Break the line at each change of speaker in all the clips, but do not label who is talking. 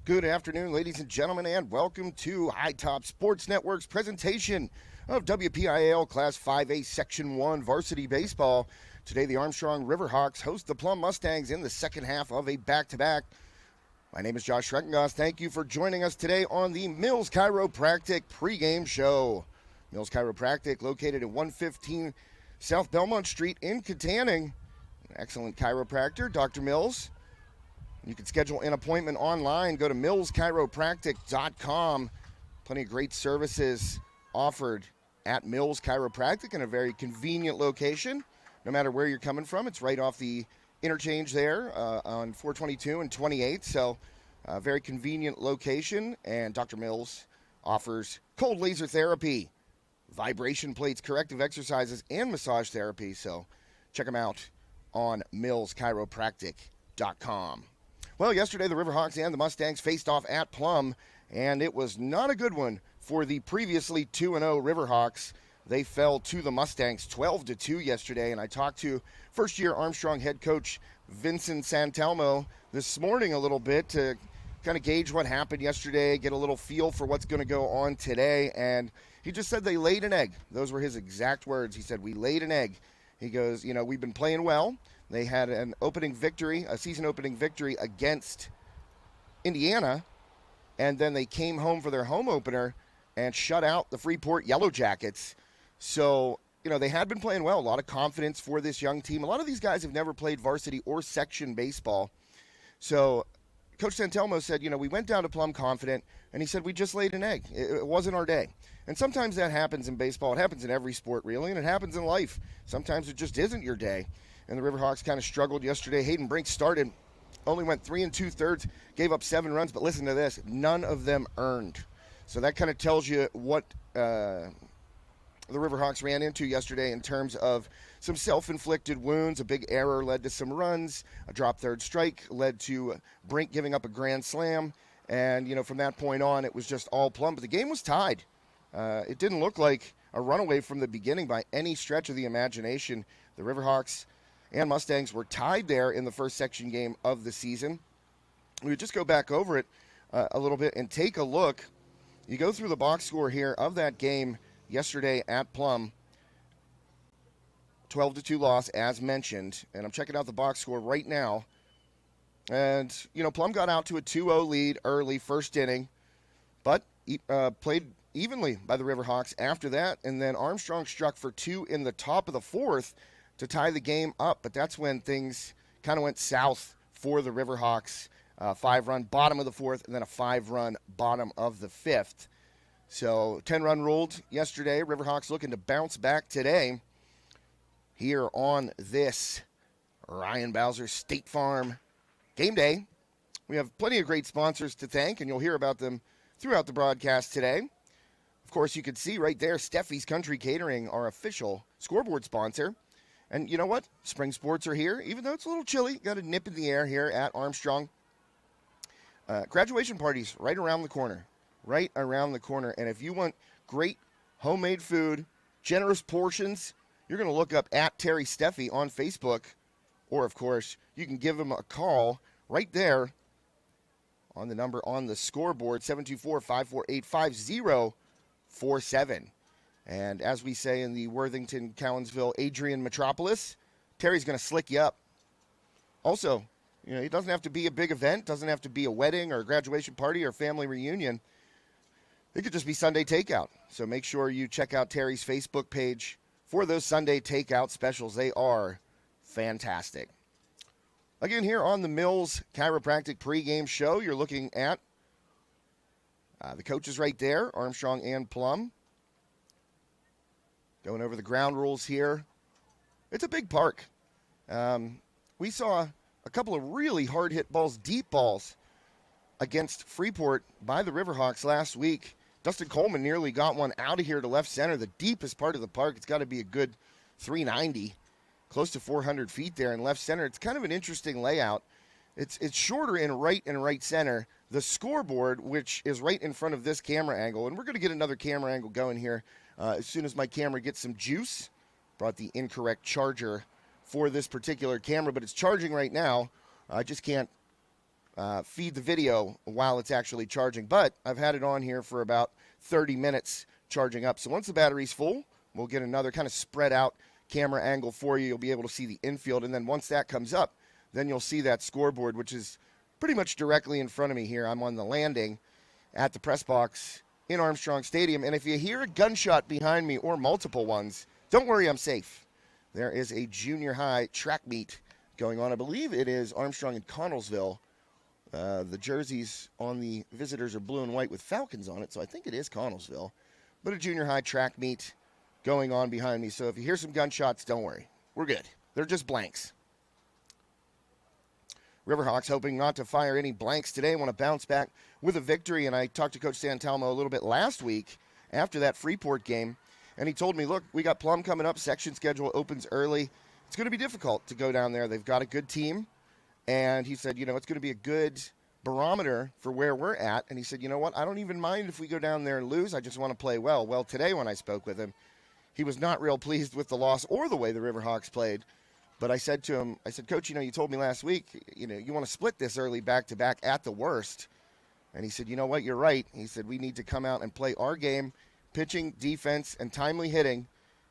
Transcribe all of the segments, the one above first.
Good afternoon, ladies and gentlemen, and welcome to High Top Sports Network's presentation of WPIAL Class 5A Section 1 Varsity Baseball. Today, the Armstrong Riverhawks host the Plum Mustangs in the second half of a back-to-back. My name is Josh Schreckengoss. Thank you for joining us today on the Mills Chiropractic pregame show. Mills Chiropractic, located at 115 South Belmont Street in Katanning. An excellent chiropractor, Dr. Mills. You can schedule an appointment online. Go to millschiropractic.com. Plenty of great services offered at Mills Chiropractic in a very convenient location. No matter where you're coming from, it's right off the interchange there on 422 and 28. So, very convenient location. And Dr. Mills offers cold laser therapy, vibration plates, corrective exercises, and massage therapy. So, check them out on millschiropractic.com. Well, yesterday the Riverhawks and the Mustangs faced off at Plum, and it was not a good one for the previously 2-0 Riverhawks. They fell to the Mustangs 12-2 yesterday, and I talked to first-year Armstrong head coach Vincent Santelmo this morning a little bit to kind of gauge what happened yesterday, get a little feel for what's going to go on today, and he just said they laid an egg. Those were his exact words. He said, "We laid an egg." He goes, we've been playing well. They had an opening victory, a season opening victory against Indiana, and then they came home for their home opener and shut out the Freeport Yellow Jackets. So, they had been playing well. A lot of confidence for this young team. A lot of these guys have never played varsity or section baseball. So, Coach Santelmo said, we went down to Plum confident, and he said, we just laid an egg. It wasn't our day. And sometimes that happens in baseball. It happens in every sport, really, and it happens in life. Sometimes it just isn't your day. And the Riverhawks kind of struggled yesterday. Hayden Brink started, only went 3 2/3, gave up 7 runs. But listen to this, none of them earned. So that kind of tells you what the Riverhawks ran into yesterday in terms of some self-inflicted wounds. A big error led to some runs. A drop third strike led to Brink giving up a grand slam. And, from that point on, it was just all Plum. But the game was tied. It didn't look like a runaway from the beginning by any stretch of the imagination. The Riverhawks and Mustangs were tied there in the first section game of the season. We would just go back over it a little bit and take a look. You go through the box score here of that game yesterday at Plum. 12-2 loss, as mentioned. And I'm checking out the box score right now. And, Plum got out to a 2-0 lead early, first inning, but played evenly by the Riverhawks after that. And then Armstrong struck for 2 in the top of the fourth to tie the game up, but that's when things kind of went south for the Riverhawks. 5-run bottom of the fourth, and then a 5-run bottom of the fifth. So 10-run ruled yesterday. Riverhawks looking to bounce back today here on this Ryan Bowser State Farm game day. We have plenty of great sponsors to thank, and you'll hear about them throughout the broadcast today. Of course, you can see right there, Steffi's Country Catering, our official scoreboard sponsor. And you know what? Spring sports are here. Even though it's a little chilly, got a nip in the air here at Armstrong. Graduation parties right around the corner. Right around the corner. And if you want great homemade food, generous portions, you're going to look up at Terry Steffi on Facebook. Or, of course, you can give him a call right there on the number on the scoreboard, 724-548-5047. And as we say in the Worthington, Cowansville, Adrian metropolis, Terry's going to slick you up. Also, it doesn't have to be a big event, doesn't have to be a wedding or a graduation party or family reunion. It could just be Sunday takeout. So make sure you check out Terry's Facebook page for those Sunday takeout specials. They are fantastic. Again, here on the Mills Chiropractic pregame show, you're looking at the coaches right there, Armstrong and Plum. Going over the ground rules here. It's a big park. We saw a couple of really hard-hit balls, deep balls, against Freeport by the Riverhawks last week. Dustin Coleman nearly got one out of here to left center, the deepest part of the park. It's got to be a good 390, close to 400 feet there in left center. It's kind of an interesting layout. It's shorter in right center. The scoreboard, which is right in front of this camera angle, and we're going to get another camera angle going here as soon as my camera gets some juice. Brought the incorrect charger for this particular camera, but it's charging right now. I just can't feed the video while it's actually charging. But I've had it on here for about 30 minutes charging up. So once the battery's full, we'll get another kind of spread out camera angle for you. You'll be able to see the infield. And then once that comes up, then you'll see that scoreboard, which is pretty much directly in front of me here. I'm on the landing at the press box in Armstrong Stadium. And if you hear a gunshot behind me or multiple ones, don't worry, I'm safe. There is a junior high track meet going on. I believe it is Armstrong and Connellsville. The jerseys on the visitors are blue and white with Falcons on it, so I think it is Connellsville. But a junior high track meet going on behind me. So if you hear some gunshots, don't worry. We're good. They're just blanks. Riverhawks hoping not to fire any blanks today. Want to bounce back with a victory. And I talked to Coach Santalmo a little bit last week after that Freeport game. And he told me, look, we got Plum coming up. Section schedule opens early. It's going to be difficult to go down there. They've got a good team. And he said, it's going to be a good barometer for where we're at. And he said, you know what? I don't even mind if we go down there and lose. I just want to play well. Well, today when I spoke with him, he was not real pleased with the loss or the way the Riverhawks played. But I said to him, Coach, you told me last week, you want to split this early back-to-back at the worst. And he said, you know what, you're right. He said, we need to come out and play our game, pitching, defense, and timely hitting,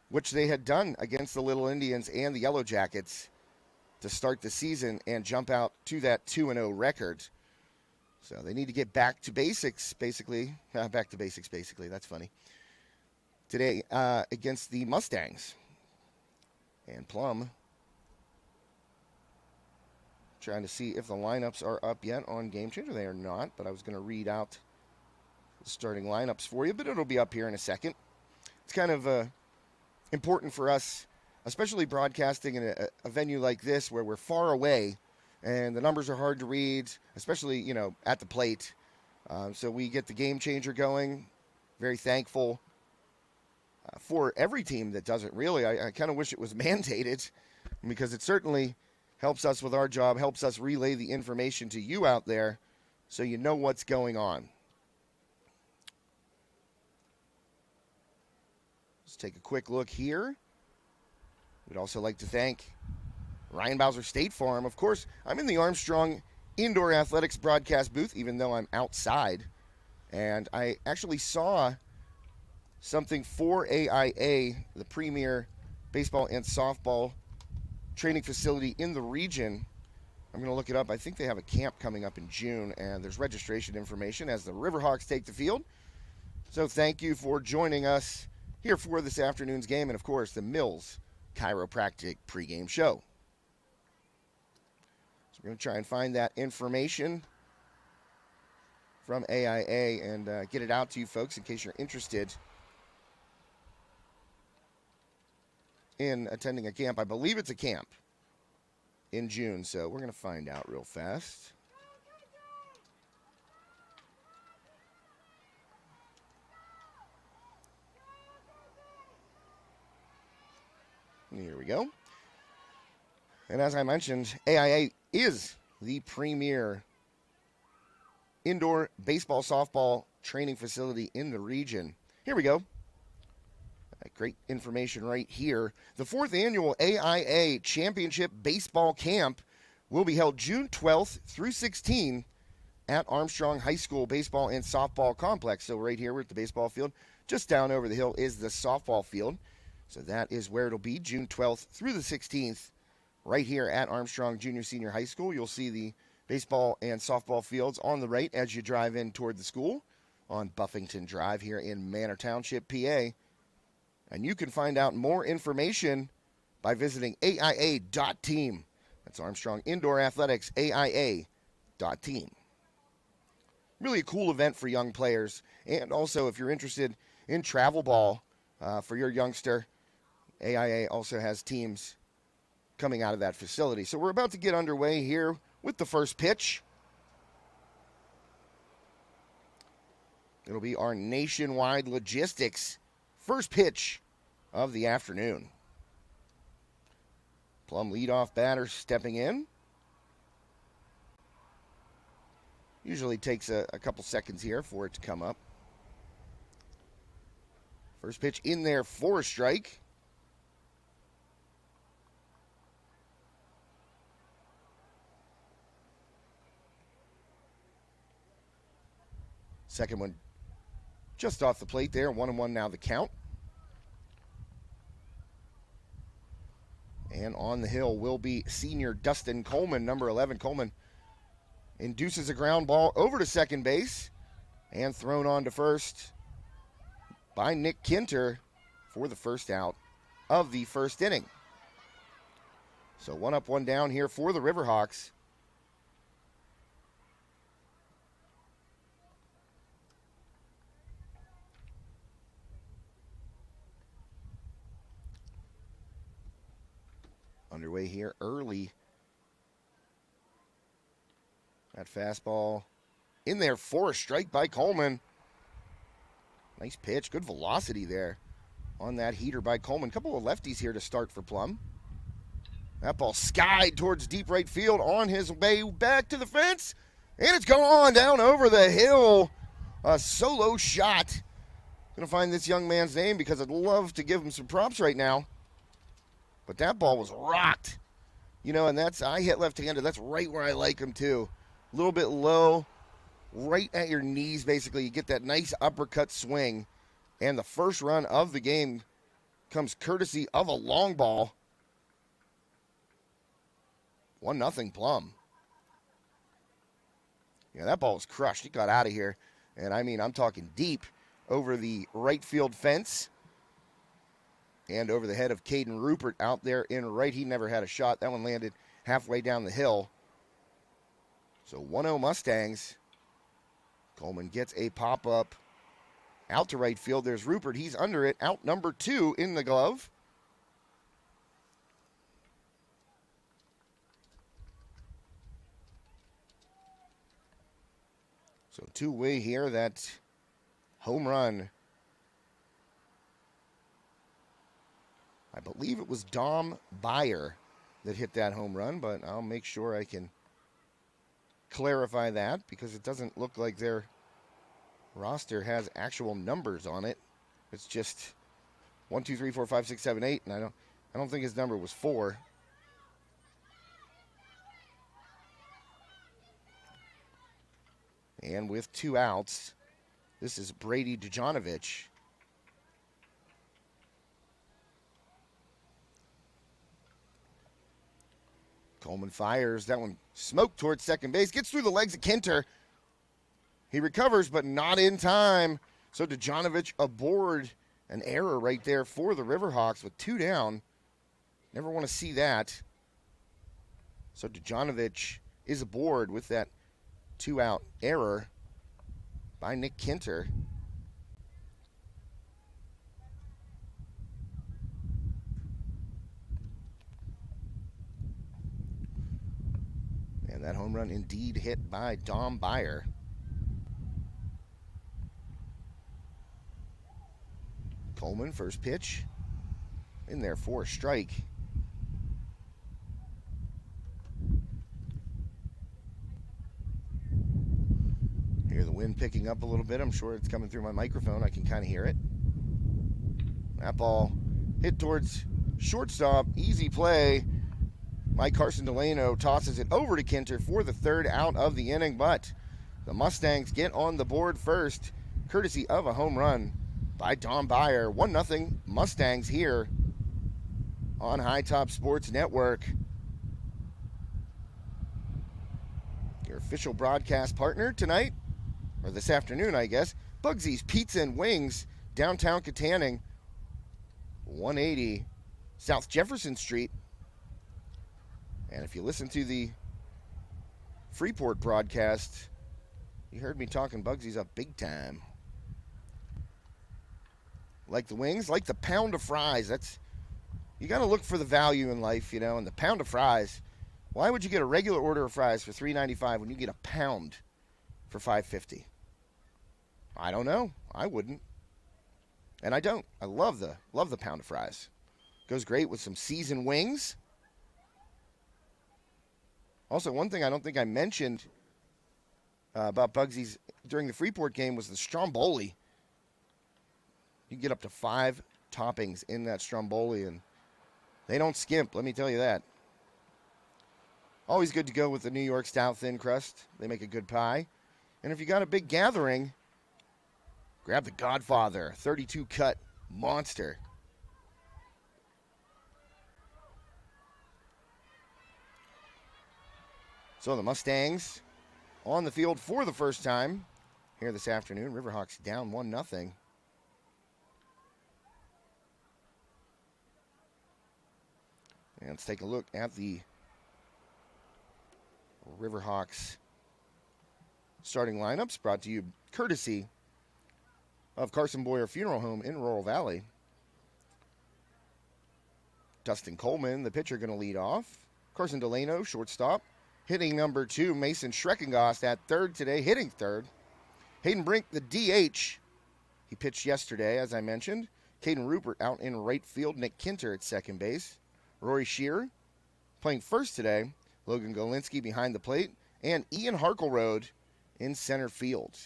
which they had done against the Little Indians and the Yellow Jackets to start the season and jump out to that 2-0 record. So they need to get back to basics, basically. Back to basics, basically. That's funny. Today against the Mustangs. And Plum trying to see if the lineups are up yet on Game Changer. They are not, but I was going to read out the starting lineups for you, but it'll be up here in a second. It's kind of important for us, especially broadcasting in a venue like this where we're far away and the numbers are hard to read, especially, at the plate. So we get the Game Changer going. Very thankful for every team that does it, really. I kind of wish it was mandated because it certainly helps us with our job, helps us relay the information to you out there so you know what's going on. Let's take a quick look here. We'd also like to thank Ryan Bowser State Farm. Of course, I'm in the Armstrong Indoor Athletics broadcast booth, even though I'm outside. And I actually saw something for AIA, the premier baseball and softball training facility in the region. I'm going to look it up. I think they have a camp coming up in June, and there's registration information as the Riverhawks take the field. So thank you for joining us here for this afternoon's game, and of course, the Mills Chiropractic pregame show. So we're going to try and find that information from AIA and get it out to you folks in case you're interested in attending a camp. I believe it's a camp in June, so we're going to find out real fast. Here we go. And as I mentioned, AIA is the premier indoor baseball, softball training facility in the region. Here we go. Great information right here. The 4th annual AIA Championship Baseball Camp will be held June 12th through 16th at Armstrong High School Baseball and Softball Complex. So right here we're at the baseball field. Just down over the hill is the softball field. So that is where it'll be, June 12th through the 16th, right here at Armstrong Junior Senior High School. You'll see the baseball and softball fields on the right as you drive in toward the school on Buffington Drive here in Manor Township, PA. And you can find out more information by visiting AIA.team. That's Armstrong Indoor Athletics, AIA.team. Really a cool event for young players. And also, if you're interested in travel ball for your youngster, AIA also has teams coming out of that facility. So we're about to get underway here with the first pitch. It'll be our nationwide logistics first pitch of the afternoon. Plum leadoff batter stepping in. Usually takes a couple seconds here for it to come up. First pitch in there for a strike. Second one just off the plate there. 1-1 now the count. And on the hill will be senior Dustin Coleman, number 11. Coleman induces a ground ball over to second base and thrown on to first by Nick Kinter for the first out of the first inning. So 1 up, 1 down here for the Riverhawks. Underway here early. That fastball in there for a strike by Coleman. Nice pitch, good velocity there on that heater by Coleman. Couple of lefties here to start for Plum. That ball skied towards deep right field on his way back to the fence. And it's gone down over the hill. A solo shot. Gonna find this young man's name because I'd love to give him some props right now. But that ball was rocked. You know, and I hit left-handed. That's right where I like him too. A little bit low, right at your knees basically. You get that nice uppercut swing. And the first run of the game comes courtesy of a long ball. 1-0 Plum. Yeah, that ball was crushed. He got out of here. And I mean, I'm talking deep over the right field fence and over the head of Caden Rupert out there in right. He never had a shot. That one landed halfway down the hill. So 1-0 Mustangs. Coleman gets a pop-up out to right field. There's Rupert. He's under it. Out number 2 in the glove. So two-way here. That home run. I believe it was Dom Byer that hit that home run, but I'll make sure I can clarify that because it doesn't look like their roster has actual numbers on it. It's just 1, 2, 3, 4, 5, 6, 7, 8, and I don't think his number was 4. And with 2 outs, this is Brady Dujanovic. Coleman fires. That one smoked towards second base. Gets through the legs of Kinter. He recovers, but not in time. So Dujanovic aboard. An error right there for the Riverhawks with 2 down. Never want to see that. So Dujanovic is aboard with that 2-out error by Nick Kinter. And that home run indeed hit by Dom Byer. Coleman, first pitch. In there for a strike. Hear the wind picking up a little bit. I'm sure it's coming through my microphone. I can kind of hear it. That ball hit towards shortstop. Easy play. Mike Carson Delano tosses it over to Kinter for the 3rd out of the inning, but the Mustangs get on the board first, courtesy of a home run by Dom Byer. 1-0 Mustangs here on High Top Sports Network. Your official broadcast partner tonight, or this afternoon, I guess, Bugsy's Pizza and Wings, downtown Katanning, 180 South Jefferson Street. And if you listen to the Freeport broadcast, you heard me talking Bugsy's up big time. Like the wings, like the pound of fries. You got to look for the value in life, you know, and the pound of fries. Why would you get a regular order of fries for $3.95 when you get a pound for $5.50? I don't know. I wouldn't. And I don't. I love the pound of fries. Goes great with some seasoned wings. Also, one thing I don't think I mentioned about Bugsy's during the Freeport game was the Stromboli. You can get up to 5 toppings in that Stromboli, and they don't skimp, let me tell you that. Always good to go with the New York style thin crust. They make a good pie. And if you got a big gathering, Grab the Godfather, 32 cut monster. So the Mustangs on the field for the first time here this afternoon. Riverhawks down 1-0. And let's take a look at the Riverhawks starting lineups, brought to you courtesy of Carson Boyer Funeral Home in Rural Valley. Dustin Coleman, the pitcher, going to lead off. Carson Delano, shortstop. Hitting number 2, Mason Schreckengost at third today, hitting third. Hayden Brink, the DH. He pitched yesterday, as I mentioned. Caden Rupert out in right field. Nick Kinter at second base. Rory Shearer playing first today. Logan Golinsky behind the plate. And Ian Harkleroad in center field.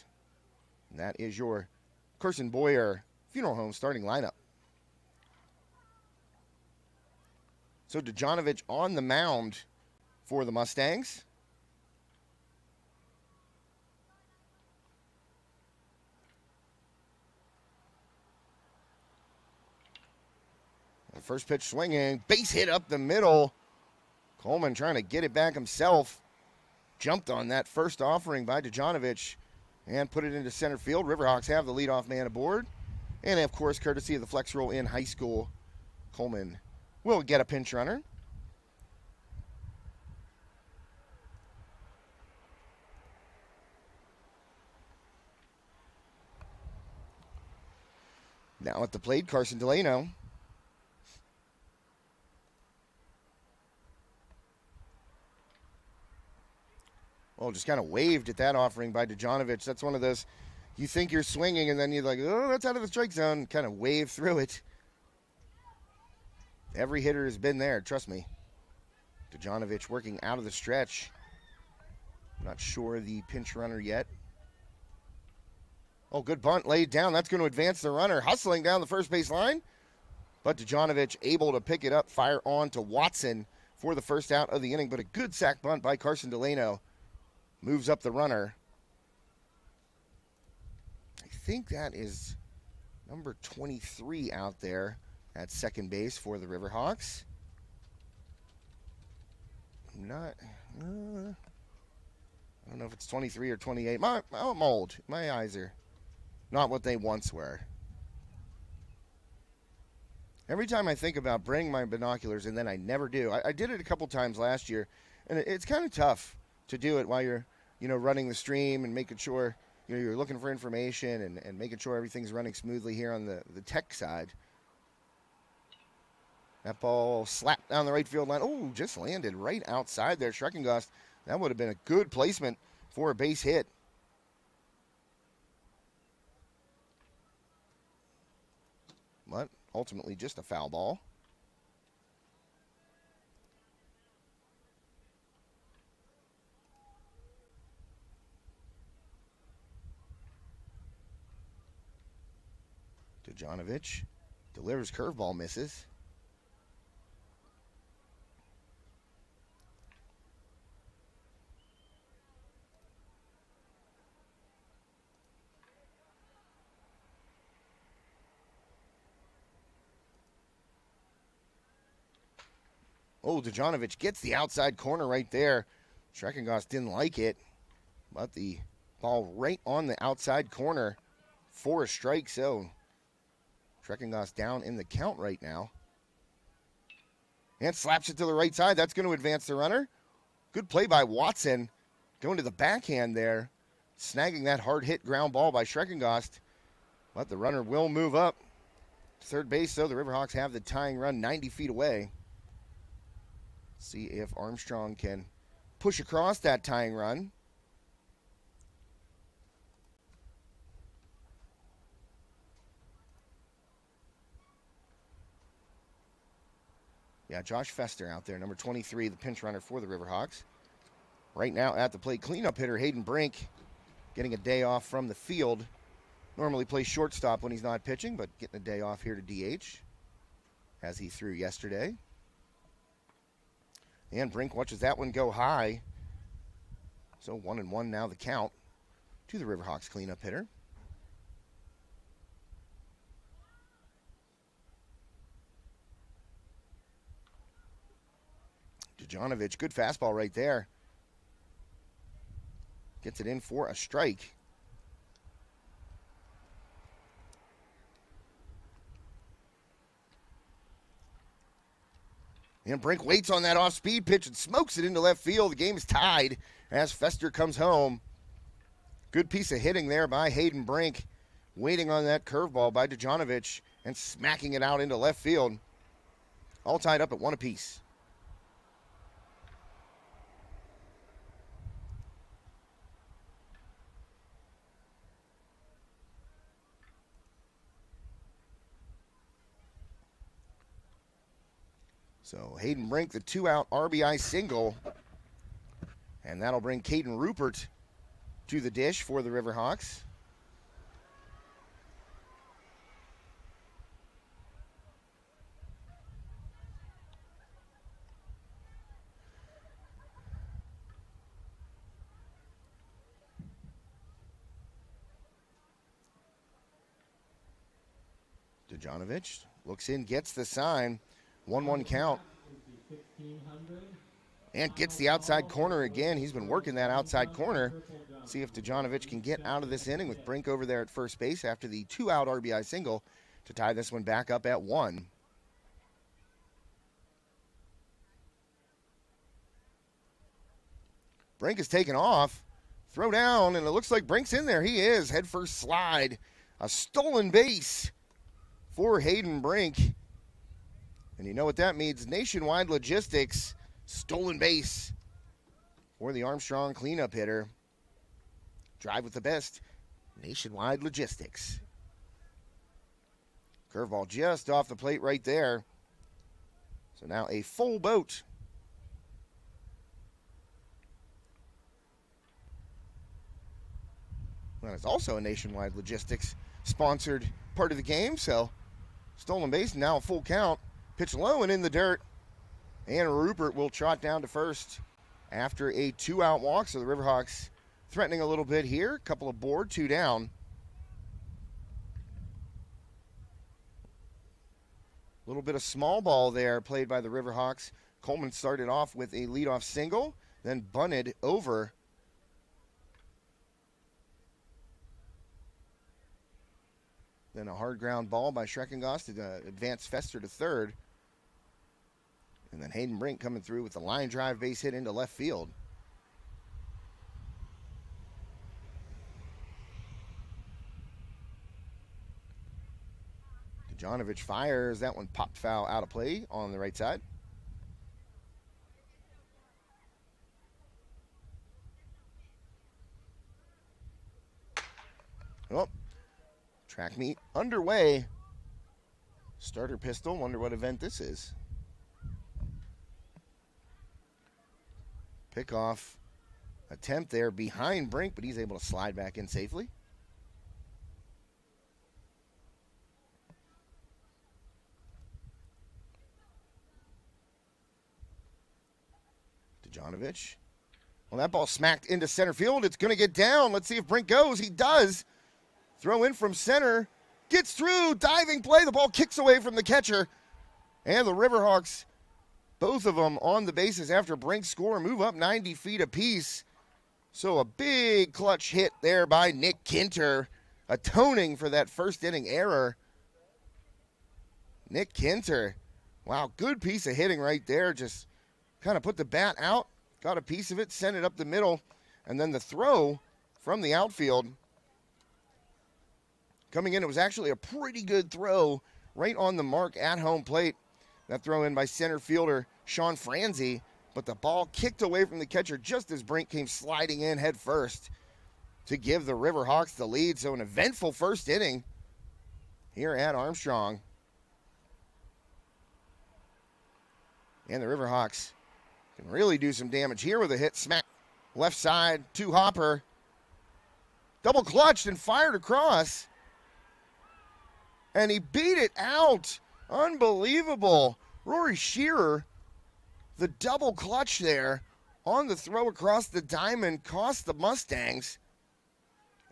And that is your Carson Boyer Funeral Home starting lineup. So Dejanovic on the mound for the Mustangs. The first pitch swinging, base hit up the middle. Coleman trying to get it back himself. Jumped on that first offering by Dejanovic and put it into center field. Riverhawks have the leadoff man aboard. And of course, courtesy of the flex roll in high school, Coleman will get a pinch runner. Now at the plate, Carson Delano. Well, just kind of waved at that offering by Dejanovic. That's one of those, you think you're swinging, and then you're like, oh, that's out of the strike zone. Kind of wave through it. Every hitter has been there, trust me. Dejanovic working out of the stretch. Not sure the pinch runner yet. Oh, good bunt laid down. That's going to advance the runner. Hustling down the first base line. But Dejanovic able to pick it up, fire on to Watson for the first out of the inning. But a good sack bunt by Carson Delano. Moves up the runner. I think that is number 23 out there at second base for the Riverhawks. I don't know if it's 23 or 28. I'm old. My eyes are not what they once were. Every time I think about bringing my binoculars, and then I never do. I did it a couple times last year, and it's kind of tough to do it while you're, running the stream and making sure, you're looking for information and making sure everything's running smoothly here on the tech side. That ball slapped down the right field line. Oh, just landed right outside there. Schreckengost, that would have been a good placement for a base hit. But ultimately just a foul ball. Dejanovic delivers curveball, misses. Oh, Dejanovic gets the outside corner right there. Schreckengost didn't like it, but the ball right on the outside corner for a strike. So Schreckengost down in the count right now. And slaps it to the right side. That's going to advance the runner. Good play by Watson. Going to the backhand there. Snagging that hard hit ground ball by Schreckengost. But the runner will move up. Third base, though, the Riverhawks have the tying run 90 feet away. See if Armstrong can push across that tying run. Yeah, Josh Fester out there, number 23, the pinch runner for the Riverhawks. Right now at the plate, cleanup hitter Hayden Brink getting a day off from the field. Normally plays shortstop when he's not pitching, but getting a day off here to DH, as he threw yesterday. And Brink watches that one go high. So 1-1 now the count to the Riverhawks cleanup hitter. Dejanovic, good fastball right there. Gets it in for a strike. And Brink waits on that off-speed pitch and smokes it into left field. The game is tied as Fester comes home. Good piece of hitting there by Hayden Brink. Waiting on that curveball by Dejanovic and smacking it out into left field. All tied up at 1 apiece. So Hayden Brink, the 2-out RBI single. And that'll bring Caden Rupert to the dish for the Riverhawks. Dejanovic looks in, gets the sign. 1-1 count. And gets the outside corner again. He's been working that outside corner. See if Dejanovic can get out of this inning with Brink over there at first base after the 2-out RBI single to tie this one back up at 1. Brink is taken off. Throw down, and it looks like Brink's in there. He is. Head first slide. A stolen base for Hayden Brink. And you know what that means. Nationwide Logistics, stolen base for the Armstrong cleanup hitter. Drive with the best, Nationwide Logistics. Curveball just off the plate right there. So now a full boat. Well, it's also a Nationwide Logistics sponsored part of the game, so stolen base, now a full count. Pitch low and in the dirt. And Rupert will trot down to first after a 2-out walk. So the Riverhawks threatening a little bit here. Couple of board, 2 down. A little bit of small ball there played by the Riverhawks. Coleman started off with a leadoff single, then bunted over. Then a hard ground ball by Schreckengoss to advance Fester to third. And then Hayden Brink coming through with a line drive base hit into left field. Dejanovic fires. That one popped foul out of play on the right side. Oh, track meet underway. Starter pistol. Wonder what event this is. Pickoff attempt there behind Brink, but he's able to slide back in safely. Dejanovic. Well, that ball smacked into center field. It's going to get down. Let's see if Brink goes. He does. Throw in from center. Gets through. Diving play. The ball kicks away from the catcher. And the Riverhawks, both of them on the bases after Brink's score, move up 90 feet apiece. So a big clutch hit there by Nick Kinter, atoning for that first inning error. Nick Kinter, wow, good piece of hitting right there. Just kind of put the bat out, got a piece of it, sent it up the middle, and then the throw from the outfield. Coming in, it was actually a pretty good throw right on the mark at home plate. That throw in by center fielder Sean Franzi, but the ball kicked away from the catcher just as Brink came sliding in head first to give the Riverhawks the lead. So an eventful first inning here at Armstrong. And the Riverhawks can really do some damage here with a hit. Smack left side, 2-hopper. Double clutched and fired across. And he beat it out. Unbelievable. Rory Shearer, the double clutch there on the throw across the diamond, cost the Mustangs.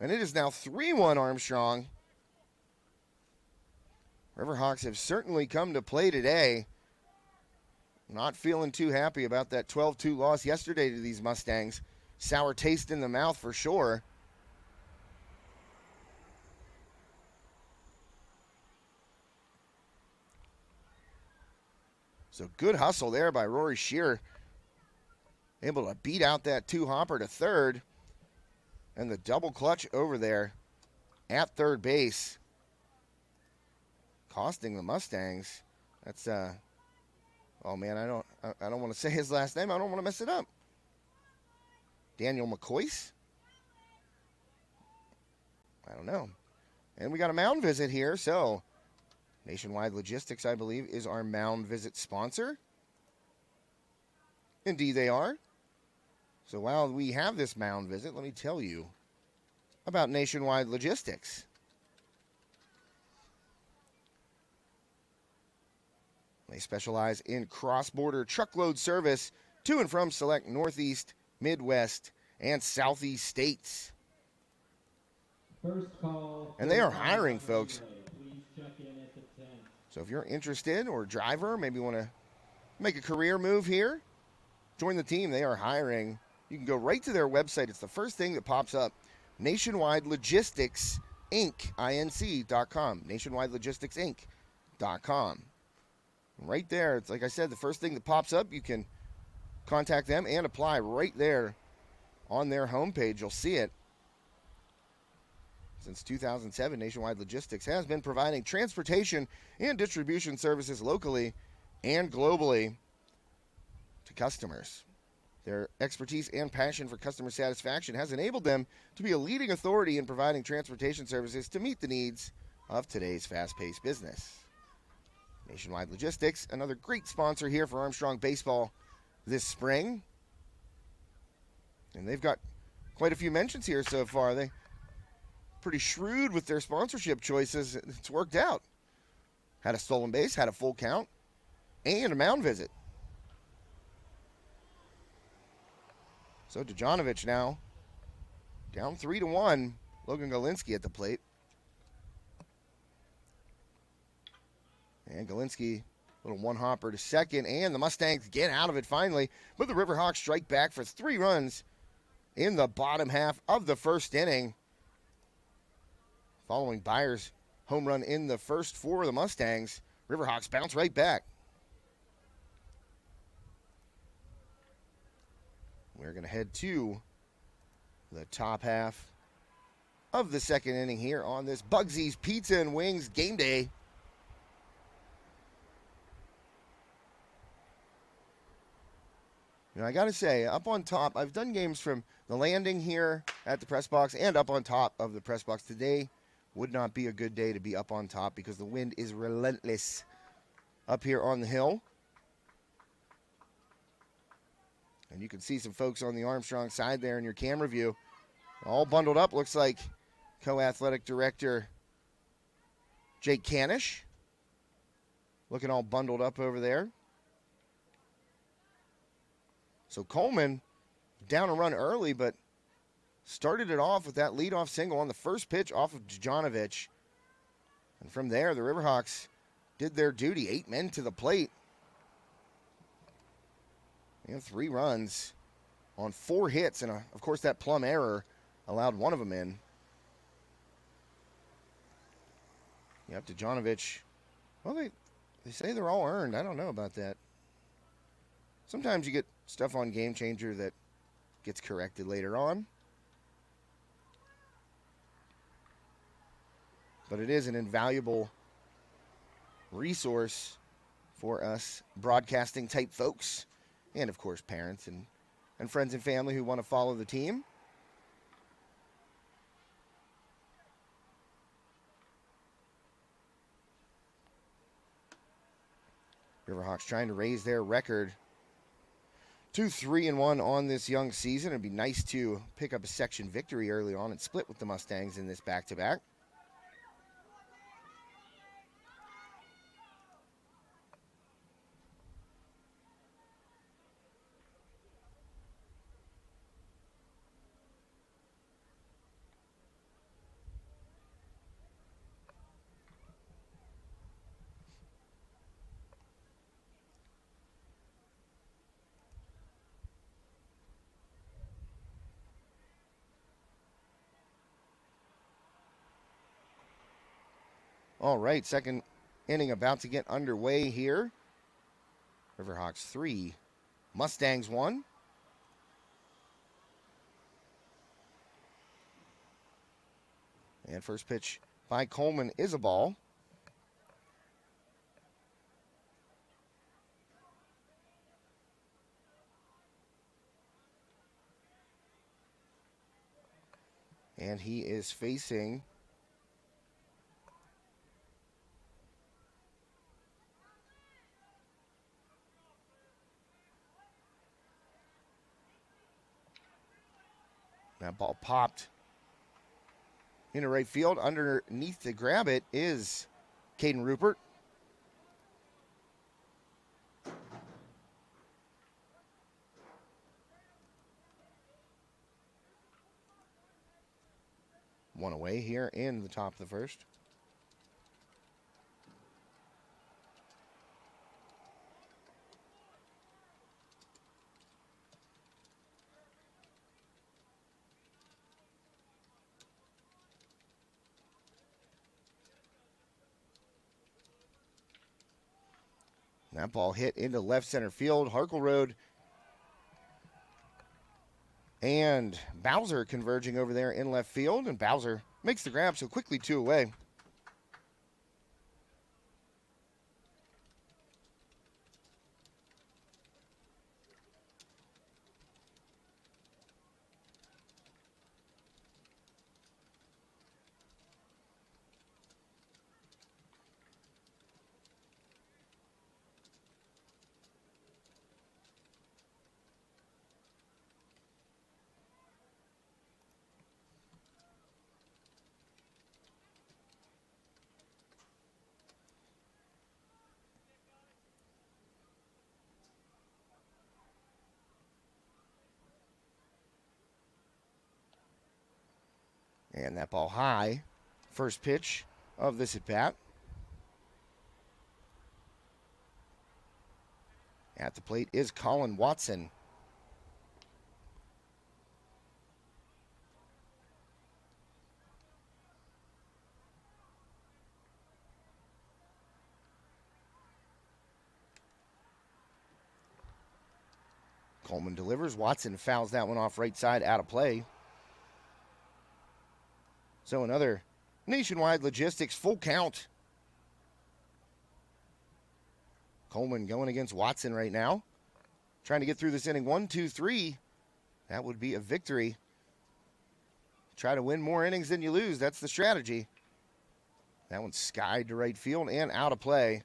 And it is now 3-1 Armstrong. Riverhawks have certainly come to play today. Not feeling too happy about that 12-2 loss yesterday to these Mustangs. Sour taste in the mouth for sure. So good hustle there by Rory Shearer. Able to beat out that two-hopper to third. And the double clutch over there at third base. Costing the Mustangs. That's, oh man, I don't want to say his last name. I don't want to mess it up. Daniel McCoyce? I don't know. And we got a mound visit here, so Nationwide Logistics, I believe, is our mound visit sponsor. Indeed they are. So while we have this mound visit, let me tell you about Nationwide Logistics. They specialize in cross-border truckload service to and from select Northeast, Midwest, and Southeast states.
First call.
And they are hiring, folks. So if you're interested or a driver, maybe want to make a career move here, join the team. They are hiring. You can go right to their website. It's the first thing that pops up. Nationwide Logistics Inc. Inc.com. Nationwide Logistics Inc.com. Right there, it's like I said, the first thing that pops up, you can contact them and apply right there on their homepage. You'll see it. Since 2007, Nationwide Logistics has been providing transportation and distribution services locally and globally to customers. Their expertise and passion for customer satisfaction has enabled them to be a leading authority in providing transportation services to meet the needs of today's fast-paced business. Nationwide Logistics, another great sponsor here for Armstrong Baseball this spring. And they've got quite a few mentions here so far. They pretty shrewd with their sponsorship choices. It's worked out. Had a stolen base, had a full count, and a mound visit. So Dejanovic now down 3-1. Logan Galinsky at the plate. And Galinsky, little one-hopper to second, and the Mustangs get out of it finally. But the Riverhawks strike back for 3 runs in the bottom half of the first inning. Following Byers' home run in the first for the Mustangs, Riverhawks bounce right back. We're going to head to the top half of the second inning here on this Bugsy's Pizza and Wings game day. You know, I got to say, up on top, I've done games from the landing here at the press box and up on top of the press box. Today would not be a good day to be up on top because the wind is relentless up here on the hill. And you can see some folks on the Armstrong side there in your camera view. All bundled up, looks like co-athletic director Jake Canish. Looking all bundled up over there. So Coleman down a run early, but started it off with that leadoff single on the first pitch off of Dejanovic. And from there, the Riverhawks did their duty. 8 men to the plate. And 3 runs on 4 hits. And, of course, that Plum error allowed one of them in. Yep, Dejanovic. Well, they say they're all earned. I don't know about that. Sometimes you get stuff on Game Changer that gets corrected later on. But it is an invaluable resource for us broadcasting type folks. And, of course, parents and friends and family who want to follow the team. Riverhawks trying to raise their record to 3-1 on this young season. It'd be nice to pick up a section victory early on and split with the Mustangs in this back-to-back. All right, second inning about to get underway here. Riverhawks 3, Mustangs 1. And first pitch by Coleman is a ball. And he is facing that ball popped into right field. Underneath to grab it is Caden Rupert. One away here in the top of the first. That ball hit into left center field. Harkle Road and Bowser converging over there in left field. And Bowser makes the grab, so quickly 2 away. And that ball high. First pitch of this at bat. At the plate is Colin Watson. Coleman delivers. Watson fouls that one off right side, out of play. So another Nationwide Logistics full count. Coleman going against Watson right now. Trying to get through this inning. 1, 2, 3. That would be a victory. Try to win more innings than you lose. That's the strategy. That one's skied to right field and out of play.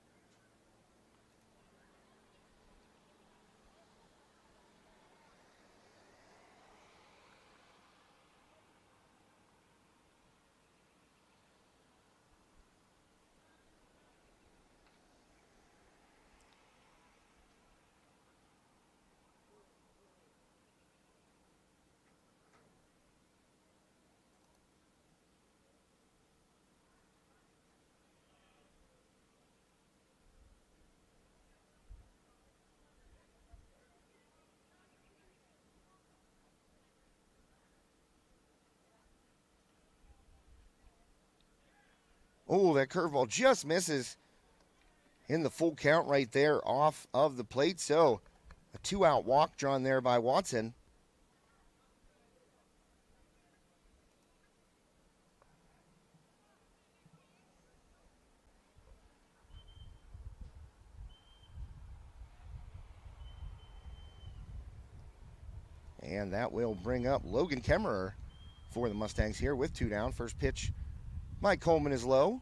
Oh, that curveball just misses in the full count right there off of the plate. So a 2-out walk drawn there by Watson. And that will bring up Logan Kemmerer for the Mustangs here with 2 down. First pitch by Coleman is low.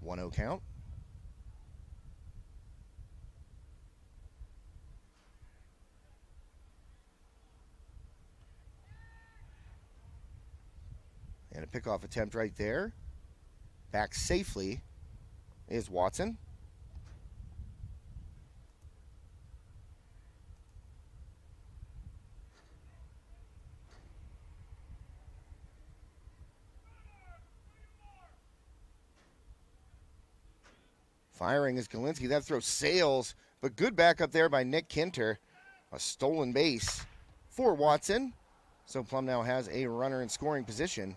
1-0 count. And a pickoff attempt right there. Back safely is Watson. Firing is Galinsky. That throw sails, but good backup there by Nick Kinter. A stolen base for Watson. So Plum now has a runner in scoring position.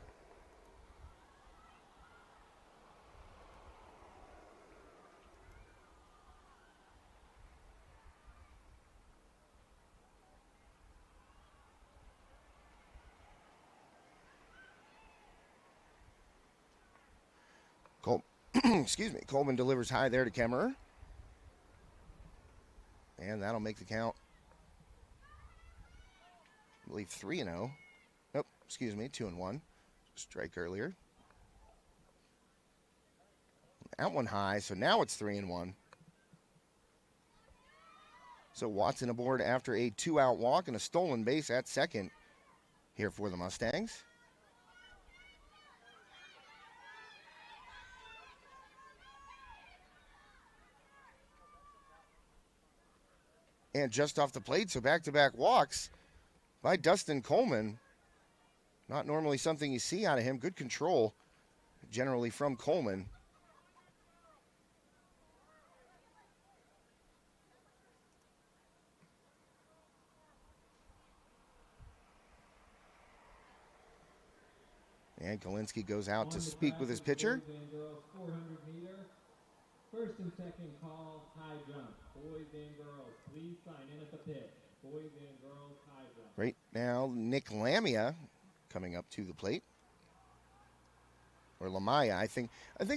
Excuse me. Coleman delivers high there to Kemmerer. And that'll make the count, I believe, 3-0. Nope, excuse me, 2-1. Strike earlier. That one high, so now it's 3-1. So Watson aboard after a 2-out walk and a stolen base at second here for the Mustangs. And just off the plate, so back-to-back walks by Dustin Coleman. Not normally something you see out of him. Good control, generally, from Coleman. And Kalinsky goes out to speak with his pitcher.
Boys and girls 400 meter. First and second call, high jump. Boys and girls, please sign in at the pit. Boys and girls, high jump.
Right now, Nick Lamia coming up to the plate. Or Lamaya, I think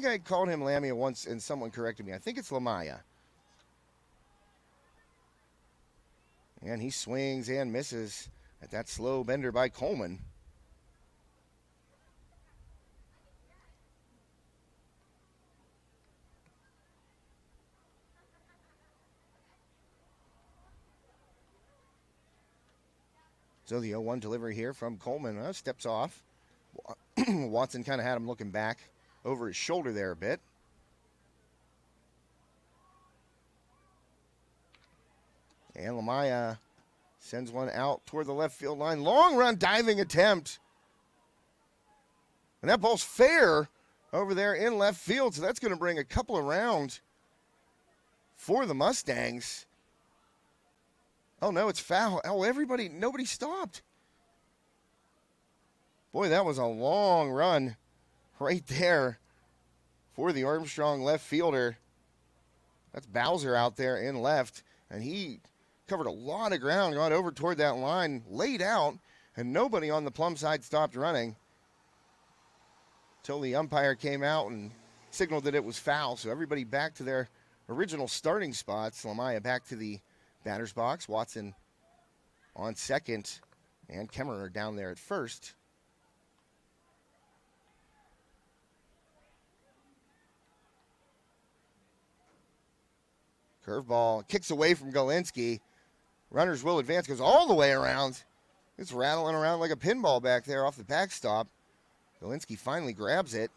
I called him Lamia once and someone corrected me. I think it's Lamaya. And he swings and misses at that slow bender by Coleman. So the 0-1 delivery here from Coleman steps off. Watson kind of had him looking back over his shoulder there a bit. And Lamaya sends one out toward the left field line. Long run diving attempt. And that ball's fair over there in left field. So that's going to bring a couple around for the Mustangs. Oh, no, it's foul. Oh, nobody stopped. Boy, that was a long run right there for the Armstrong left fielder. That's Bowser out there in left, and he covered a lot of ground, got over toward that line, laid out, and nobody on the Plum side stopped running until the umpire came out and signaled that it was foul. So everybody back to their original starting spots. Lamaya back to the batter's box. Watson on second, and Kemmerer down there at first. Curveball kicks away from Galinsky. Runners will advance, goes all the way around. It's rattling around like a pinball back there off the backstop. Galinsky finally grabs it.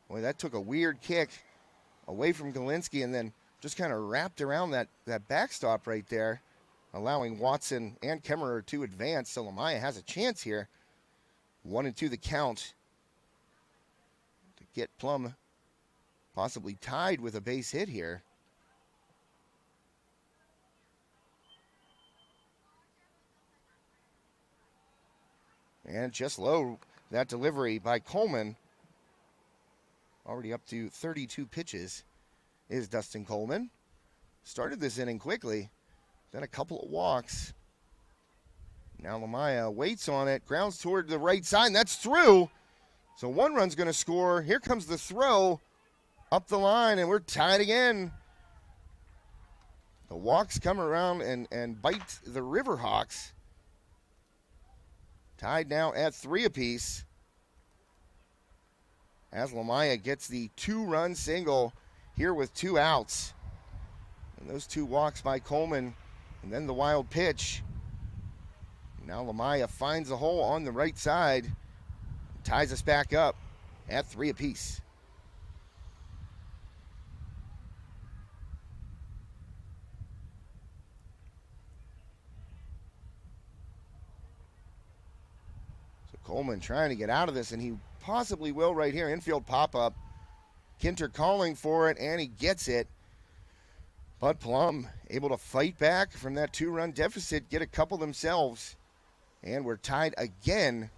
Boy, that took a weird kick away from Galinsky and then just kind of wrapped around that backstop right there, allowing Watson and Kemmerer to advance. So Lamaya has a chance here. 1-2 the count to get Plum possibly tied with a base hit here. And just low, that delivery by Coleman. Already up to 32 pitches is Dustin Coleman. Started this inning quickly, then a couple of walks. Now Lamaya waits on it, grounds toward the right side, and that's through. So one run's going to score. Here comes the throw up the line, and we're tied again. The walks come around and bite the Riverhawks. Tied now at 3 apiece. As Lamaya gets the 2-run single here with 2 outs. And those 2 walks by Coleman, and then the wild pitch. Now Lamaya finds a hole on the right side, ties us back up at 3 apiece. So Coleman trying to get out of this, and he possibly will right here. Infield pop-up. Kinter calling for it, and he gets it. But Plum able to fight back from that 2-run deficit, get a couple themselves. And we're tied again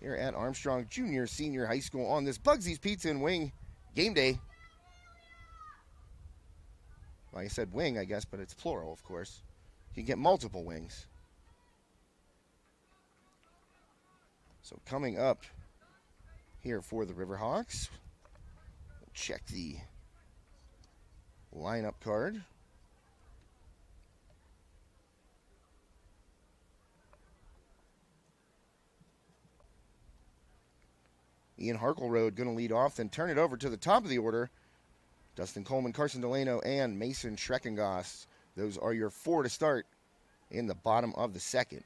here at Armstrong Junior Senior High School on this Bugsy's Pizza and Wing game day. Like I said wing, I guess, but it's plural, of course. You can get multiple wings. So coming up here for the Riverhawks. We'll check the lineup card. Ian Harkleroad going to lead off, then turn it over to the top of the order. Dustin Coleman, Carson Delano, and Mason Schreckengoss. Those are your 4 to start in the bottom of the second.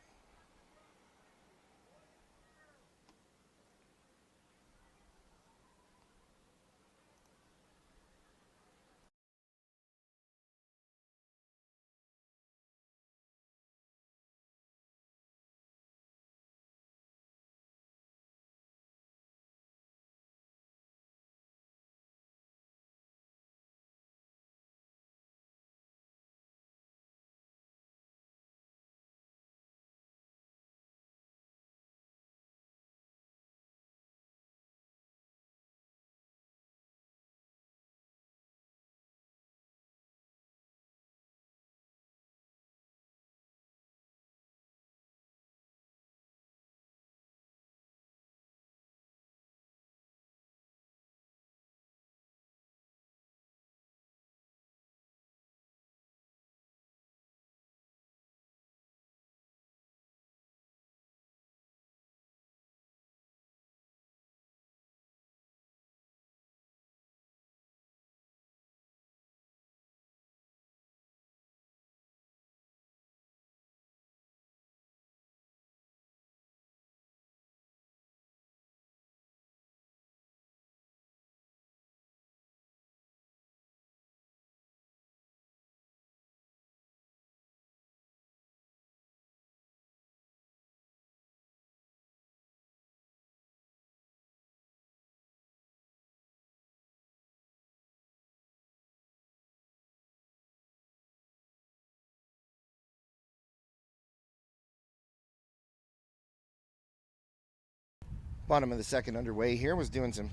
Bottom of the second underway here. Was doing some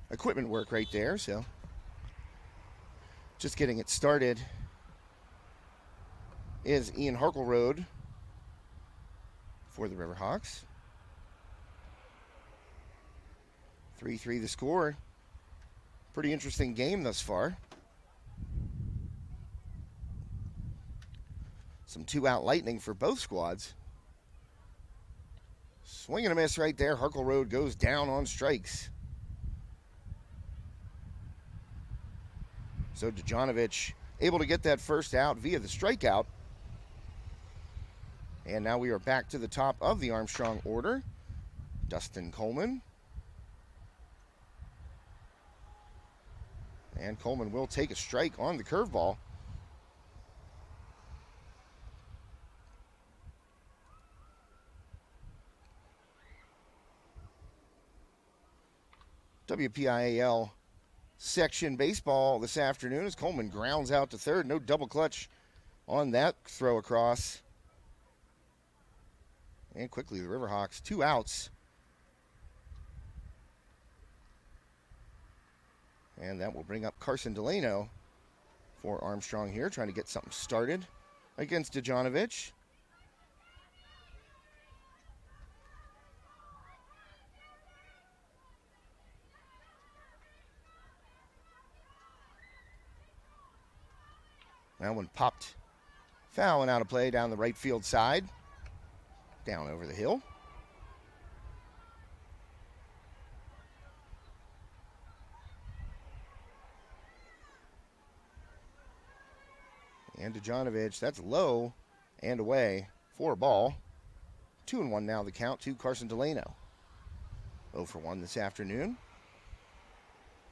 equipment work right there, so just getting it started is Ian Harkleroad for the Riverhawks. 3-3 the score. Pretty interesting game thus far. Some 2-out lightning for both squads. Swing and a miss right there. Harkleroad goes down on strikes. So Dejanovic able to get that first out via the strikeout. And now we are back to the top of the Armstrong order. Dustin Coleman. And Coleman will take a strike on the curveball. WPIAL section baseball this afternoon as Coleman grounds out to third. No double clutch on that throw across. And quickly the Riverhawks, 2 outs. And that will bring up Carson Delano for Armstrong here, trying to get something started against Dejanovic. That one popped foul and out of play down the right field side. Down over the hill. And Dejanovic, that's low and away for a ball. 2-1 now the count to Carson Delano. 0 for 1 this afternoon.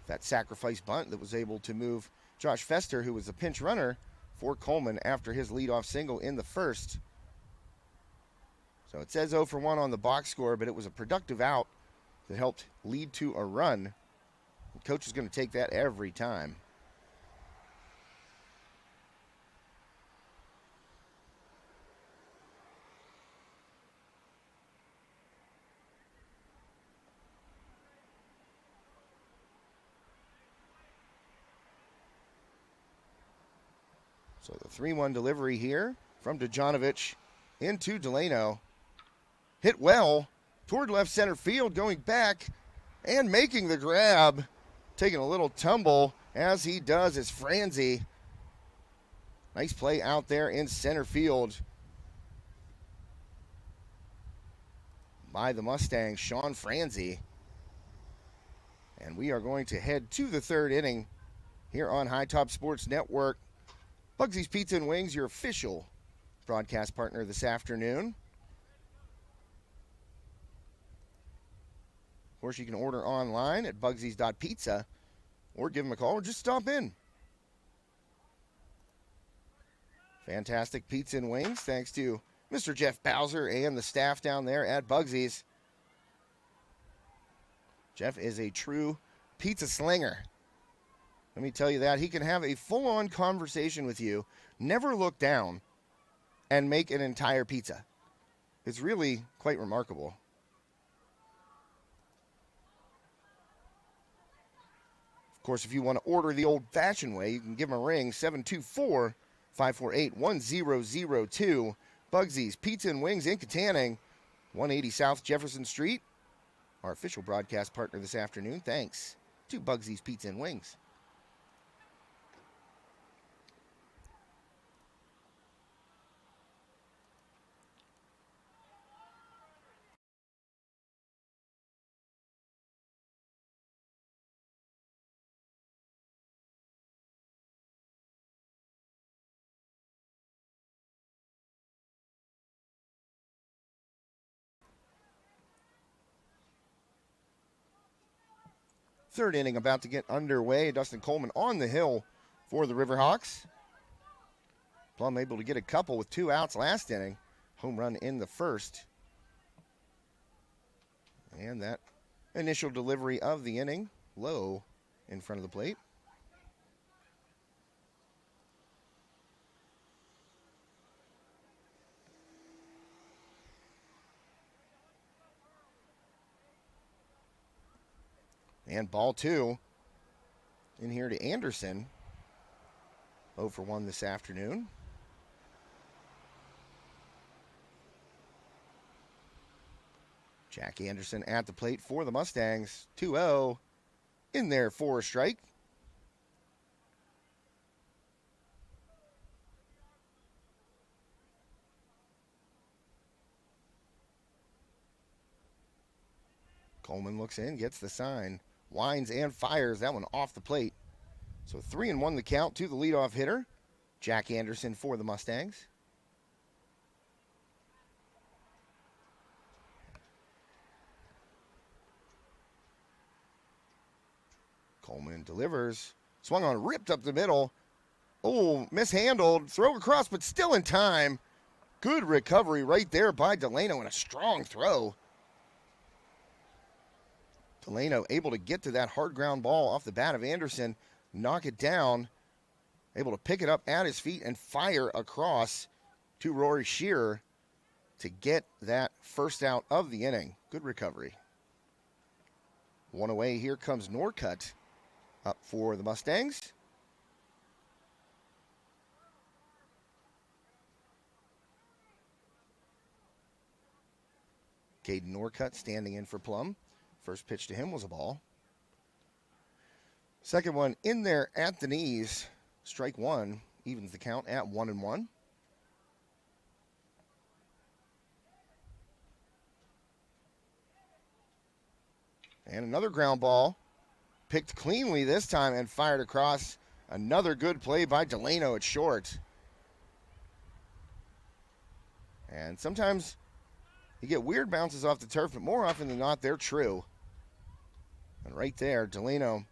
That sacrifice bunt that was able to move Josh Fester, who was a pinch runner for Coleman after his leadoff single in the first. So it says 0 for 1 on the box score, but it was a productive out that helped lead to a run. The coach is going to take that every time. So the 3-1 delivery here from Dejanovic into Delano. Hit well toward left center field, going back. And making the grab, taking a little tumble as he does is Franzi. Nice play out there in center field by the Mustangs, Sean Franzi. And we are going to head to the third inning here on High Top Sports Network. Bugsy's Pizza and Wings, your official broadcast partner this afternoon. Of course, you can order online at bugsies.pizza or give them a call or just stop in. Fantastic pizza and wings, thanks to Mr. Jeff Bowser and the staff down there at Bugsy's. Jeff is a true pizza slinger. Let me tell you that. He can have a full-on conversation with you, never look down, and make an entire pizza. It's really quite remarkable. Of course, if you want to order the old-fashioned way, you can give him a ring, 724-548-1002. Bugsy's Pizza and Wings in Katanning, 180 South Jefferson Street. Our official broadcast partner this afternoon. Thanks to Bugsy's Pizza and Wings. Third inning about to get underway. Dustin Coleman on the hill for the Riverhawks. Plum able to get a couple with 2 outs last inning. Home run in the first. And that initial delivery of the inning, low in front of the plate. And ball 2 in here to Anderson. 0 for 1 this afternoon. Jack Anderson at the plate for the Mustangs. 2-0 in there for a strike. Coleman looks in, gets the sign. Winds and fires that one off the plate. So 3-1 the count to the leadoff hitter, Jack Anderson for the Mustangs. Coleman delivers. Swung on, ripped up the middle. Oh, mishandled. Throw across, but still in time. Good recovery right there by Delano and a strong throw. Delano able to get to that hard ground ball off the bat of Anderson, knock it down, able to pick it up at his feet and fire across to Rory Shearer to get that first out of the inning. Good recovery. One away, here comes Norcutt up for the Mustangs. Caden Norcutt standing in for Plum. First pitch to him was a ball. Second one in there at the knees. Strike 1 evens the count at 1-1. And another ground ball. Picked cleanly this time and fired across. Another good play by Delano at short. And sometimes you get weird bounces off the turf, but more often than not, they're true. And right there, Delano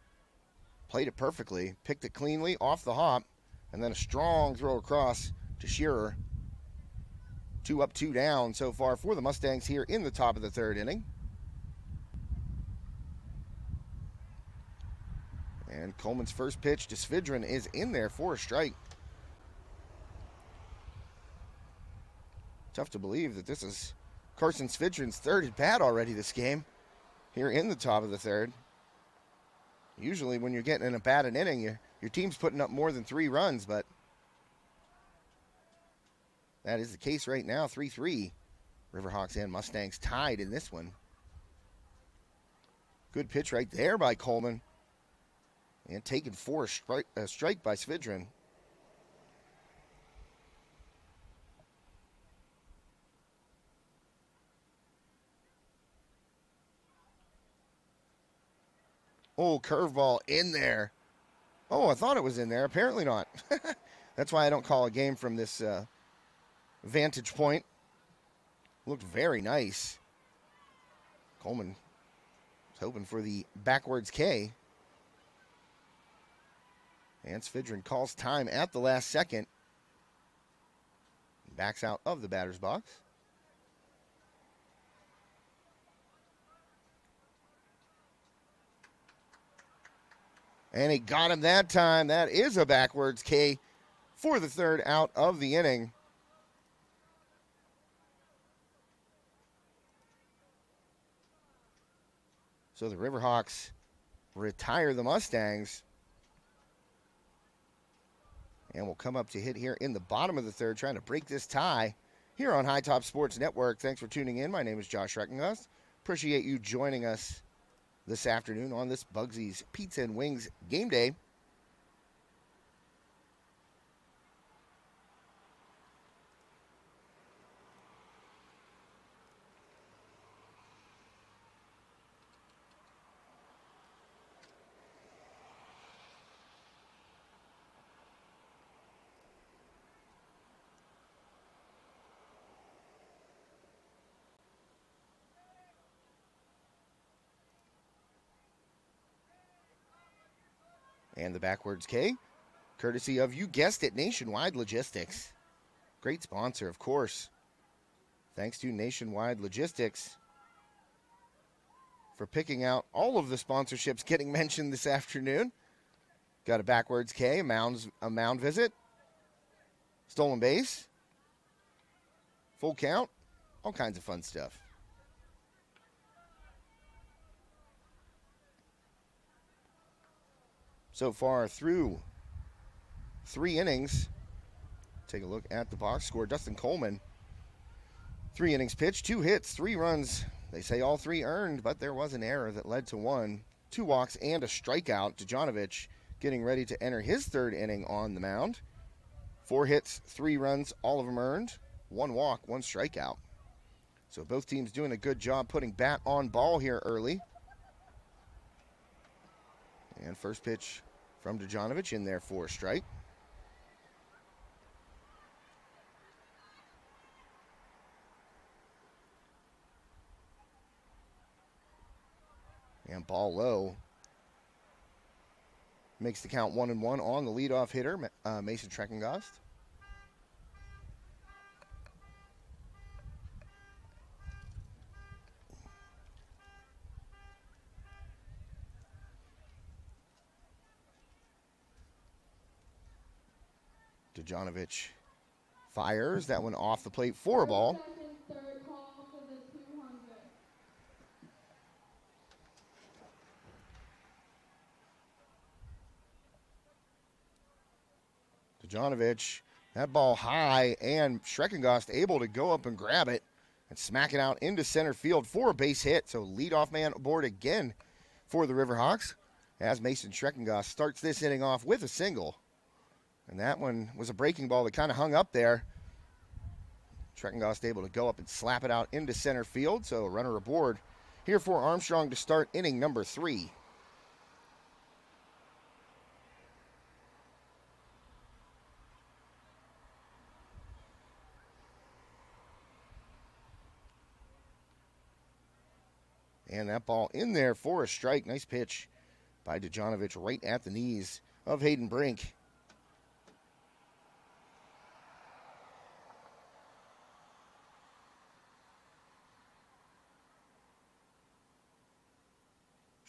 played it perfectly, picked it cleanly off the hop, and then a strong throw across to Shearer. 2 up, 2 down so far for the Mustangs here in the top of the third inning. And Coleman's first pitch to Svidrin is in there for a strike. Tough to believe that this is Carson Svidrin's third at bat already this game here in the top of the third. Usually when you're getting in a bad an inning, your team's putting up more than 3 runs, but that is the case right now. 3-3. Riverhawks and Mustangs tied in this one. Good pitch right there by Coleman. And taken for a strike by Svidrin. Oh, curveball in there. Oh, I thought it was in there. Apparently not. That's why I don't call a game from this vantage point. Looked very nice. Coleman was hoping for the backwards K. And Svidrin calls time at the last second. Backs out of the batter's box. And he got him that time. That is a backwards K for the third out of the inning. So the Riverhawks retire the Mustangs. And we'll come up to hit here in the bottom of the third, trying to break this tie here on High Top Sports Network. Thanks for tuning in. My name is Josh Reckengust. Appreciate you joining us this afternoon on this Bugsy's Pizza and Wings game day. And the backwards K, courtesy of, you guessed it, Nationwide Logistics. Great sponsor, of course. Thanks to Nationwide Logistics for picking out all of the sponsorships getting mentioned this afternoon. Got a backwards K, a mound visit, stolen base, full count, all kinds of fun stuff. So far through 3 innings, take a look at the box score. Dustin Coleman, 3 innings pitched, 2 hits, 3 runs. They say all 3 earned, but there was an error that led to 1. 2 walks and a strikeout. Dejanovic getting ready to enter his 3rd inning on the mound. 4 hits, 3 runs, all of them earned. 1 walk, 1 strikeout. So both teams doing a good job putting bat on ball here early. And first pitch from Dejanovic in there for a strike. And ball low. Makes the count 1-1 on the leadoff hitter, Mason Treckengast. Dejanovic fires. That one off the plate for a ball. Dejanovic, that ball high, and Treckengast able to go up and grab it and smack it out into center field for a base hit. So leadoff man aboard again for the Riverhawks as Mason Treckengast starts this inning off with a single. And that one was a breaking ball that kind of hung up there. Treckengast able to go up and slap it out into center field. So a runner aboard here for Armstrong to start inning number 3. And that ball in there for a strike. Nice pitch by Dejanovic right at the knees of Hayden Brink.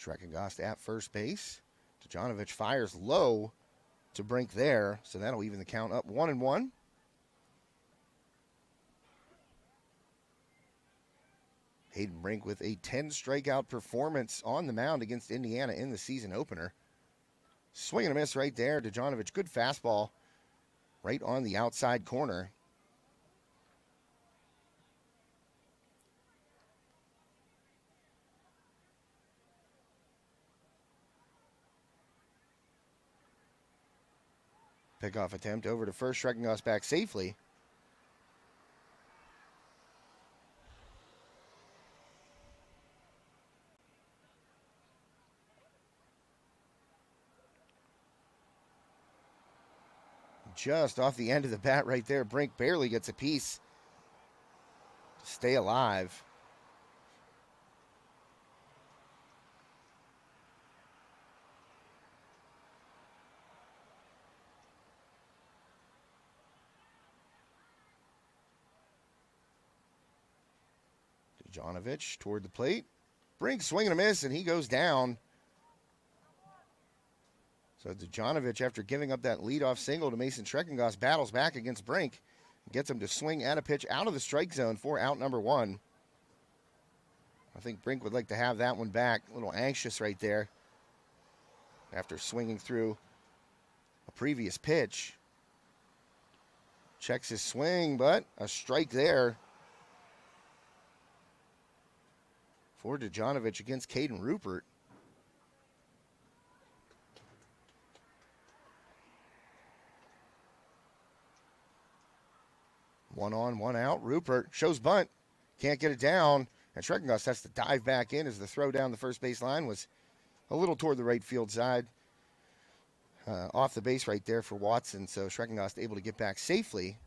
Treckengast at first base. Dejanovic fires low to Brink there, so that'll even the count up 1-1. Hayden Brink with a 10 strikeout performance on the mound against Indiana in the season opener. Swing and a miss right there. Dejanovic, good fastball right on the outside corner. Pickoff attempt over to first, Schreckengoss back safely. Just off the end of the bat right there. Brink barely gets a piece to stay alive. Dejanovic toward the plate. Brink swing and a miss, and he goes down. So Dejanovic, after giving up that leadoff single to Mason Schreckengoss, battles back against Brink. Gets him to swing at a pitch out of the strike zone for out number one. I think Brink would like to have that one back. A little anxious right there after swinging through a previous pitch. Checks his swing, but a strike there for Dejanovic against Caden Rupert. One on, one out. Rupert shows bunt. Can't get it down. And Schreckengoss has to dive back in as the throw down the first base line was a little toward the right field side. Off the base right there for Watson. So Schreckengoss able to get back safely.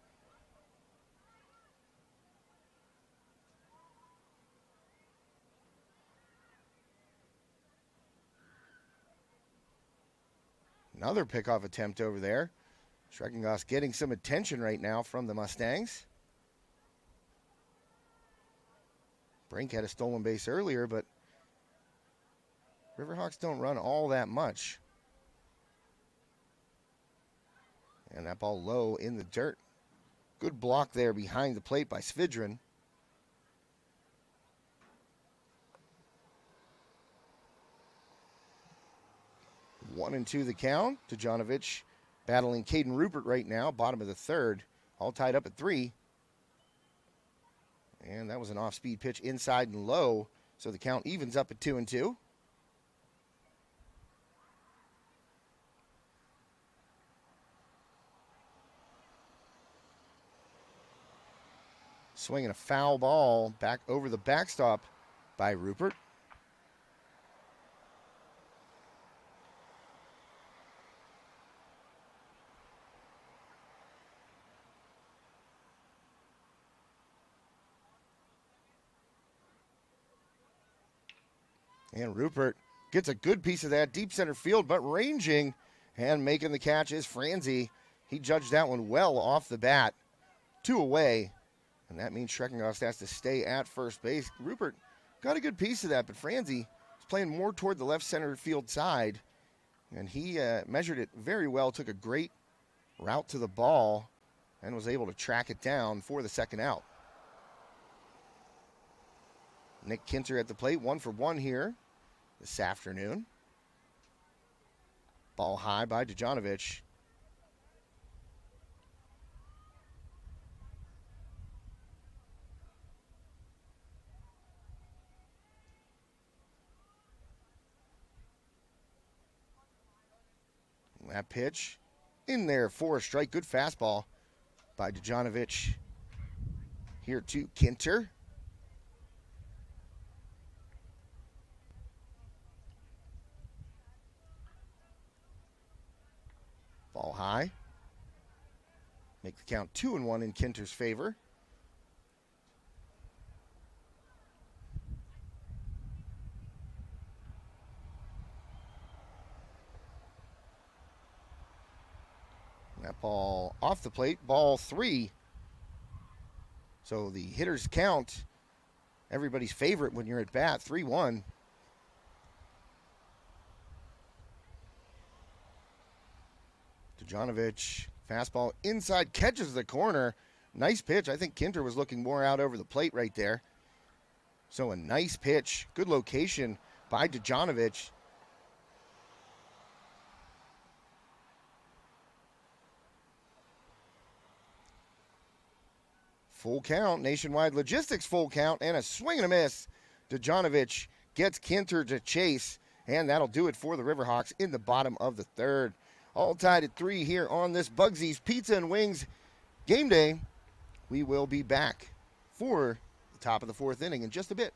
Another pickoff attempt over there. Schreckengoss getting some attention right now from the Mustangs. Brink had a stolen base earlier, but Riverhawks don't run all that much. And that ball low in the dirt. Good block there behind the plate by Svidrin. One and two the count. Dejanovic battling Caden Rupert right now, bottom of the third. All tied up at 3. And that was an off-speed pitch inside and low, so the count evens up at 2 and 2. Swinging a foul ball back over the backstop by Rupert. And Rupert gets a good piece of that deep center field, but ranging and making the catch is Franzi. He judged that one well off the bat. 2 away, and that means Schreckengoss has to stay at first base. Rupert got a good piece of that, but Franzi is playing more toward the left center field side, and he measured it very well, took a great route to the ball, and was able to track it down for the second out. Nick Kinter at the plate, 1 for 1 here this afternoon. Ball high by Dejanovic. That pitch in there for a strike. Good fastball by Dejanovic. Here to Kinter. Ball high. Make the count 2 and 1 in Kinter's favor. That ball off the plate, ball 3. So the hitters count, everybody's favorite when you're at bat, 3-1. Dejanovic, fastball inside, catches the corner. Nice pitch. I think Kinter was looking more out over the plate right there. So a nice pitch, good location by Dejanovic. Full count, Nationwide Logistics full count, and a swing and a miss. Dejanovic gets Kinter to chase, and that'll do it for the Riverhawks in the bottom of the third. All tied at 3 here on this Bugsy's Pizza and Wings game day. We will be back for the top of the 4th inning in just a bit.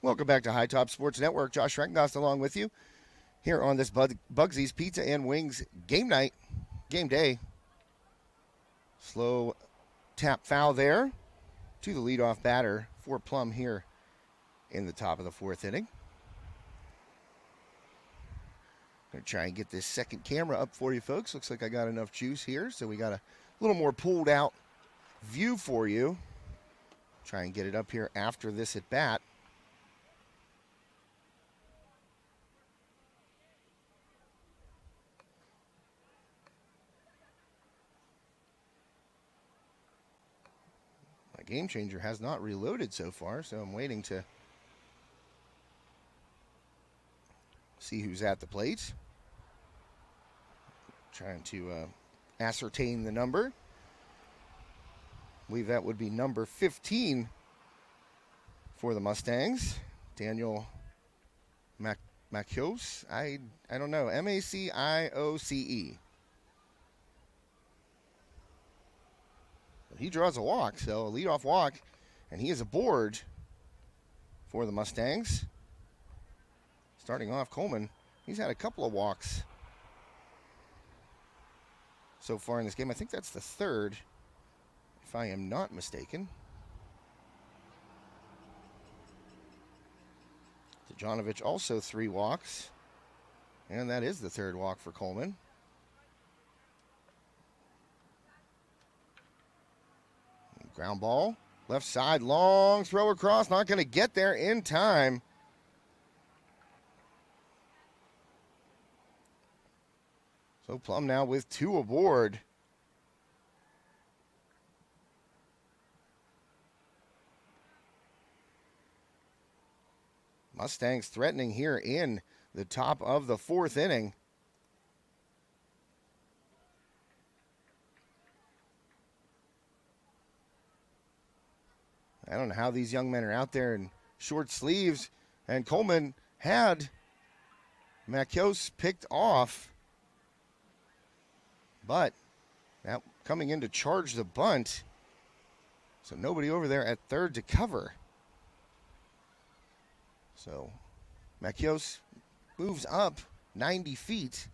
Welcome back to High Top Sports Network. Josh Reckengast along with you here on this Bugsy's Pizza and Wings game day. Slow tap foul there to the leadoff batter for Plum here in the top of the 4th inning. Going to try and get this second camera up for you folks. Looks like I got enough juice here, so we got a little more pulled out view for you. Try and get it up here after this at bat. My game changer has not reloaded so far, so I'm waiting to see who's at the plate. Trying to ascertain the number. I believe that would be number 15 for the Mustangs. Daniel Maciose. I don't know. Macioce. He draws a walk, so a leadoff walk, and he is aboard for the Mustangs. Starting off, Coleman, he's had a couple of walks so far in this game. I think that's the 3rd, if I am not mistaken. Stojanovic also 3 walks, and that is the 3rd walk for Coleman. Ground ball, left side, long throw across, not going to get there in time. So Plum now with 2 aboard. Mustangs threatening here in the top of the 4th inning. I don't know how these young men are out there in short sleeves, and Coleman had Maciose picked off, but now coming in to charge the bunt, so nobody over there at 3rd to cover. So Maciose moves up 90 feet.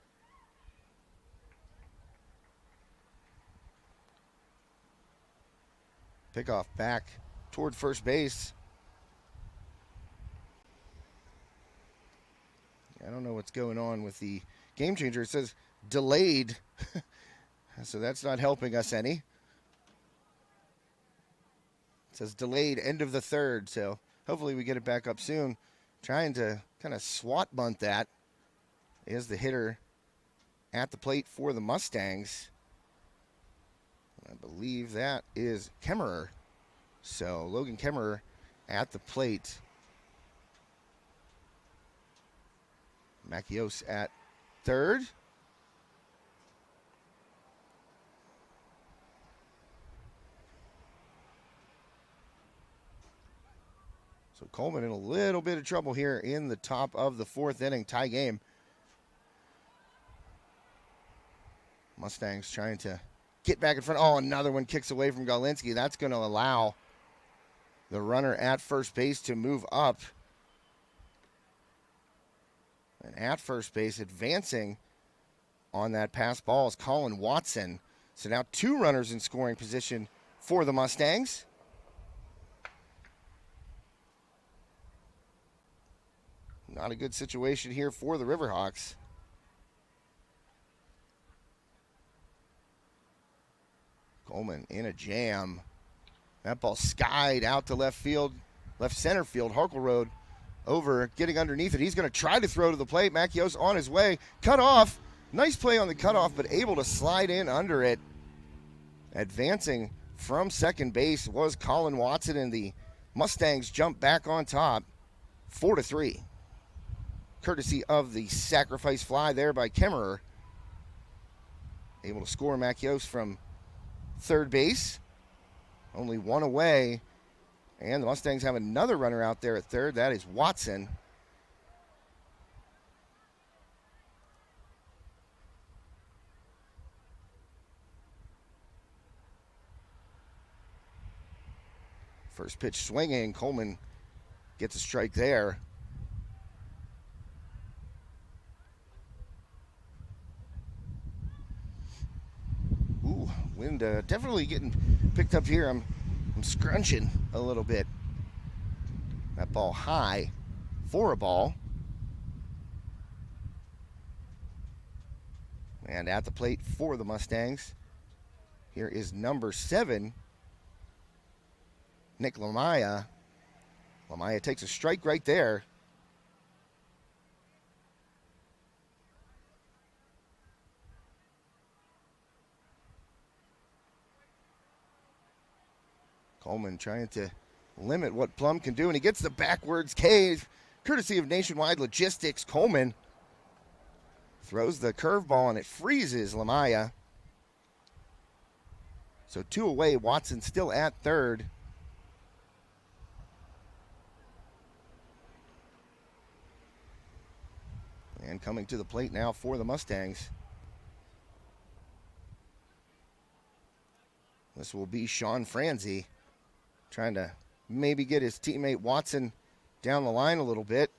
Pickoff back toward first base. I don't know what's going on with the game changer. It says delayed, so that's not helping us any. It says delayed end of the third, so hopefully we get it back up soon. Trying to kind of swat bunt that. Is the hitter at the plate for the Mustangs. I believe that is Kemmerer. So Logan Kemmerer at the plate. Macchios at third. So Coleman in a little bit of trouble here in the top of the fourth inning, tie game. Mustangs trying to get back in front. Oh, another one kicks away from Galinsky. That's going to allow the runner at first base to move up. And at first base, advancing on that pass ball is Colin Watson. So now two runners in scoring position for the Mustangs. Not a good situation here for the Riverhawks. Coleman in a jam. That ball skied out to left field, left center field. Harkle Road over, getting underneath it. He's going to try to throw to the plate. Macchios on his way. Cut off. Nice play on the cutoff, but able to slide in under it. Advancing from second base was Colin Watson, and the Mustangs jump back on top 4-3. Courtesy of the sacrifice fly there by Kemmerer. Able to score Macchios from third base. Only one away. And the Mustangs have another runner out there at third. That is Watson. First pitch swinging. Coleman gets a strike there. Ooh, wind definitely getting picked up here. I'm scrunching a little bit. That ball high for a ball. And at the plate for the Mustangs, here is number 7, Nick Lamaya. Lamaya takes a strike right there. Coleman trying to limit what Plum can do, and he gets the backwards cave, courtesy of Nationwide Logistics. Coleman throws the curveball, and it freezes Lamaya. So 2 away. Watson still at third. And coming to the plate now for the Mustangs, this will be Sean Franzi, trying to maybe get his teammate Watson down the line a little bit.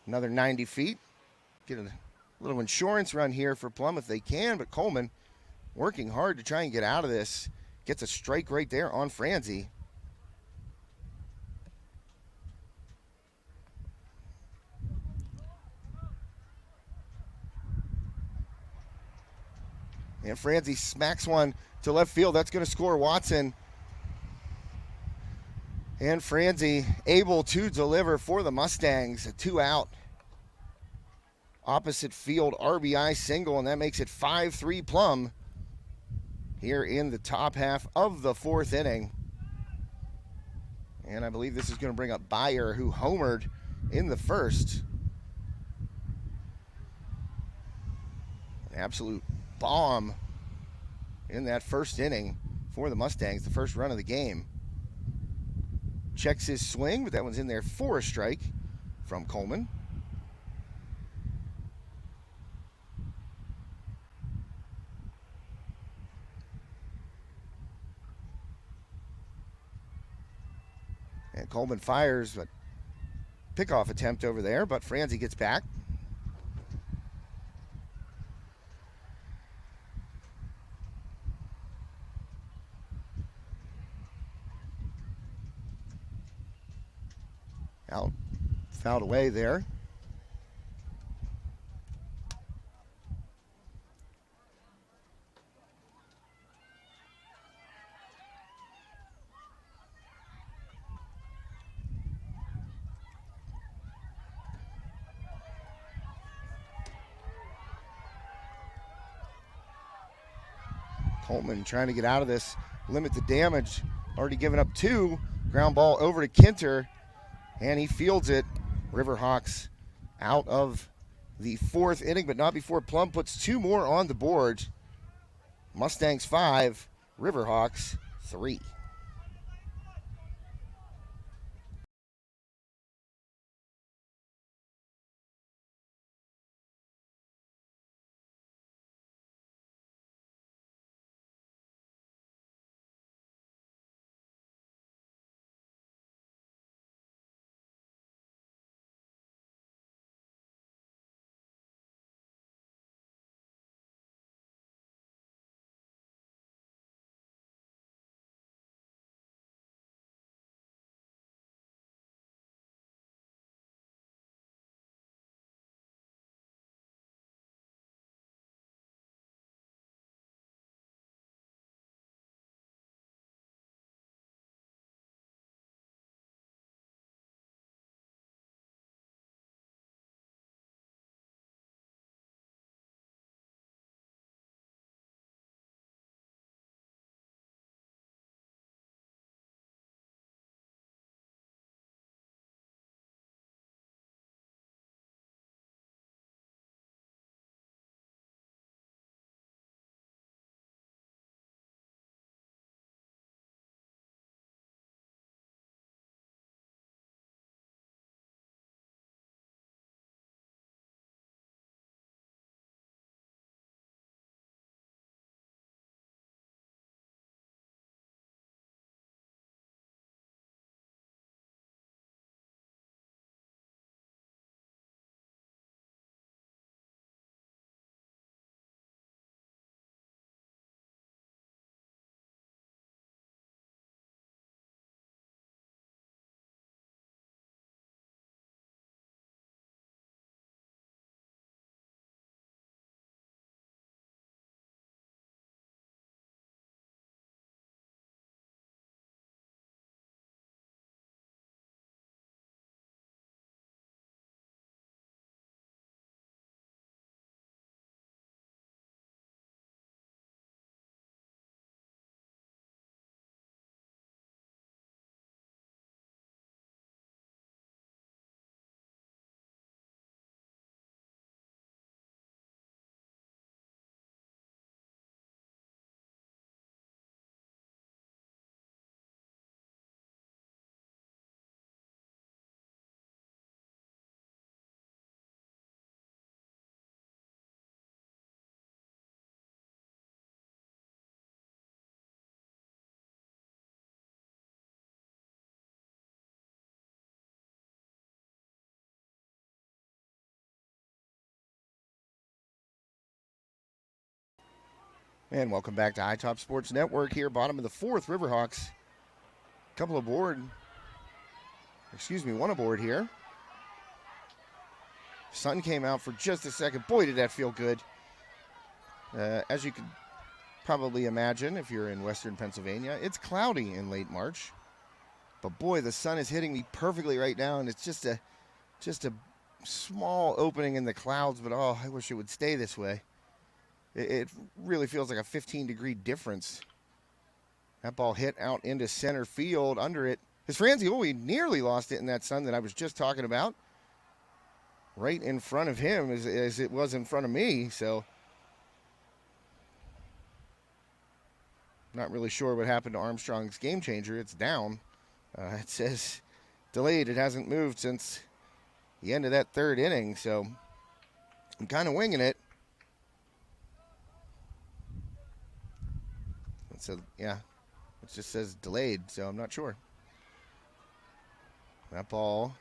Another 90 feet. Get a little insurance run here for Plum if they can, but Coleman working hard to try and get out of this. Gets a strike right there on Franzi. And Franzi smacks one to left field. That's going to score Watson. And Franzi able to deliver for the Mustangs. A 2-out opposite field RBI single, and that makes it 5-3 Plum here in the top half of the fourth inning. And I believe this is going to bring up Byer, who homered in the first. An absolute bomb in that first inning for the Mustangs, the first run of the game. Checks his swing, but that one's in there for a strike from Coleman. And Coleman fires a pickoff attempt over there, but Franzi gets back. Out, fouled away there. Coleman trying to get out of this, limit the damage. Already given up 2. Ground ball over to Kinter, and he fields it. Riverhawks out of the 4th inning, but not before Plum puts 2 more on the board. Mustangs 5, Riverhawks 3. And welcome back to High Top Sports Network here, bottom of the 4th. Riverhawks, one aboard here. Sun came out for just a second. Boy, did that feel good. As you could probably imagine if you're in western Pennsylvania, it's cloudy in late March. But boy, the sun is hitting me perfectly right now, and it's just a small opening in the clouds, but oh, I wish it would stay this way. It really feels like a 15-degree difference. That ball hit out into center field. Under it is Franzi. Oh, he nearly lost it in that sun that I was just talking about. Right in front of him as it was in front of me. So not really sure what happened to Armstrong's game changer. It's down. It says delayed. It hasn't moved since the end of that 3rd inning. So I'm kind of winging it. So, yeah, it just says delayed, so I'm not sure. That ball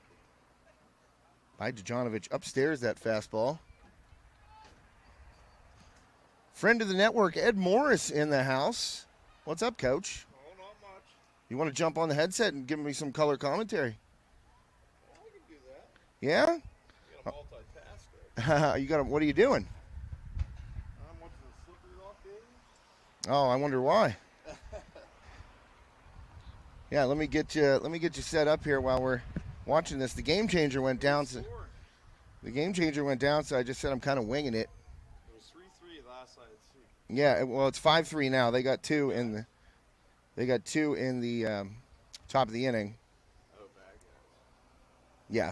by Djanovic upstairs, that fastball. Friend of the network, Ed Morris in the house. What's up, Coach?
Oh, not much.
You want to jump on the headset and give me some color commentary?
Well, I can do that.
Yeah?
You got a multitasker.
What are you doing?
I'm watching the Slippery Rock game.
Oh, I wonder why. Yeah, let me get you set up here while we're watching this. The game changer went down. So I just said I'm kind of winging it.
It was 3-3 last night let's see.
Yeah, well, it's 5-3 now. They got two in the top of the inning.
Oh, bad guys.
Yeah.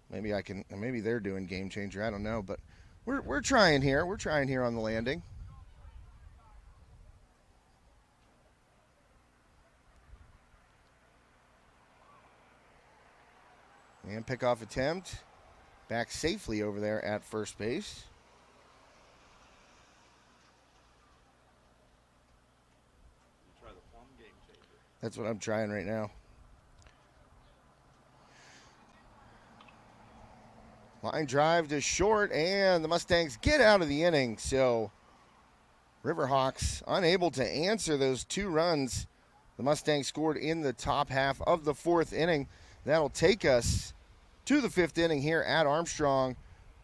Maybe they're doing game changer. I don't know, but we're trying here. We're trying here on the landing. And pickoff attempt. Back safely over there at first base.
Try the Plum game changer.
That's what I'm trying right now. Line drive to short, and the Mustangs get out of the inning. So Riverhawks unable to answer those 2 runs the Mustangs scored in the top half of the 4th inning. That'll take us to the 5th inning here at Armstrong.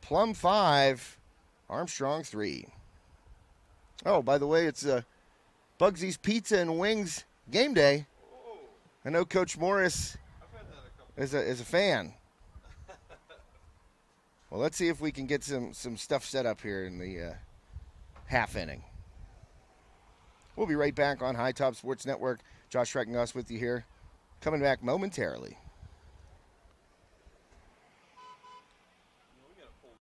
Plum 5, Armstrong 3. Oh, by the way, it's Bugsy's Pizza and Wings game day.
Oh,
I know Coach Morris
I've had that a couple.
is a fan. Well, let's see if we can get some stuff set up here in the half inning. We'll be right back on High Top Sports Network. Josh Schreckengoss with you here. Coming back momentarily.
We got to pull.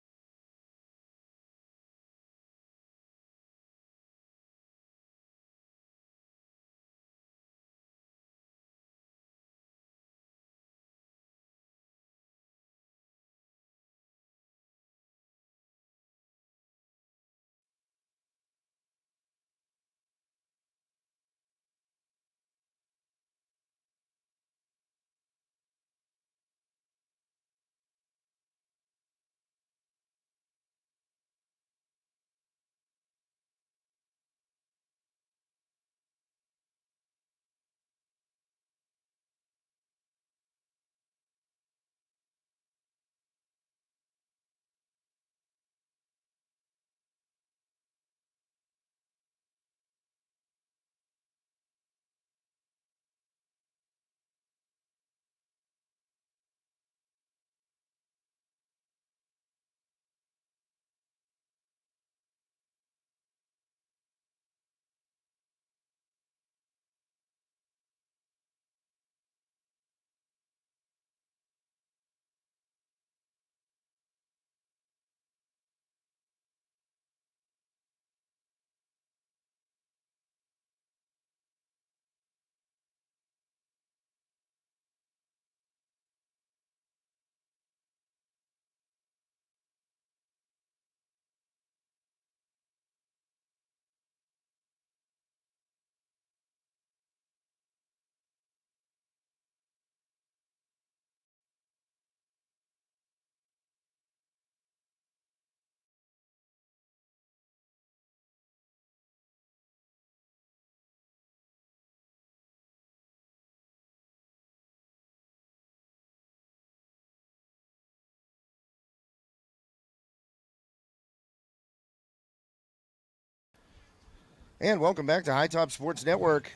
And welcome back to High Top Sports Network.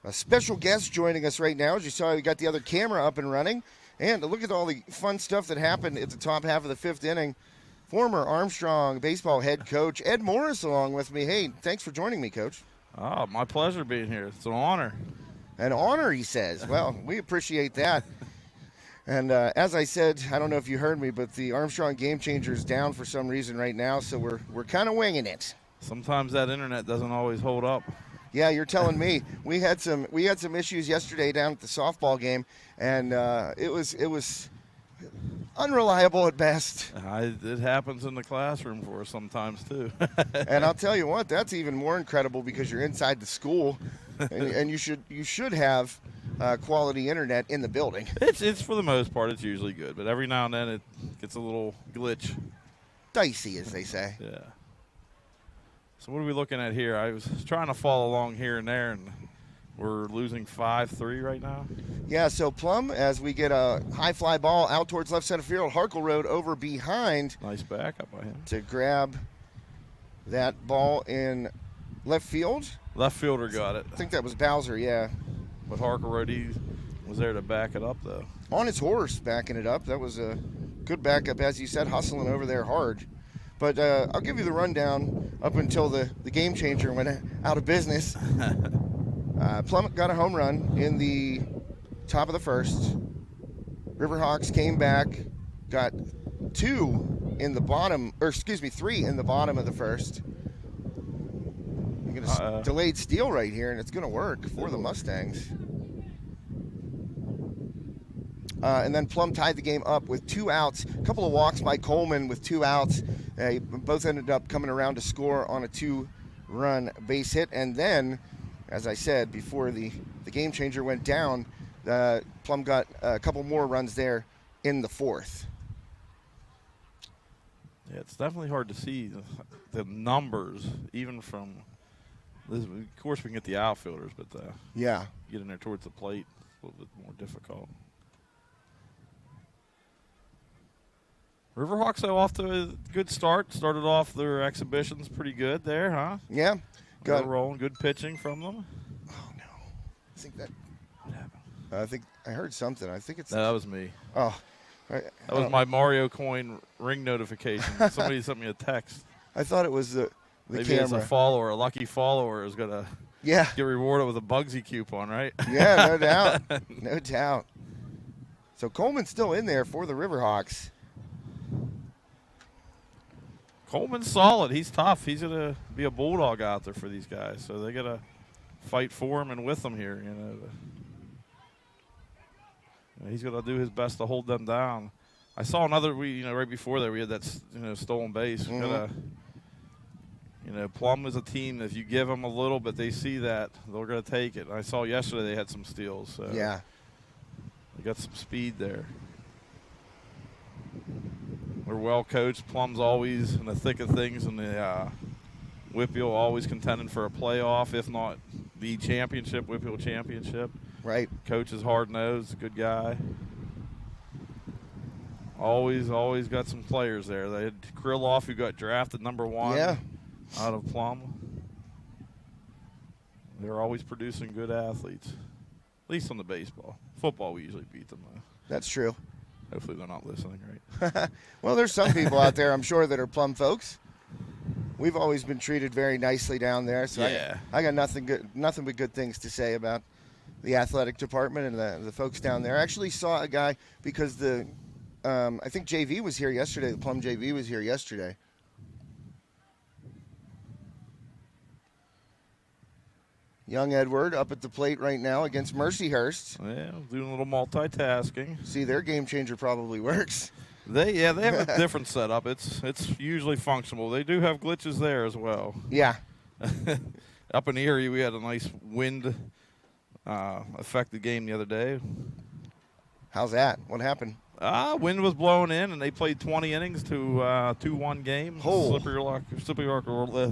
A special guest joining us right now. As you saw, we got the other camera up and running. And look at all the fun stuff that happened at the top half of the 5th inning. Former Armstrong baseball head coach Ed Morris along with me. Hey, thanks for joining me, Coach.
Oh, my pleasure being here. It's an honor.
An honor, he says. Well, we appreciate that. And as I said, I don't know if you heard me, but the Armstrong Game Changer is down for some reason right now, so we're kind of winging it.
Sometimes that internet doesn't always hold up.
Yeah, you're telling me. We had some issues yesterday down at the softball game, and it was unreliable at best.
It happens in the classroom for us sometimes too.
And I'll tell you what, that's even more incredible because you're inside the school, and you should have quality internet in the building.
It's for the most part it's usually good, but every now and then it gets a little glitch.
Dicey, as they say.
Yeah. So what are we looking at here? I was trying to follow along here and there, and we're losing 5-3 right now.
Yeah, so Plum, as we get a high fly ball out towards left center field, Harkle Road over behind.
Nice backup by him.
To grab that ball in left field.
Left fielder got it.
I think that was Bowser, yeah.
But Harker Road, he was there to back it up, though.
On his horse, backing it up. That was good backup, as you said, hustling over there hard. But I'll give you the rundown up until the game changer went out of business. Plum got a home run in the top of the first. Riverhawks came back, got 3 in the bottom of the first. You get a delayed steal right here, and it's going to work for the Mustangs. And then Plum tied the game up with 2 outs. A couple of walks by Coleman with 2 outs. Both ended up coming around to score on a 2-run base hit. And then, as I said, before the game changer went down, Plum got a couple more runs there in the 4th.
Yeah, it's definitely hard to see the numbers, even from this. Of course, we can get the outfielders, but
Yeah.
get in there towards the plate, a little bit more difficult. Riverhawks are off to a good start. Started off their exhibitions pretty good there, huh?
Yeah.
Got rolling, good pitching from them.
Oh, no. I think that.
What happened?
I think I heard something. I think it's.
No, that was me.
Oh.
That was my Mario Coin ring notification. Somebody sent me a text.
I thought it was the
Maybe
camera.
it's a follower, a lucky follower is going to
Yeah.
get rewarded with a Bugsy coupon, right?
Yeah, no doubt. No doubt. So Coleman's still in there for the Riverhawks.
Coleman's solid. He's tough. He's going to be a bulldog out there for these guys. So they got to fight for him and with them here. He's going to do his best to hold them down. I saw another. Right before that we had that stolen base.
Mm-hmm.
Plum is a team that if you give them a little bit, they see that they're going to take it. I saw yesterday they had some steals. So
Yeah.
they got some speed there. They're well coached. Plum's always in the thick of things, and the WPIAL always contending for a playoff, if not the championship, WPIAL championship.
Right.
Coach is hard-nosed, good guy. Always got some players there. They had Krylov, who got drafted #1 out of Plum. They're always producing good athletes, at least on the baseball. Football, we usually beat them, though.
That's true.
Hopefully they're not listening, right?
Well, there's some people out there, I'm sure, that are Plum folks. We've always been treated very nicely down there, so
Yeah.
I got nothing but good things to say about the athletic department and the folks down there. I actually saw a guy because I think JV was here yesterday. The Plum JV was here yesterday. Young Edward up at the plate right now against Mercyhurst.
Yeah, doing a little multitasking.
See, their game changer probably works.
They have a different setup. It's usually functional. They do have glitches there as well.
Yeah.
Up in Erie, we had a nice wind affect the game the other day.
How's that? What happened?
Wind was blowing in, and they played 20 innings to 2-1 game.
Oh.
Slippery Rock,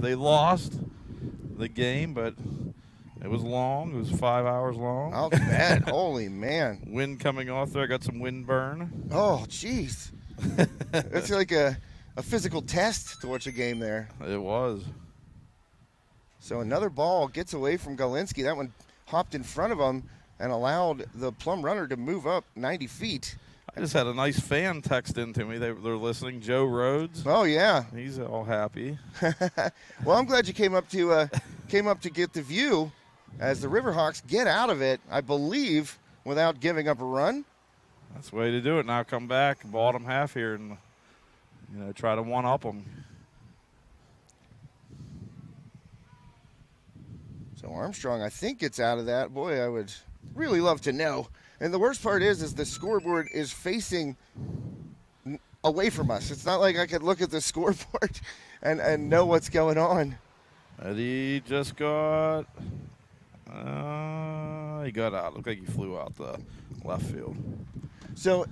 they lost the game, but it was long. It was 5 hours long.
Oh, man. Holy man.
Wind coming off there. Got some wind burn.
Oh, jeez. It's like a physical test to watch a game there.
It was.
So another ball gets away from Galinsky. That one hopped in front of him and allowed the Plum runner to move up 90 feet.
I just had a nice fan text in to me. They're listening. Joe Rhodes.
Oh, yeah.
He's all happy.
Well, I'm glad you came up to get the view as the Riverhawks get out of it, I believe, without giving up a run.
That's the way to do it. Now come back, bottom half here, and try to one-up them.
So Armstrong, I think, gets out of that. Boy, I would really love to know. And the worst part is the scoreboard is facing away from us. It's not like I could look at the scoreboard and know what's going on.
Eddie just got he got out. Looked like he flew out the left field.
So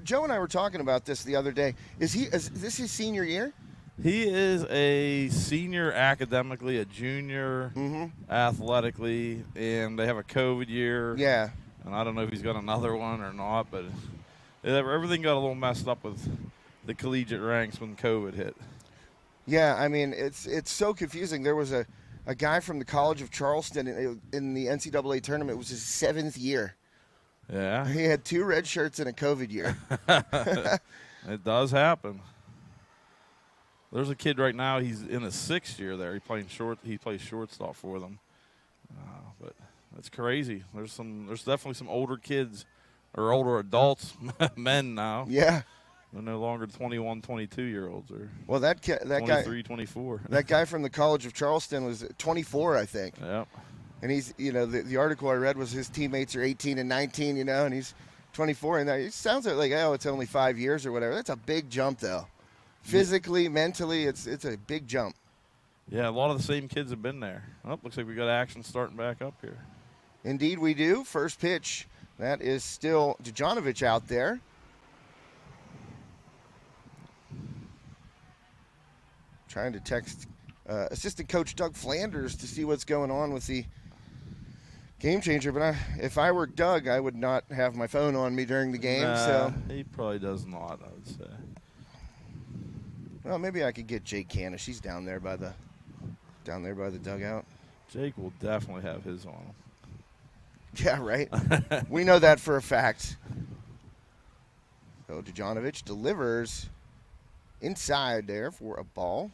Joe and I were talking about this the other day. Is this his senior year?
He is a senior academically, a junior athletically, and they have a COVID year.
Yeah.
And I don't know if he's got another one or not, but everything got a little messed up with the collegiate ranks when COVID hit.
Yeah, I mean, it's so confusing. There was a guy from the College of Charleston in the NCAA tournament. It was his 7th year.
Yeah.
He had 2 red shirts in a COVID year.
It does happen. There's a kid right now. He's in his 6th year there. He plays shortstop for them. But that's crazy. There's definitely some older kids or older adults, men now.
Yeah.
They're no longer 21, 22-year-olds or
Well, that
23, 24.
That guy from the College of Charleston was 24, I think.
Yep.
And he's, the article I read was his teammates are 18 and 19, and he's 24. And it sounds like, oh, it's only 5 years or whatever. That's a big jump, though. Physically, mentally, it's a big jump.
Yeah, a lot of the same kids have been there. Oh, looks like we got action starting back up here.
Indeed we do. First pitch. That is still Djanovic out there. Trying to text assistant coach Doug Flanders to see what's going on with the game changer. But if I were Doug, I would not have my phone on me during the game. So
he probably does not, I would say.
Well, maybe I could get Jake Canish. He's down there by the dugout.
Jake will definitely have his on him.
Yeah, right. We know that for a fact. So Djanovic delivers inside there for a ball.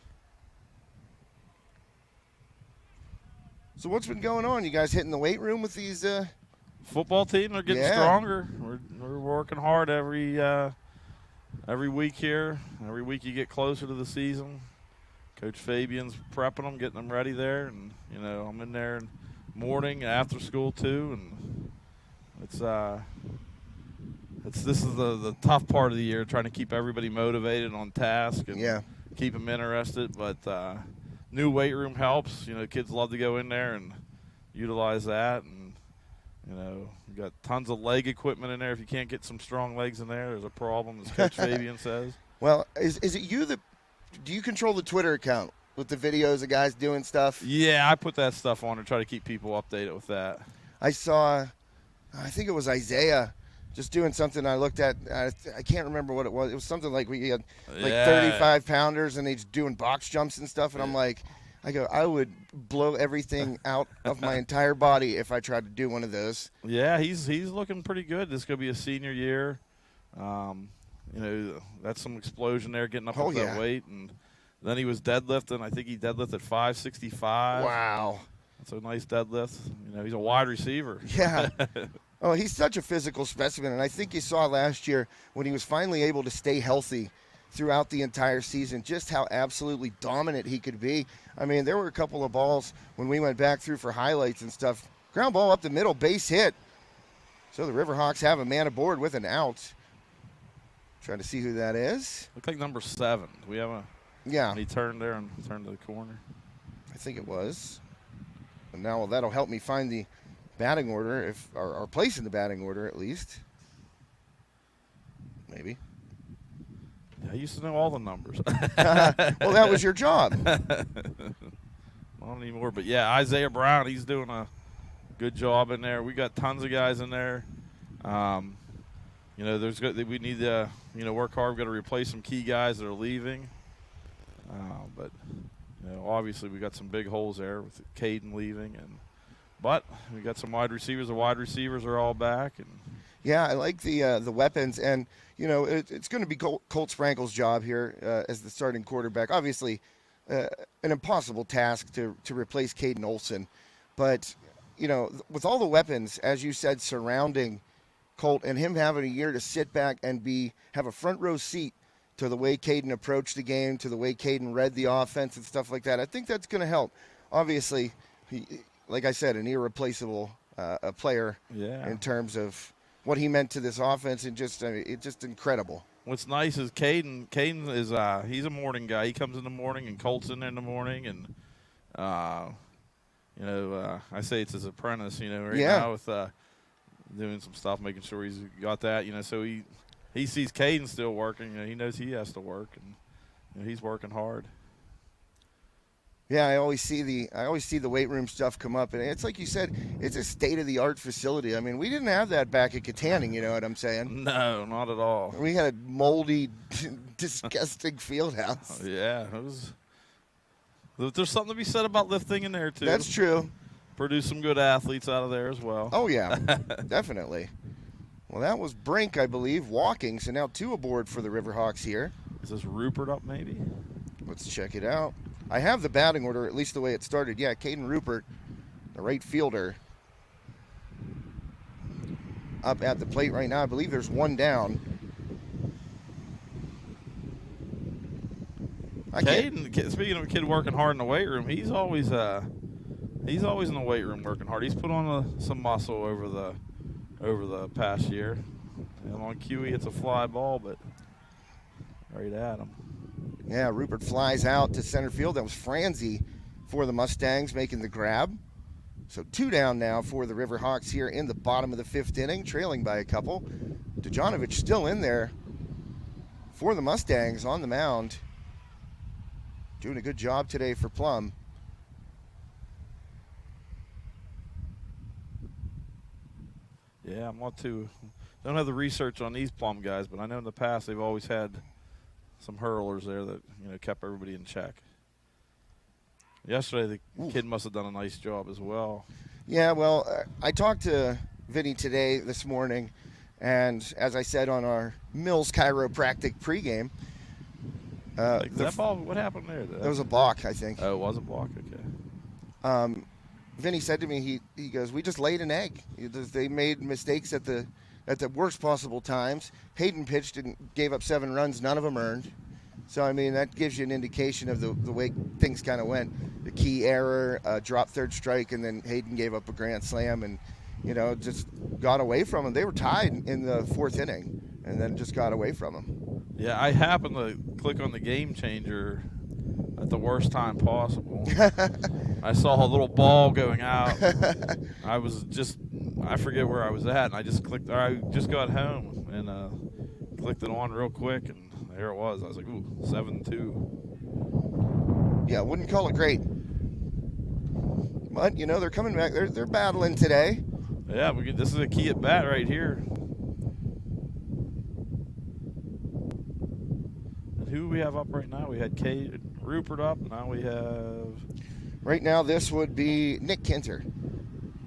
So what's been going on? You guys hitting the weight room with these?
Football team, they're getting stronger. We're working hard every week here. Every week you get closer to the season. Coach Fabian's prepping them, getting them ready there, and I'm in there in morning and after school too, and this is the tough part of the year, trying to keep everybody motivated on task and keep them interested. But new weight room helps. Kids love to go in there and utilize that, and you got tons of leg equipment in there. If you can't get some strong legs in there, there's a problem, as Coach Fabian says.
Well, is it you that do you control the Twitter account with the videos of guys doing stuff?
Yeah, I put that stuff on to try to keep people updated with that.
I saw, I think it was Isaiah, just doing something. I looked at, I can't remember what it was. It was something like we had 35 pounders and he's doing box jumps and stuff. And I'm like, I would blow everything out of my entire body if I tried to do one of those.
Yeah, he's looking pretty good. This is going to be a senior year. That's some explosion there, getting up with that weight. And then he was deadlifting. I think he deadlifted 565.
Wow.
That's a nice deadlift. He's a wide receiver.
Yeah. Oh, he's such a physical specimen. And I think you saw last year when he was finally able to stay healthy throughout the entire season, just how absolutely dominant he could be. I mean, there were a couple of balls when we went back through for highlights and stuff. Ground ball up the middle, base hit. So the Riverhawks have a man aboard with an out. Trying to see who that is.
Looks like number 7. Do we have a...
Yeah.
And he turned there and turned to the corner.
I think it was. And now that'll help me find the batting order, or place in the batting order at least. Maybe.
Yeah, I used to know all the numbers.
Well, that was your job.
Not anymore, but yeah, Isaiah Brown, he's doing a good job in there. We got tons of guys in there. We need to work hard. We've got to replace some key guys that are leaving. But obviously we got some big holes there with Caden leaving, but we got some wide receivers. The wide receivers are all back, and
yeah, I like the weapons, and it's going to be Colt Sprankle's job here as the starting quarterback. Obviously, an impossible task to replace Caden Olson, but with all the weapons, as you said, surrounding Colt and him having a year to sit back and have a front row seat to the way Caden approached the game, to the way Caden read the offense and stuff like that. I think that's going to help. Obviously, like I said, an irreplaceable player in terms of what he meant to this offense, and it's just incredible.
What's nice is Caden is he's a morning guy. He comes in the morning, and Colt's in there in the morning, and I say it's his apprentice, now with doing some stuff, making sure he's got that, so he sees Caden still working. He knows he has to work, and he's working hard.
Yeah, I always see the weight room stuff come up, and it's like you said, it's a state-of-the-art facility. I mean, we didn't have that back at Katanning, you know what I'm saying?
No, not at all.
We had a moldy, disgusting field house.
Yeah, there's something to be said about lifting in there too.
That's true.
Produce some good athletes out of there as well.
Oh yeah, definitely. Well, that was Brink, I believe, walking. So now 2 aboard for the Riverhawks here.
Is this Rupert up maybe?
Let's check it out. I have the batting order, at least the way it started. Yeah, Caden Rupert, the right fielder, up at the plate right now. I believe there's 1 down.
Caden, speaking of a kid working hard in the weight room, he's always in the weight room working hard. He's put on some muscle over the past year. And on cue, he hits a fly ball, but right at him.
Yeah, Rupert flies out to center field. That was Franzi for the Mustangs making the grab. So 2 down now for the Riverhawks here in the bottom of the 5th inning, trailing by a couple. Dejanovic still in there for the Mustangs on the mound. Doing a good job today for Plum.
Yeah, don't have the research on these Plum guys, but I know in the past they've always had some hurlers there that kept everybody in check. Yesterday, the kid must have done a nice job as well.
Yeah, well, I talked to Vinny this morning, and as I said on our Mills Chiropractic pregame,
that ball, what happened there?
There was a balk, I think.
Oh, it was a balk, okay.
Vinny said to me, he goes, we just laid an egg. They made mistakes at the worst possible times. Hayden pitched and gave up 7 runs, none of them earned. So, I mean, that gives you an indication of the way things kind of went. The key error, drop 3rd strike, and then Hayden gave up a grand slam and, just got away from him. They were tied in the 4th inning and then just got away from him.
Yeah, I happened to click on the game changer at the worst time possible. I saw a little ball going out. I forget where I was at, and I just got home and clicked it on real quick, and there it was. I was like, ooh, 7-2.
Yeah, wouldn't call it great. But, they're coming back. They're battling today.
Yeah, this is a key at bat right here. And who do we have up right now? We had Rupert up. Now we have...
Right now, this would be Nick Kinter.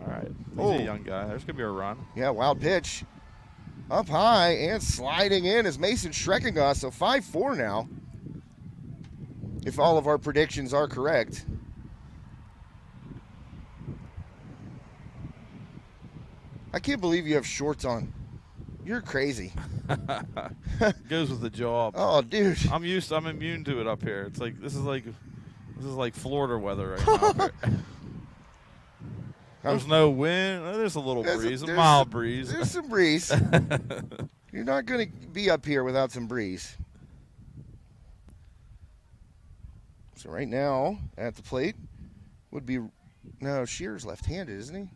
All right. He's a young guy. There's going to be a run.
Yeah, wild pitch. Up high and sliding in is Mason Schreckengoss. So 5-4 now, if all of our predictions are correct. I can't believe you have shorts on. You're crazy.
Goes with the job.
Oh, dude.
I'm immune to it up here. It's like this is like Florida weather right now. Up here. There's no wind. There's a little breeze, a mild breeze.
There's some breeze. You're not going to be up here without some breeze. So right now at the plate would be Shearer's left-handed, isn't he?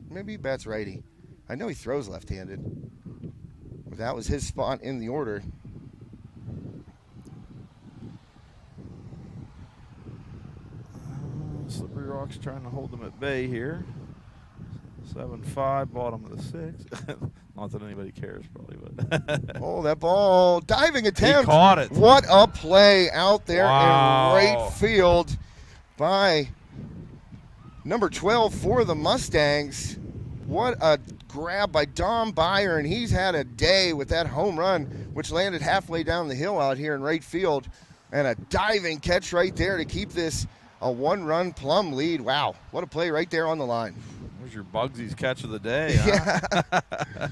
Maybe he bats righty. I know he throws left-handed. But that was his spot in the order.
Slippery Rock's trying to hold them at bay here. 7-5, bottom of the 6th. Not that anybody cares, probably, but.
Oh, that ball. Diving attempt.
He caught it.
What a play out there in right
Wow.
field by number 12 for the Mustangs. What a grab by Dom Byer, and he's had a day with that home run, which landed halfway down the hill out here in right field. And a diving catch right there to keep this a 1-run Plum lead. Wow, what a play right there on the line.
There's your Bugsy's catch of the day. Huh?
Yeah.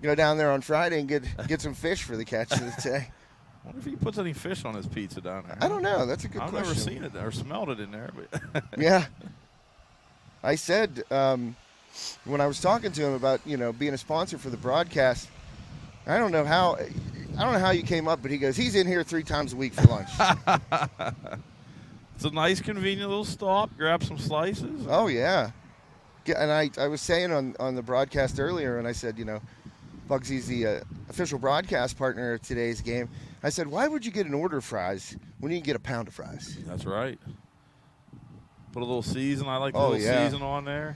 Go down there on Friday and get some fish for the catch of the day.
I wonder if he puts any fish on his pizza down there.
I don't know. That's a good
I've
question.
never seen it or smelled it in there. But
Yeah. I said when I was talking to him about, being a sponsor for the broadcast, I don't know how you came up, but he goes, he's in here 3 times a week for lunch.
It's a nice, convenient little stop. Grab some slices.
Oh, yeah. And I was saying on the broadcast earlier, and I said, Bugsy's the official broadcast partner of today's game. I said, why would you get an order of fries when you can get a pound of fries?
That's right. Put a little season. I like the
Oh,
little
yeah.
season on there.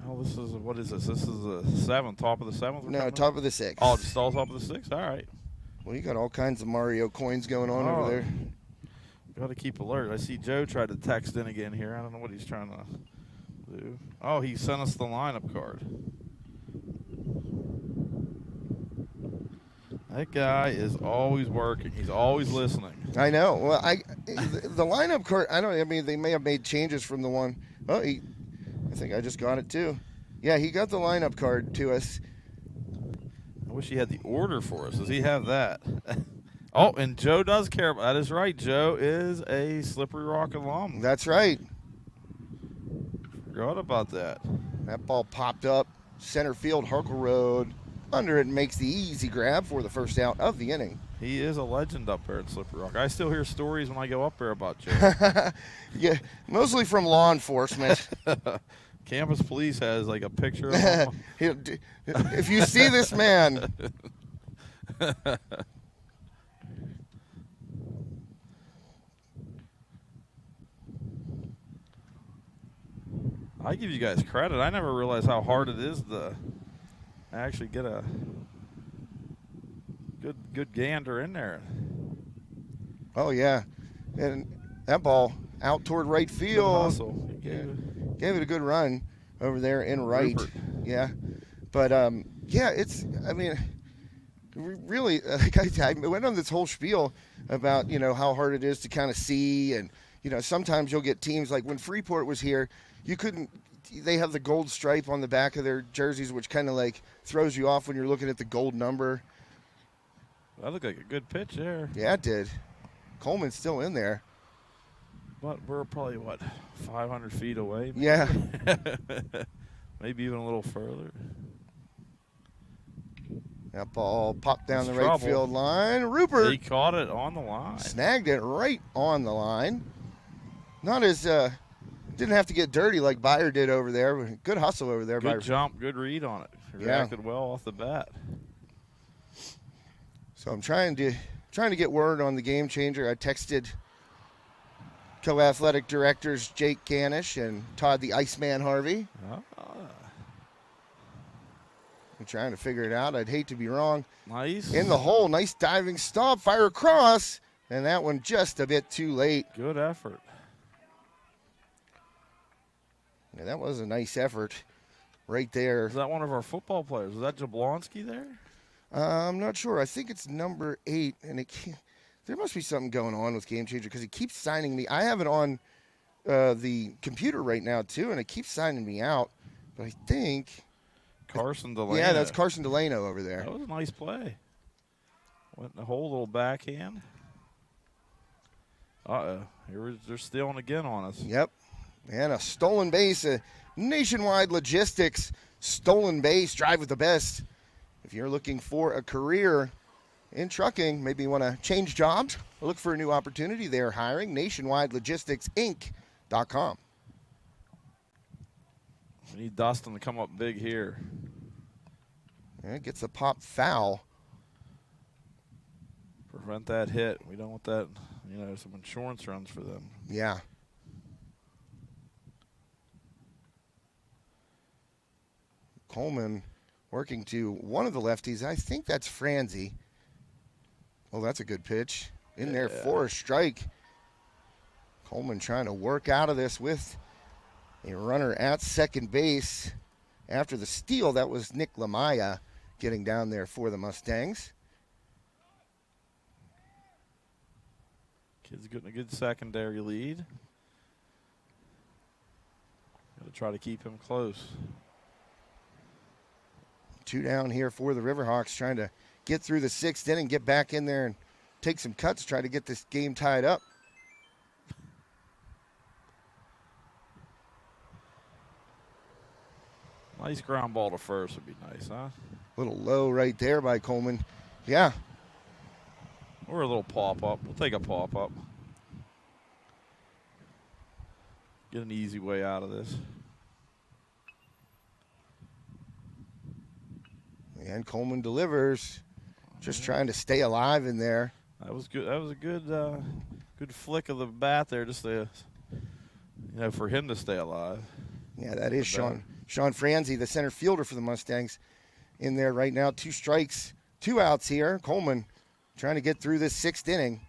Well, what is this? This is the 7th, top of the 7th?
No, top of the 6th.
Oh, just all top of the 6th? All right.
Well, you got all kinds of Mario coins going on over there.
Got to keep alert. I see Joe tried to text in again here. I don't know what he's trying to do. Oh, he sent us the lineup card. That guy is always working. He's always listening.
I know. Well, the lineup card. I mean, they may have made changes from the one. Oh, I think I just got it too. Yeah, he got the lineup card to us.
I wish he had the order for us. Does he have that? Oh, and Joe does care about that. Is right. Joe is a Slippery Rock alum.
That's right.
Forgot about that.
That ball popped up center field, Harkle Road. Under it, makes the easy grab for the first out of the inning.
He is a legend up there in Slippery Rock. I still hear stories when I go up there about Joe.
Yeah, mostly from law enforcement.
Campus Police has like a picture of him.
If you see this man.
I give you guys credit. I never realized how hard it is to actually get a good gander in there.
Oh, yeah. And that ball out toward right field. Gave it a good run over there in right.
Rupert.
Yeah. But, yeah, I mean, really, I went on this whole spiel about, how hard it is to kind of see. And, sometimes you'll get teams like when Freeport was here, they have the gold stripe on the back of their jerseys, which kind of like throws you off when you're looking at the gold number.
That looked like a good pitch there.
Yeah, it did. Coleman's still in there.
But we're probably, 500 feet away? Maybe?
Yeah.
Maybe even a little further.
That ball popped down
That's
the right
trouble.
field line. Rupert
He caught it on the line.
snagged it right on the line. Not as didn't have to get dirty like Byer did over there. But good hustle over there.
Good jump, good read on it. Reacted well off the bat.
So I'm trying to get word on the game changer. I texted co-athletic directors Jake Canish and Todd the Iceman Harvey. I'm trying to figure it out. I'd hate to be wrong.
Nice.
In the hole, nice diving stop, fire across, and that one just a bit too late.
Good effort.
Yeah, that was a nice effort right there.
Is that one of our football players? Is that Jablonski there?
I'm not sure. I think it's number 8, and there must be something going on with Game Changer because he keeps signing me. I have it on the computer right now, too, and it keeps signing me out. But I think
Carson Delano.
Yeah, that's Carson Delano over there.
That was a nice play. Went in the hole, little backhand. Uh-oh. They're stealing again on us.
Yep. And a stolen base. Nationwide Logistics stolen base. Drive with the best. If you're looking for a career in trucking, maybe you want to change jobs or look for a new opportunity, they're hiring. NationwideLogisticsInc.com.
We need Dustin to come up big here.
And it gets a pop foul.
Prevent that hit. We don't want that, some insurance runs for them.
Yeah. Coleman working to one of the lefties. I think that's Franzi. Oh, that's a good pitch. In there for a strike. Coleman trying to work out of this with a runner at second base. After the steal, that was Nick Lamaya getting down there for the Mustangs.
Kid's getting a good secondary lead. Got to try to keep him close.
2 down here for the Riverhawks, trying to get through the 6th inning, get back in there and take some cuts, try to get this game tied up.
Nice ground ball to first would be nice, huh?
A little low right there by Coleman. Yeah.
Or a little pop-up. We'll take a pop-up. Get an easy way out of this.
And Coleman delivers. Just trying to stay alive in there.
That was good. That was a good good flick of the bat there, just to, for him to stay alive.
Yeah, that is Sean Franzi, the center fielder for the Mustangs, in there right now. 2 strikes, 2 outs here. Coleman trying to get through this 6th inning.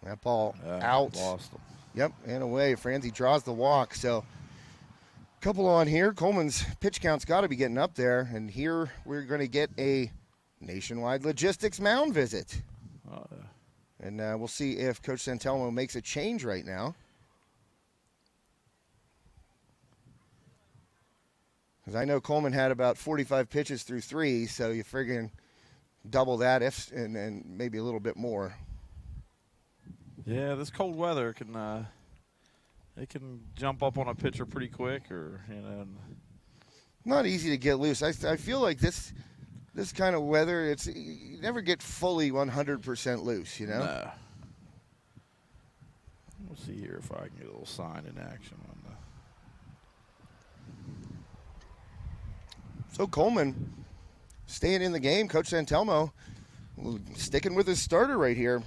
That ball out.
Lost him.
Yep, and away. Franzi draws the walk. So, couple on here. Coleman's pitch count's got to be getting up there. And here we're going to get a Nationwide Logistics mound visit. And we'll see if Coach Santelmo makes a change right now. Because I know Coleman had about 45 pitches through 3, so you friggin' double that and maybe a little bit more.
Yeah, this cold weather can it can jump up on a pitcher pretty quick, or
Not easy to get loose. I feel like this kind of weather, you never get fully 100% loose, you know?
No. We'll see here if I can get a little sign in action on the.
So Coleman staying in the game. Coach Santelmo sticking with his starter right here.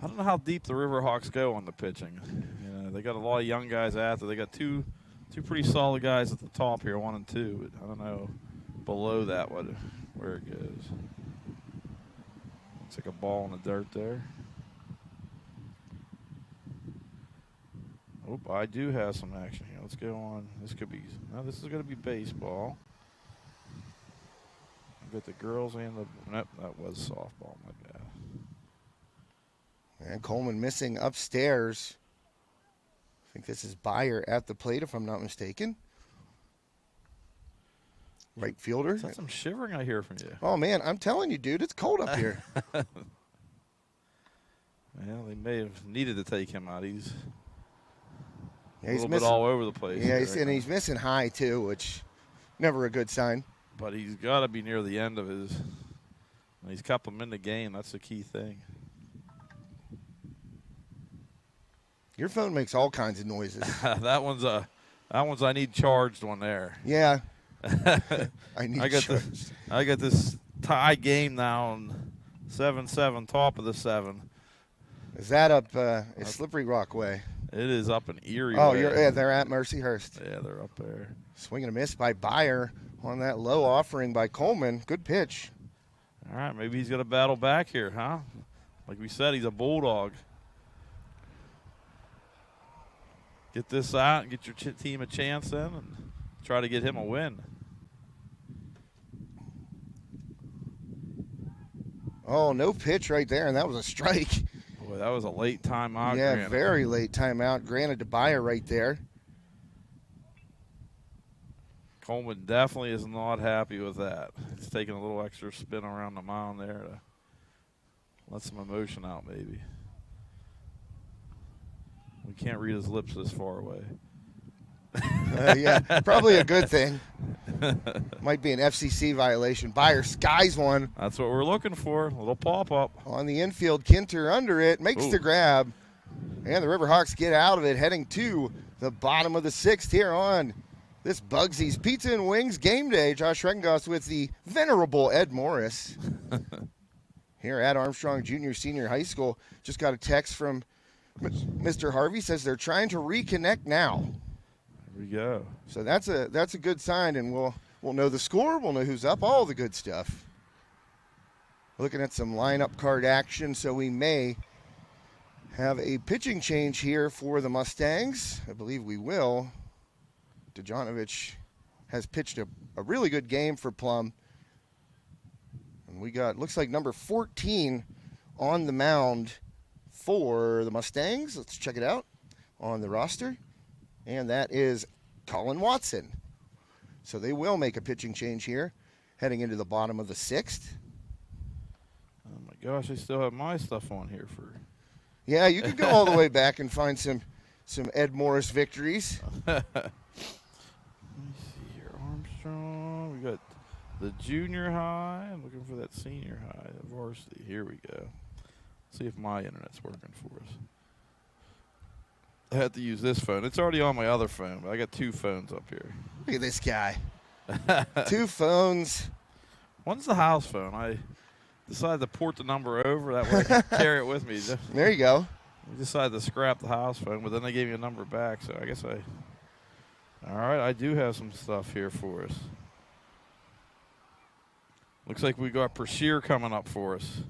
I don't know how deep the Riverhawks go on the pitching. They got a lot of young guys out there. They got two pretty solid guys at the top here, 1 and 2. But I don't know below that where it goes. Looks like a ball in the dirt there. Oh, I do have some action here. Let's go on. This is going to be baseball. I've got the girls and nope, that was softball, my bad.
And Coleman missing upstairs. I think this is Byer at the plate, if I'm not mistaken. Right fielder.
Is that some shivering I hear from you?
Oh, man, I'm telling you, dude, it's cold up here.
Well, they may have needed to take him out. He's
Yeah,
a little bit all over the place.
Yeah, he's missing high, too, which never a good sign.
But he's got to be near the end of his. He's kept him in the game. That's the key thing.
Your phone makes all kinds of noises.
that one's I need charged one there.
Yeah. I
got this tie game now on 7-7, top of the 7.
Is that up Slippery Rock way?
It is up in Erie.
Oh,
way.
they're at Mercyhurst.
Yeah, they're up there.
Swing and a miss by Byer on that low offering by Coleman. Good pitch.
All right, maybe he's got to battle back here, huh? Like we said, he's a bulldog. Get this out and get your team a chance in and try to get him a win.
Oh, no pitch right there, and that was a strike.
Boy, that was a late timeout.
Yeah,
granted.
very late timeout. Granted to Byer right there.
Coleman definitely is not happy with that. He's taking a little extra spin around the mound there to let some emotion out, maybe. We can't read his lips this far away.
Yeah, probably a good thing. Might be an FCC violation. Byer skies one.
That's what we're looking for. A little pop-up.
On the infield, Kinter under it. Makes the grab. And the Riverhawks get out of it, heading to the bottom of the 6th here on this Bugsy's Pizza and Wings game day. Josh Regengoss with the venerable Ed Morris here at Armstrong Junior Senior High School. Just got a text from Mr. Harvey, says they're trying to reconnect now.
There we go.
So that's a good sign, and we'll know the score, we'll know who's up, all the good stuff. Looking at some lineup card action, so we may have a pitching change here for the Mustangs. I believe we will. Dejanovic has pitched a really good game for Plum. And we got, looks like number 14 on the mound for the Mustangs. Let's check it out on the roster. And that is Colin Watson. So they will make a pitching change here, heading into the bottom of the 6th.
Oh, my gosh, I still have my stuff on here for.
Yeah, you could go all the way back and find some Ed Morris victories.
Let me see here. Armstrong. We got the junior high. I'm looking for that senior high, the varsity. Here we go. See if my internet's working for us. I had to use this phone. It's already on my other phone, but I got 2 phones up here.
Look at this guy. 2 phones.
One's the house phone. I decided to port the number over. That way I can carry it with me.
There you go.
We decided to scrap the house phone, but then they gave me a number back, so I guess all right, I do have some stuff here for us. Looks like we got Pershear coming up for us.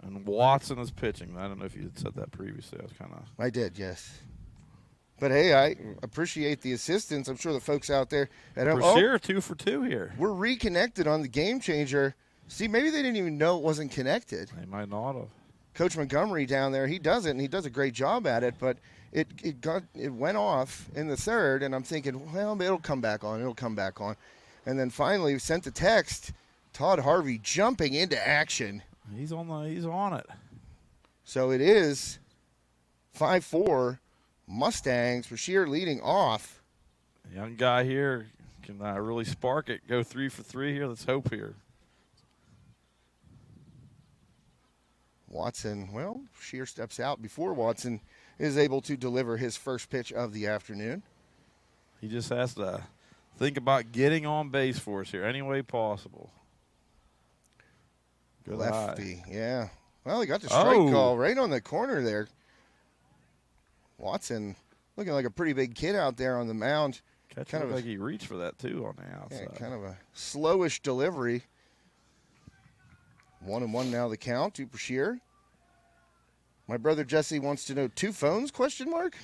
And Watson is pitching. I don't know if you had said that previously. I was kind of.
I did, yes. But hey, I appreciate the assistance. I'm sure the folks out there at home.
Brashear 2 for 2 here.
We're reconnected on the game changer. See, maybe they didn't even know it wasn't connected.
They might not have.
Coach Montgomery down there, he does it, and he does a great job at it. But it went off in the third, and I'm thinking, well, it'll come back on. It'll come back on. And then finally sent the text. Todd Harvey jumping into action.
He's on it.
So it is 5-4 Mustangs. Brashear leading off.
Young guy here can really spark it. Go 3 for 3 here. Let's hope here.
Watson, well, Brashear steps out before Watson is able to deliver his first pitch of the afternoon.
He just has to think about getting on base for us here any way possible. Good
Lefty,
eye.
yeah. Well, he got the strike call right on the corner there. Watson looking like a pretty big kid out there on the mound.
Kind of like he reached for that, too, on the outside.
Yeah, kind of a slowish delivery. 1-1 now the count to Brashear. My brother Jesse wants to know 2 phones, question mark?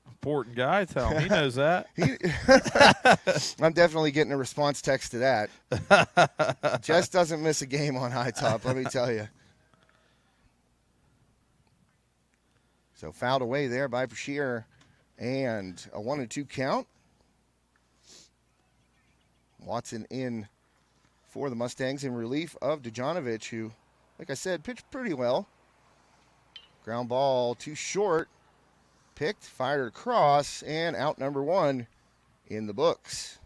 Important guy, tell him. He knows that.
I'm definitely getting a response text to that. Jess doesn't miss a game on High Top, let me tell you. So fouled away there by Brashear, and a 1-2 count. Watson in for the Mustangs in relief of Dejanovic, who, like I said, pitched pretty well. Ground ball too short. Picked, fired across, and out number 1 in the books.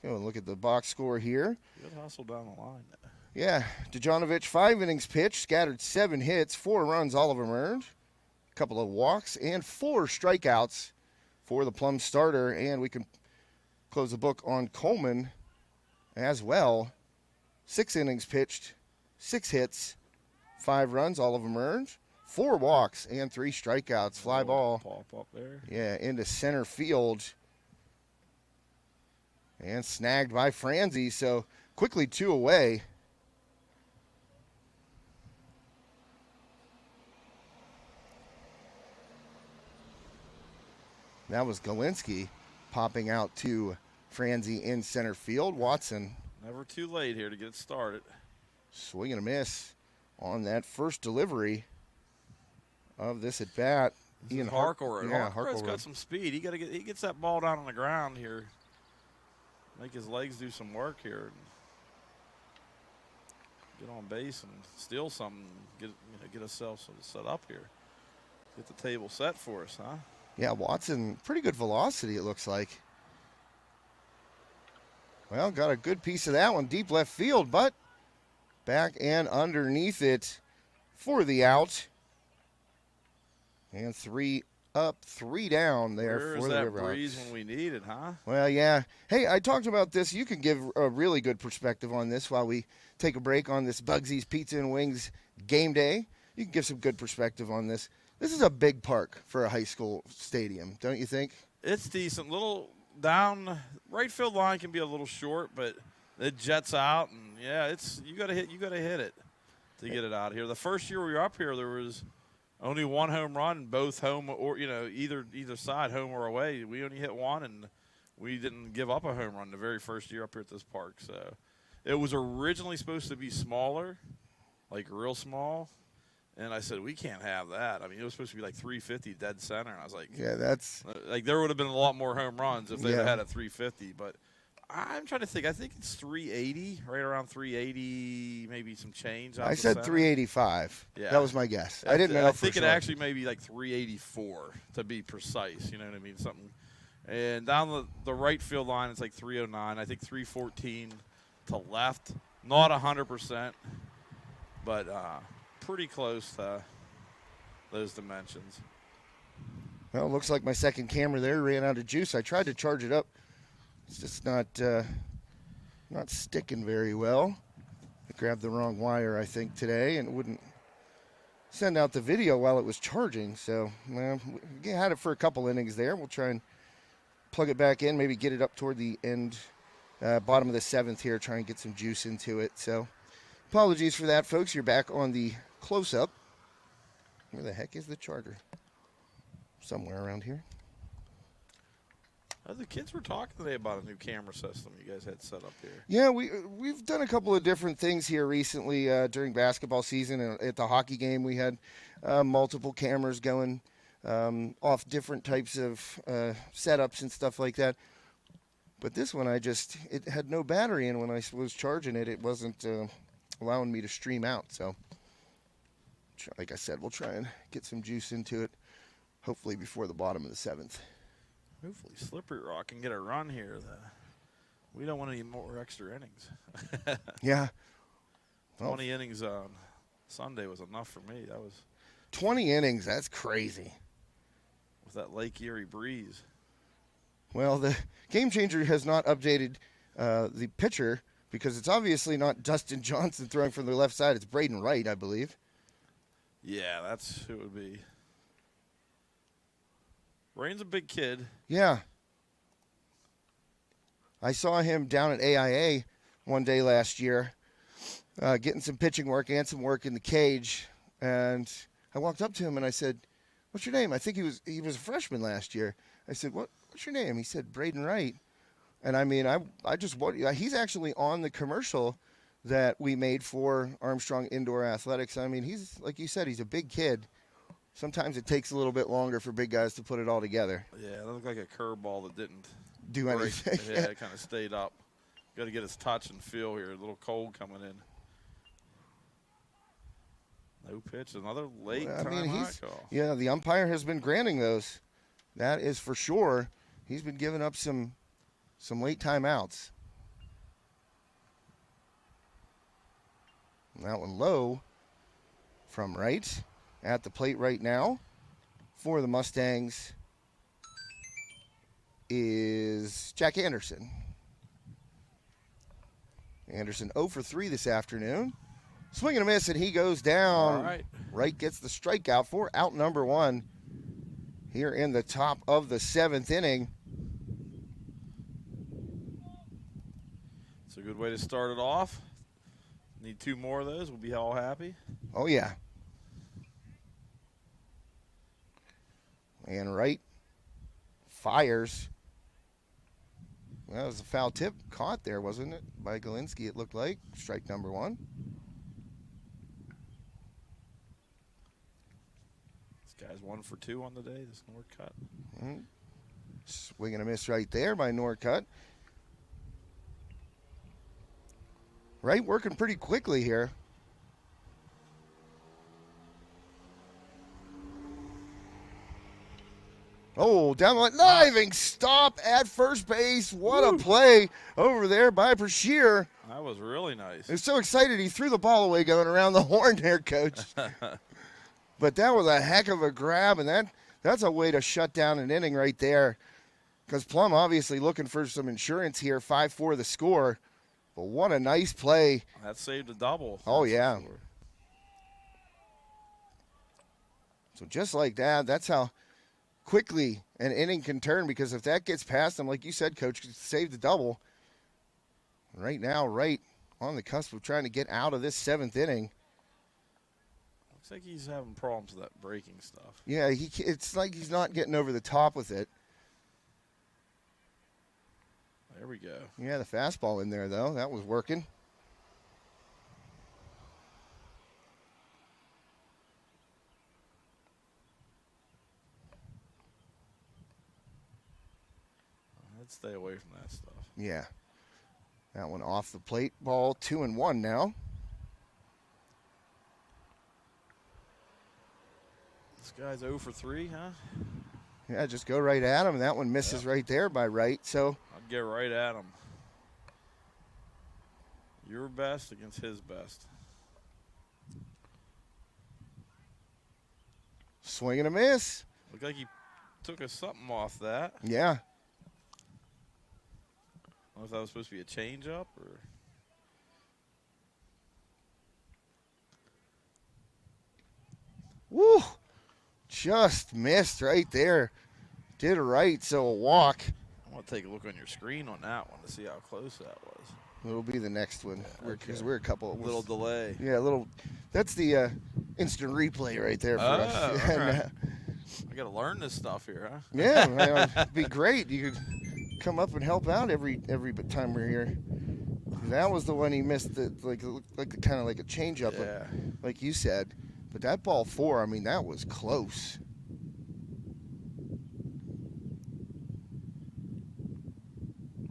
Go and look at the box score here.
Good hustle down the line.
Yeah, Dejanovic, 5 innings pitched, scattered 7 hits, 4 runs, all of them earned. A couple of walks, and 4 strikeouts for the Plum starter. And we can close the book on Coleman as well. 6 innings pitched, 6 hits, 5 runs, all of them earned. 4 walks and 3 strikeouts. Fly ball.
Pop up there.
Yeah, into center field. And snagged by Franzi. So quickly 2 away. That was Galinsky popping out to Franzi in center field. Watson.
Never too late here to get it started.
Swing and a miss on that first delivery of this at bat.
Ian Harkle.
Yeah,
Harkle's
Harkle.
got some speed. He gets that ball down on the ground here. Make his legs do some work here. Get on base and steal something. Get ourselves set up here. Get the table set for us, huh?
Yeah, Watson, pretty good velocity it looks like. Well, got a good piece of that one. Deep left field, but back and underneath it for the out. And 3 up, 3 down there for the Riverhawks.
Where's that breeze when we need it, huh?
Well, yeah. Hey, I talked about this. You can give a really good perspective on this while we take a break on this Bugsy's Pizza and Wings game day. You can give some good perspective on this. This is a big park for a high school stadium, don't you think?
It's decent. Little down right field line can be a little short, but it jets out, and yeah, you got to hit it to get it out here. The first year we were up here, there was only 1 home run, both home or either side, home or away. We only hit 1, and we didn't give up a home run the very first year up here at this park. So it was originally supposed to be smaller, like real small. And I said, we can't have that. I mean, it was supposed to be like 350 dead center. And I was like,
yeah, that's
like there would have been a lot more home runs if they had a 350. But I'm trying to think. I think it's 380, right around 380, maybe some change.
I said 385. Yeah, that was my guess. I didn't know.
I think it actually may be like 384 to be precise. You know what I mean? Something. And down the right field line, it's like 309. I think 314 to left. Not 100%, but pretty close to those dimensions.
Well, it looks like my second camera there ran out of juice. I tried to charge it up. It's just not sticking very well. I grabbed the wrong wire, I think, today, and it wouldn't send out the video while it was charging. So, well, we had it for a couple innings there. We'll try and plug it back in, maybe get it up toward the end, bottom of the 7th here, try and get some juice into it. So, Apologies for that, folks. You're back on the close-up. Where the heck is the charger? Somewhere around here.
The kids were talking today about a new camera system you guys had set up here.
Yeah, we've done a couple of different things here recently during basketball season. And at the hockey game, we had multiple cameras going off different types of setups and stuff like that. But this one, it had no battery, and when I was charging it, it wasn't allowing me to stream out. So, like I said, we'll try and get some juice into it, hopefully before the bottom of the 7th.
Hopefully Slippery Rock can get a run here. We don't want any more extra innings.
Yeah.
20 innings on Sunday was enough for me. That was
20 innings, that's crazy.
With that Lake Erie breeze.
Well, the game changer has not updated the pitcher because it's obviously not Dustin Johnson throwing from the left side. It's Braden Wright, I believe.
Yeah, that's who it would be. Braden's a big kid.
Yeah. I saw him down at AIA one day last year getting some pitching work and some work in the cage. And I walked up to him and I said, "What's your name?" I think he was a freshman last year. I said, What's your name? He said, "Braden Wright." And I mean, he's actually on the commercial that we made for Armstrong Indoor Athletics. I mean, he's, like you said, he's a big kid. Sometimes it takes a little bit longer for big guys to put it all together.
Yeah, that looked like a curveball that didn't
do anything.
Yeah, it kind of stayed up. Got to get his touch and feel here. A little cold coming in. No pitch. Another late time high call.
Yeah, the umpire has been granting those. That is for sure. He's been giving up some late timeouts. That one low from Wright. At the plate right now for the Mustangs is Jack Anderson. Anderson 0 for 3 this afternoon. Swing and a miss, and he goes down.
All right.
Wright gets the strikeout for out number 1 here in the top of the 7th inning.
It's a good way to start it off. Need 2 more of those. We'll be all happy.
Oh, yeah. And Wright fires. Well, that was a foul tip caught there, wasn't it? By Galinsky, it looked like. Strike number 1.
This guy's 1 for 2 on the day, this Northcutt.
Mm-hmm. Swing and a miss right there by Northcutt. Wright working pretty quickly here. Oh, down the line. Diving stop at first base. What a play over there by Brashear.
That was really nice.
He was so excited he threw the ball away going around the horn there, Coach. But that was a heck of a grab, and that's a way to shut down an inning right there. Because Plum obviously looking for some insurance here, 5-4 the score. But what a nice play.
That saved a double.
Oh, yeah. So just like that, that's how quickly an inning can turn, because if that gets past them, like you said, Coach, save the double. Right now, right on the cusp of trying to get out of this 7th inning.
Looks like he's having problems with that breaking stuff.
Yeah, it's like he's not getting over the top with it.
There we go.
Yeah, the fastball in there, though. That was working.
I'd stay away from that stuff.
Yeah. That one off the plate. Ball 2-1 now.
This guy's 0 for 3, huh?
Yeah, just go right at him. That one misses right there by Wright. So
I'd get right at him. Your best against his best.
swing and a miss.
Looked like he took something off that.
Yeah.
I don't know if that was supposed to be a changeup or.
Woo! Just missed right there. Did right, so a walk.
I want to take a look on your screen on that one to see how close that was.
It'll be the next one because
Okay.
we're a couple.
Little delay.
Yeah, a little. That's the instant replay right there for us.
all
And,
right. I got to learn this stuff here, huh?
yeah, it'd be great. You could come up and help out every time we're here. That was the one he missed. Like kind of like a changeup,
Yeah.
like you said. But that ball 4, I mean, that was close.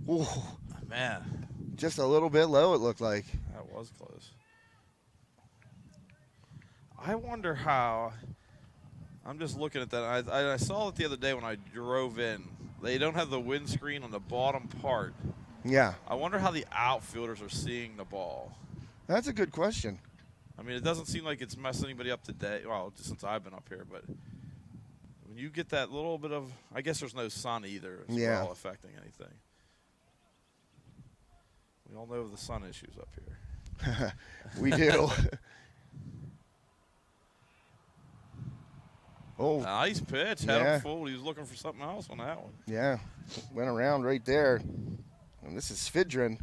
Ooh,
Man,
just a little bit low, it looked like.
that was close. I wonder how. I'm just looking at that. I saw it the other day when I drove in. They don't have the windscreen on the bottom part.
Yeah,
I wonder how the outfielders are seeing the ball.
that's a good question.
I mean, it doesn't seem like it's messing anybody up today. Well, just since I've been up here, but when you get that little bit of, I guess there's no sun either as
Yeah.
well affecting anything. We all know the sun issues up here.
We do. Oh,
Nice pitch. Had
Yeah.
him fooled. He was looking for something else on that one.
yeah, went around right there. And this is Svidrin.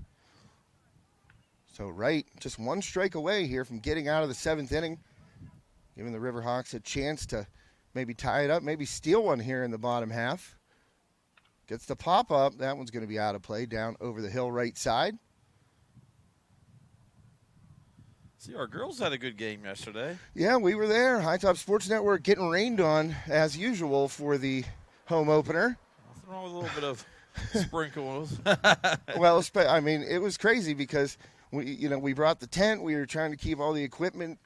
So right, just one strike away here from getting out of the 7th inning, giving the Riverhawks a chance to maybe tie it up, maybe steal one here in the bottom half. Gets the pop up. That one's going to be out of play down over the hill right side.
See, our girls had a good game yesterday.
Yeah, we were there. High Top Sports Network getting rained on as usual for the home opener.
Nothing wrong with a little bit of sprinkles.
Well, I mean, it was crazy because we brought the tent. We were trying to keep all the equipment,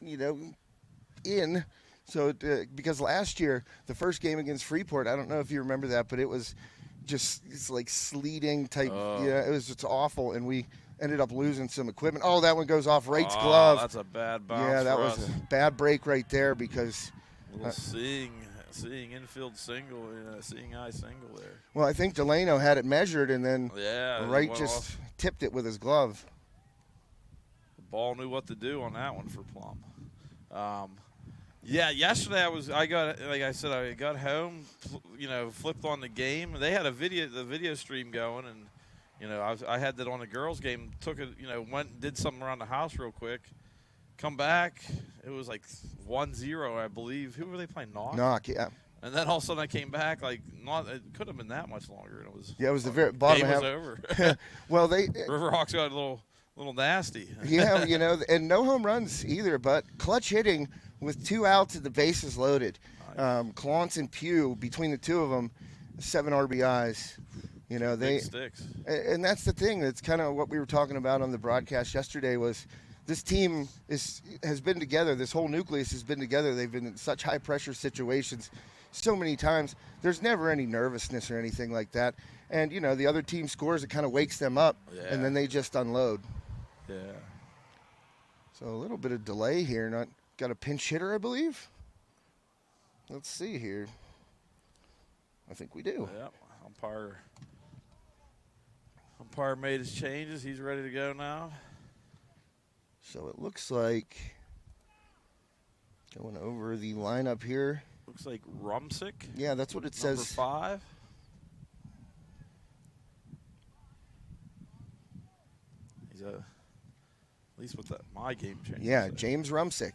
in. So because last year, the first game against Freeport, I don't know if you remember that, but it's like sleeting type.
Oh.
Yeah, it was just awful, and we ended up losing some equipment. Oh, that one goes off Wright's glove.
That's a bad bounce.
Yeah, that
for
was
us.
a bad break right there because.
A little seeing infield single, seeing eye single there.
Well, I think Delano had it measured, and then
Yeah, it
Wright
went
just
off.
tipped it with his glove.
The ball knew what to do on that one for Plum. Yeah, yesterday I got home, flipped on the game. They had the video stream going, and I had that on the girls' game. Took it, went and did something around the house real quick. Come back, it was like 1-0, I believe. Who were they playing?
Knock, yeah.
And then all of a sudden I came back, it could have been that much longer. And it was
Yeah, it was the very bottom
game
half.
was over.
Well,
Riverhawks got a little nasty.
yeah, and no home runs either, but clutch hitting with 2 outs and the bases loaded.
Nice.
Clance and Pugh, between the two of them, 7 RBIs.
Big sticks.
And that's the thing. That's kind of what we were talking about on the broadcast yesterday was this team has been together. This whole nucleus has been together. They've been in such high-pressure situations so many times. There's never any nervousness or anything like that. And, the other team scores, it kind of wakes them up,
Yeah.
and then they just unload.
Yeah.
So a little bit of delay here. Got a pinch hitter, I believe. Let's see here. I think we do.
Yep. Umpire made his changes. He's ready to go now.
So it looks like going over the lineup here.
Looks like Rumsick.
Yeah, that's what it
Number
says.
5. He's at least with my game change.
Yeah, James Rumsick.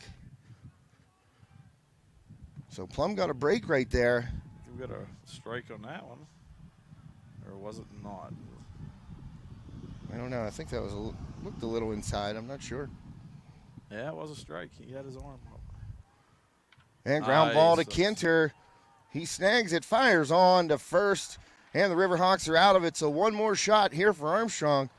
So Plum got a break right there.
We got a strike on that one, or was it not?
I don't know. I think that looked a little inside. I'm not sure.
Yeah, it was a strike. He had his arm up.
And ground ball to
Nice.
Kinter. He snags it, fires on to first, and the Riverhawks are out of it. So one more shot here for Armstrong.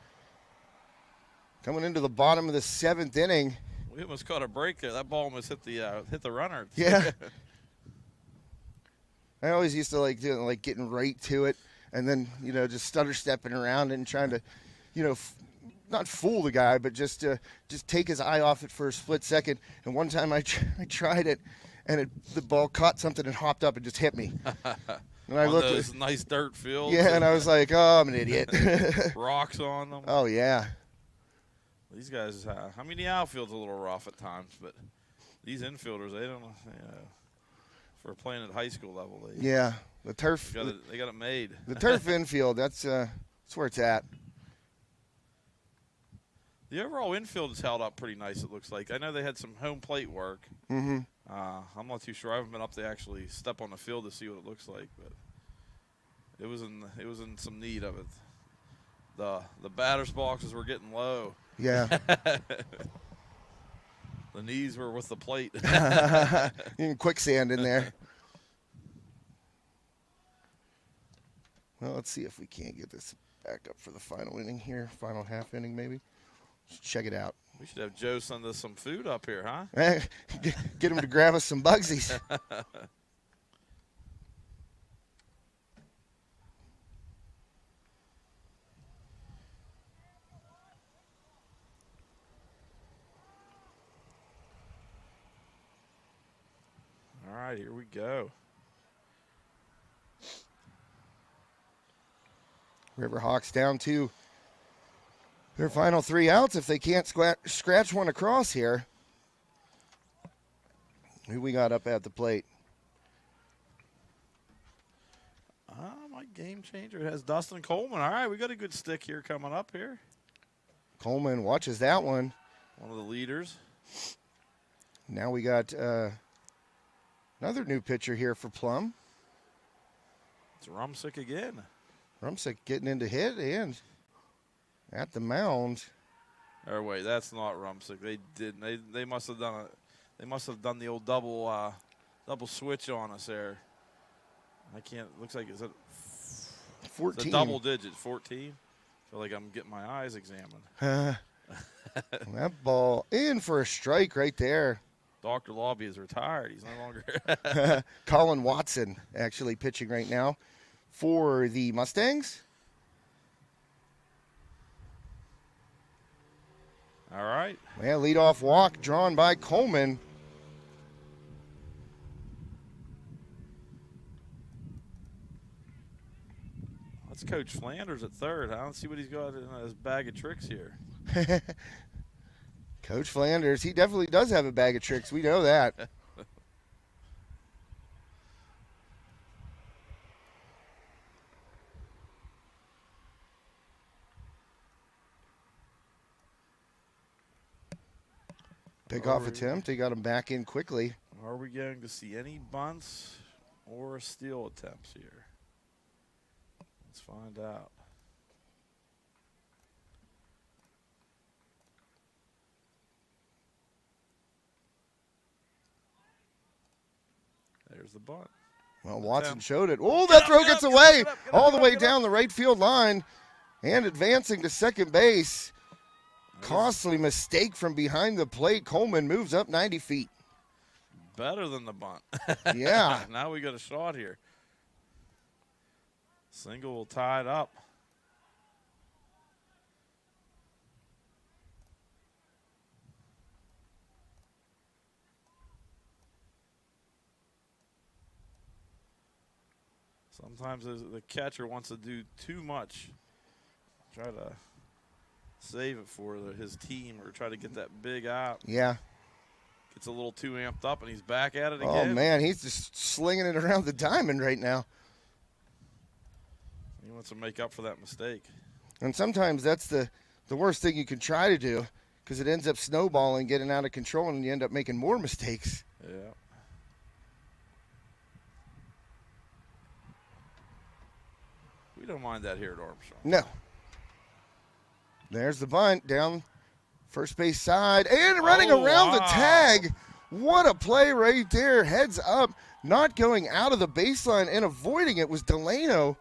Coming into the bottom of the 7th inning.
We almost caught a break there. That ball almost hit the runner.
Yeah. I always used to like getting right to it, and then just stutter stepping around and trying to, not fool the guy, but just take his eye off it for a split second. And one time I tried it, and the ball caught something and hopped up and just hit me. And I
on
looked
those nice dirt fields.
yeah, and I was like, oh, I'm an idiot.
Rocks on them.
Oh yeah.
These guys, the outfield's a little rough at times, but these infielders, they don't, for playing at high school level,
Yeah, the turf.
they got it made.
The turf infield. That's where it's at.
The overall infield is held up pretty nice, it looks like. I know they had some home plate work.
Mm-hmm.
I'm not too sure. I haven't been up to actually step on the field to see what it looks like, but it was in some need of it. The batter's boxes were getting low.
Yeah.
The knees were with the plate.
You can quicksand in there. Well, let's see if we can't get this back up for the final inning here. Final half inning, maybe. Let's check it out.
We should have Joe send us some food up here, huh?
Get him to grab us some Bugsies.
All right, here we go.
Riverhawks down to their final 3 outs if they can't scratch one across here. Who we got up at the plate?
My game changer has Dustin Coleman. All right, we got a good stick here coming up here.
Coleman watches that one.
One of the leaders.
Now we got another new pitcher here for Plum.
It's Rumsick again.
Rumsick getting into hit and at the mound.
Or wait, that's not Rumsick. They didn't. They must have done it. They must have done the old double switch on us there. I can't. Looks like is it
14.
It's a double digit 14. Feel like I'm getting my eyes examined.
That ball in for a strike right there.
Dr. Lobby is retired. He's no longer.
Colin Watson actually pitching right now for the Mustangs.
All right.
Well, leadoff walk drawn by Coleman.
That's Coach Flanders at third. I don't see what he's got in his bag of tricks here.
Coach Flanders, he definitely does have a bag of tricks. We know that. Pickoff attempt. He got him back in quickly.
Are we going to see any bunts or steal attempts here? Let's find out. There's the bunt.
Well, Watson showed it. Oh, that throw gets away all the way down the right field line and advancing to second base. Costly mistake from behind the plate. Coleman moves up 90 feet.
Better than the bunt.
Yeah.
Now we got a shot here. Single will tie it up. Sometimes the catcher wants to do too much. Try to save it for his team or try to get that big out.
Yeah.
Gets a little too amped up, and he's back at it again.
Oh, man, he's just slinging it around the diamond right now.
He wants to make up for that mistake.
And sometimes that's the worst thing you can try to do because it ends up snowballing, getting out of control, and you end up making more mistakes.
Yeah. We don't mind that here at Armstrong.
No. There's the bunt down first base side and running around the tag. What a play right there. Heads up, not going out of the baseline and avoiding it was Delano.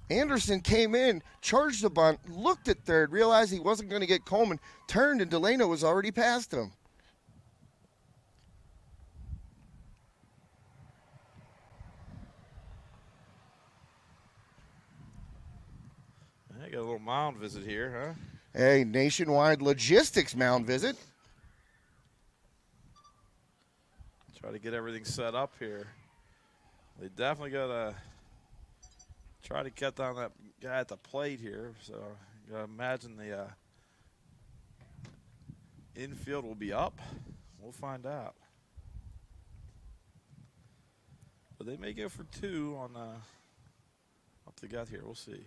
Anderson came in, charged the bunt, looked at third, realized he wasn't going to get Coleman, turned, and Delano was already past him.
I got a little mound visit here, huh?
A nationwide logistics mound visit.
Try to get everything set up here. They definitely got to try to cut down that guy at the plate here. So you got to imagine the infield will be up. We'll find out. But they may go for two on up the gut here. We'll see.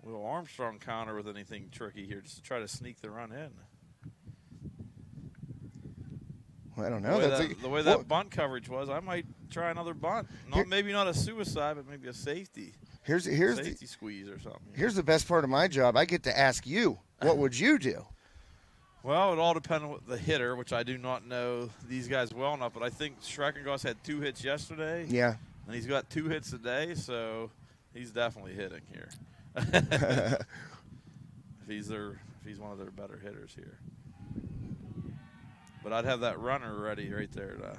Will Armstrong counter with anything tricky here just to try to sneak the run in?
Well, I don't know.
The way that bunt coverage was, I might try another bunt. Maybe not a suicide, but maybe a safety.
Here's
safety squeeze or something.
Here's the best part of my job. I get to ask you, what would you do?
Well, it all depends on the hitter, which I do not know these guys well enough, but I think Schreckengoss had 2 hits yesterday.
Yeah.
And he's got 2 hits today, so he's definitely hitting here. if he's one of their better hitters here. But I'd have that runner ready right there to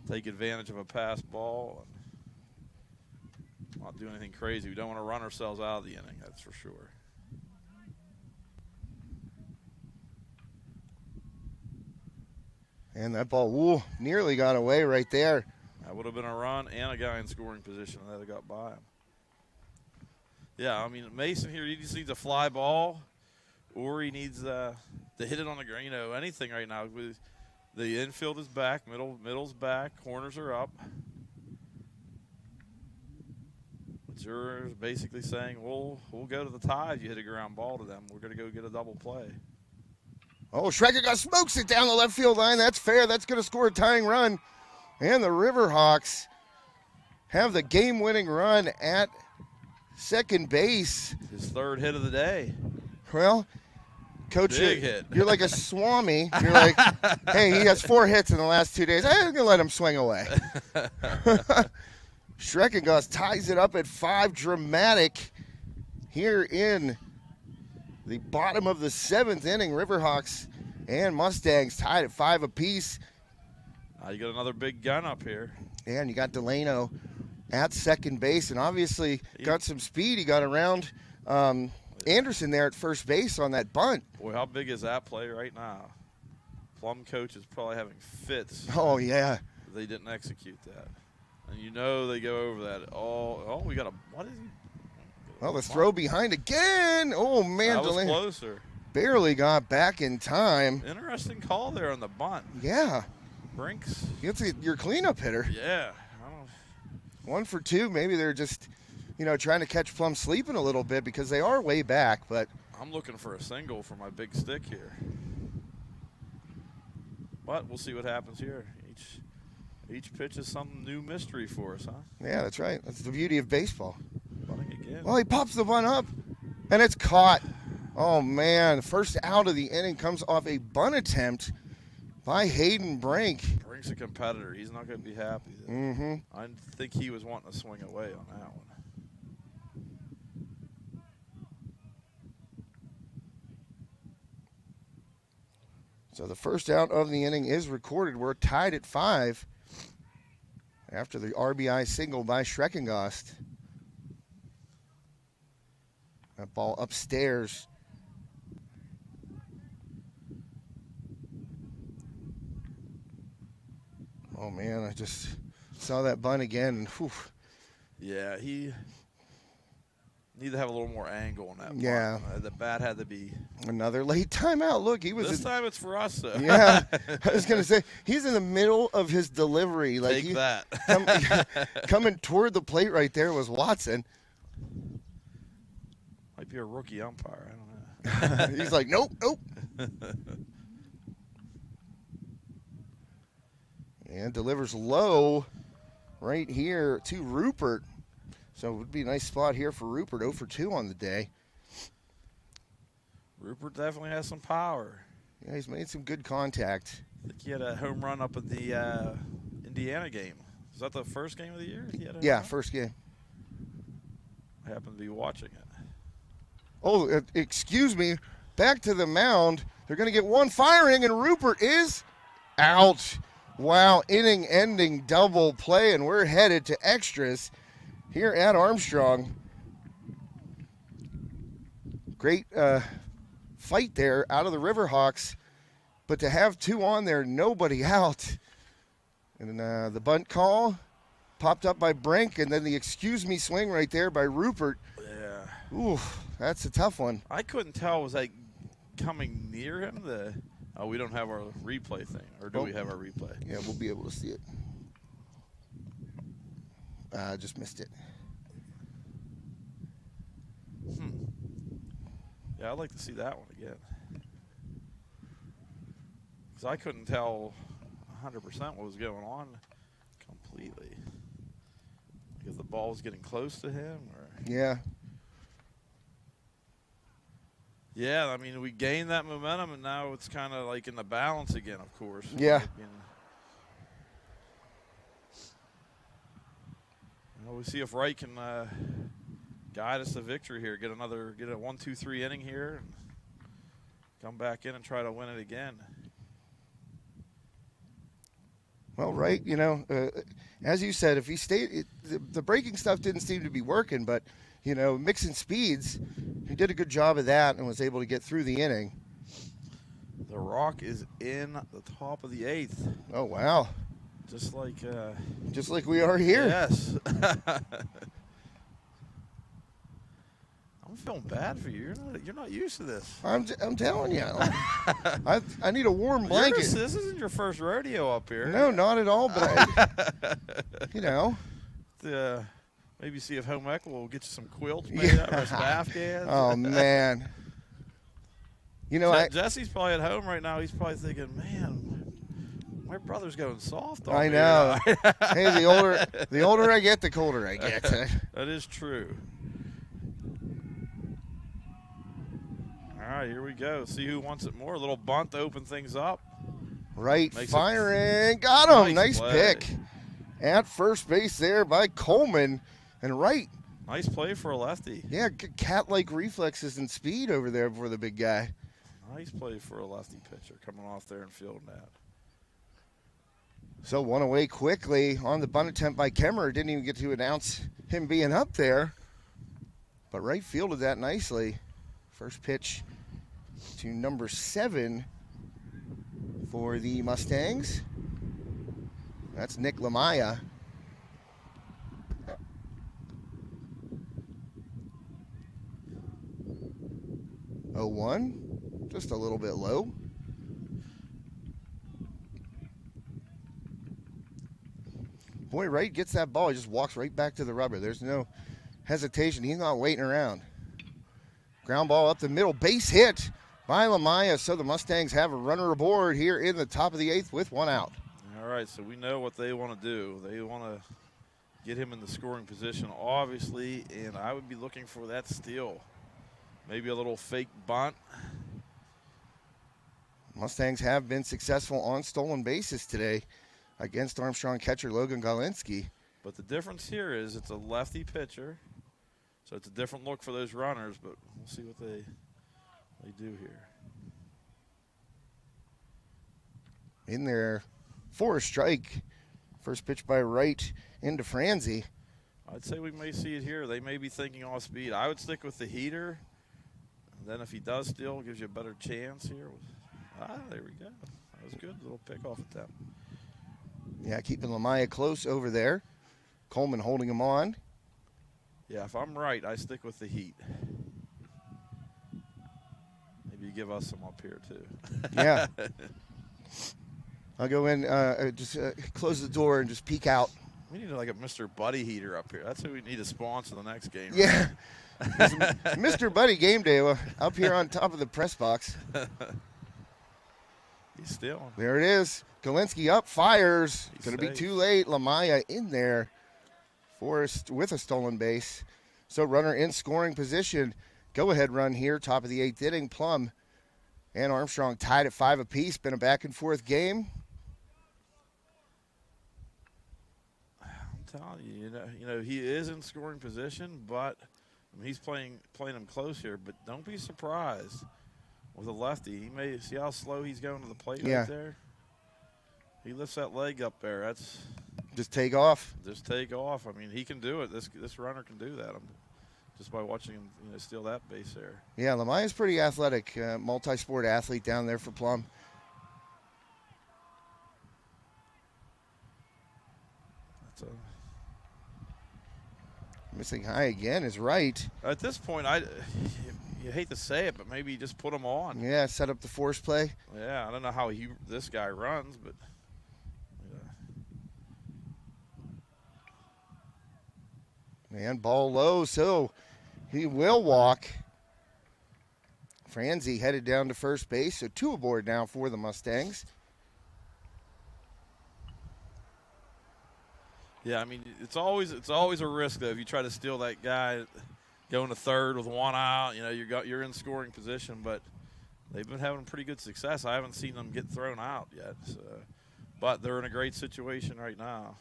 take advantage of a pass ball and not do anything crazy. We don't want to run ourselves out of the inning, that's for sure.
And that ball nearly got away right there.
That would have been a run and a guy in scoring position that got by him. Yeah, I mean, Mason here, he just needs a fly ball, or he needs to hit it on the ground. You know, anything right now. The infield is back, middle's back, corners are up. Jurors basically saying, we'll go to the tie if you hit a ground ball to them. We're going to go get a double play.
Oh, Schreckengoss smokes it down the left field line. That's fair. That's going to score a tying run. And the Riverhawks have the game-winning run at second base.
His 3rd hit of the day.
Well, Coach,
big hit.
You're like a Swami. You're like, hey, he has 4 hits in the last 2 days. I'm going to let him swing away. Schreckengoss ties it up at 5. Dramatic here in the bottom of the 7th inning. Riverhawks and Mustangs tied at 5 apiece.
You got another big gun up here.
And you got Delano at second base, and obviously got some speed. He got around Anderson there at first base on that bunt.
Boy, how big is that play right now? Plum coach is probably having fits.
Oh, yeah.
They didn't execute that. And you know they go over that. Oh, we got a – what is he?
Well, the throw behind again. Oh, man.
That was
Delano
closer.
barely got back in time.
Interesting call there on the bunt.
Yeah.
Brinks.
It's your cleanup hitter.
Yeah.
1 for 2. Maybe they're just, trying to catch Plum sleeping a little bit because they are way back. But
I'm looking for a single for my big stick here. But we'll see what happens here. Each pitch is some new mystery for us, huh?
Yeah, that's right. That's the beauty of baseball.
Bunting again.
Well, he pops the bunt up, and it's caught. Oh, man. First out of the inning comes off a bunt attempt by Hayden Brink.
Brink's a competitor. He's not going to be happy.
Mm-hmm.
I think he was wanting to swing away on that one.
So the first out of the inning is recorded. We're tied at 5 after the RBI single by Schreckengoss. That ball upstairs. Oh, man, I just saw that bunt again. And, whew.
Yeah, he need to have a little more angle on that bunt.
Yeah.
The bat had to be.
Another late timeout. Look, he was.
This time it's for us, though.
Yeah, I was going to say, he's in the middle of his delivery. Like
Take that.
Coming toward the plate right there was Watson.
Might be a rookie umpire. I don't know.
He's like, nope. And delivers low right here to Rupert. So it would be a nice spot here for Rupert. 0 for 2 on the day.
Rupert definitely has some power.
Yeah, he's made some good contact.
I think he had a home run up at the Indiana game. Was that the first game of the year?
Yeah, first game.
I happened to be watching it.
Oh, excuse me. Back to the mound. They're going to get one firing, and Rupert is out. Wow, inning-ending double play, and we're headed to extras here at Armstrong. Great fight there out of the Riverhawks, but to have 2 on there, nobody out. And the bunt call popped up by Brink, and then the excuse me swing right there by Rupert.
Yeah.
Ooh, that's a tough one.
I couldn't tell. Was that coming near him? Oh, we don't have our replay thing. Or do we have our replay?
Yeah, we'll be able to see it. Just missed it.
Yeah, I'd like to see that one again. Because I couldn't tell 100% what was going on completely. Because the ball was getting close to him, or
Yeah.
yeah, I mean, we gained that momentum, and now it's kind of like in the balance again, of course.
Yeah.
We'll see if Wright can guide us to victory here. Get a 1-2-3 inning here, and come back in and try to win it again.
Well, Wright, as you said, if he stayed, the braking stuff didn't seem to be working, but mixing speeds, he did a good job of that and was able to get through the inning.
The rock is in the top of the 8th.
Oh, wow.
Just like
we are here.
Yes. I'm feeling bad for you. You're not used to this.
I'm telling you. I need a warm blanket.
This isn't your first rodeo up here.
No, not at all. But
maybe see if home ec will get you some quilts made up or some Afghans.
Oh man.
Jesse's probably at home right now. He's probably thinking, man, my brother's going soft on
I
me.
know. Hey, the older I get, the colder I get.
That is true. All right, here we go. See who wants it more. A little bunt to open things up.
Right, firing. Got him. Nice pick. At first base there by Coleman. And Wright.
Nice play for a lefty.
Yeah, cat-like reflexes and speed over there for the big guy.
Nice play for a lefty pitcher coming off there and fielding that.
So one away quickly on the bunt attempt by Kemmer. Didn't even get to announce him being up there. But Wright fielded that nicely. First pitch to number 7 for the Mustangs. That's Nick Lamaya. Oh, 1, just a little bit low. Boy, Wright gets that ball. He just walks right back to the rubber. There's no hesitation. He's not waiting around. Ground ball up the middle. Base hit by Lamaya. So the Mustangs have a runner aboard here in the top of the 8th with 1 out.
All right, so we know what they want to do. They want to get him in the scoring position, obviously, and I would be looking for that steal. Maybe a little fake bunt.
Mustangs have been successful on stolen bases today against Armstrong catcher Logan Galinsky.
But the difference here is it's a lefty pitcher, so it's a different look for those runners, but we'll see what they do here.
In there for a strike. First pitch by Wright into Franzi.
I'd say we may see it here. They may be thinking off speed. I would stick with the heater. And then if he does steal, it gives you a better chance here. There we go. That was good. Little pickoff attempt.
Yeah, keeping Lamaya close over there. Coleman holding him on.
Yeah, if I'm right, I stick with the heat. Maybe you give us some up here, too.
Yeah. I'll go in, just close the door and just peek out.
We need like a Mr. Buddy heater up here. That's who we need to sponsor the next game.
Yeah. Mr. Buddy game day up here on top of the press box.
He's stealing.
There it is. Galinsky up, fires. Going to be too late. Lamaya in there with a stolen base. So runner in scoring position. Go-ahead run here, top of the 8th inning. Plum and Armstrong tied at 5 apiece. Been a back-and-forth game.
I'm telling you, he is in scoring position, but he's playing him close here. But don't be surprised with a lefty. He may see how slow he's going to the plate right there. He lifts that leg up there. That's
just take off.
Just take off. I mean, he can do it. This runner can do that. Just by watching him, steal that base there. Yeah,
Lamaya's pretty athletic, multi-sport athlete down there for Plum.
That's
missing high again is Wright.
At this point, you hate to say it, but maybe you just put him on.
Yeah, set up the force play.
Yeah, I don't know how this guy runs, but.
Man, ball low, so he will walk. Franzi headed down to first base, so 2 aboard now for the Mustangs.
Yeah, I mean, it's always a risk, though, if you try to steal that guy going to third with 1 out. You know, you're in scoring position, but they've been having pretty good success. I haven't seen them get thrown out yet, so. But they're in a great situation right now.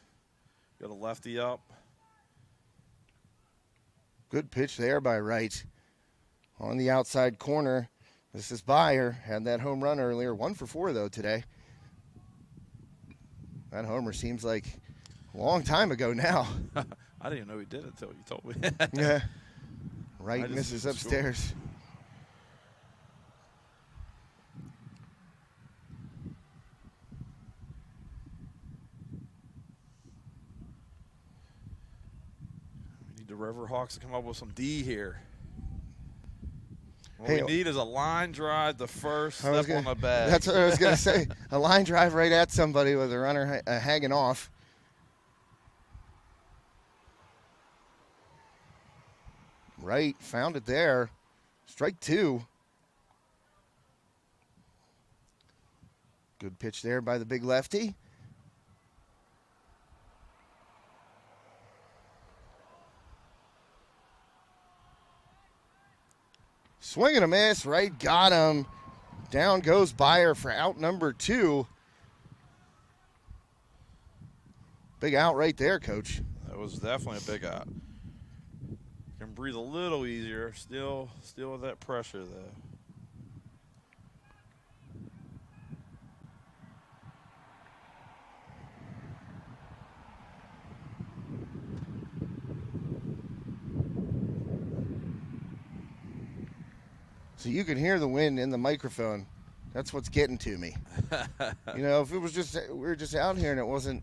Got a lefty up.
Good pitch there by Wright. On the outside corner, this is Byer. Had that home run earlier. 1 for 4, though, today. That homer seems like a long time ago now.
I didn't even know he did it until you told me.
Yeah. Wright misses upstairs.
We need the Riverhawks to come up with some D here. What
Hey,
we need is a line drive, the first step on the bag.
That's what I was going to say. A line drive right at somebody with a runner hanging off. Right, found it there. Strike 2. Good pitch there by the big lefty. Swing and a miss, right, got him. Down goes Byer for out number 2. Big out right there, Coach.
That was definitely a big out. Can breathe a little easier. Still with that pressure, though.
So you can hear the wind in the microphone. That's what's getting to me. You know, if it was just we were just out here and it wasn't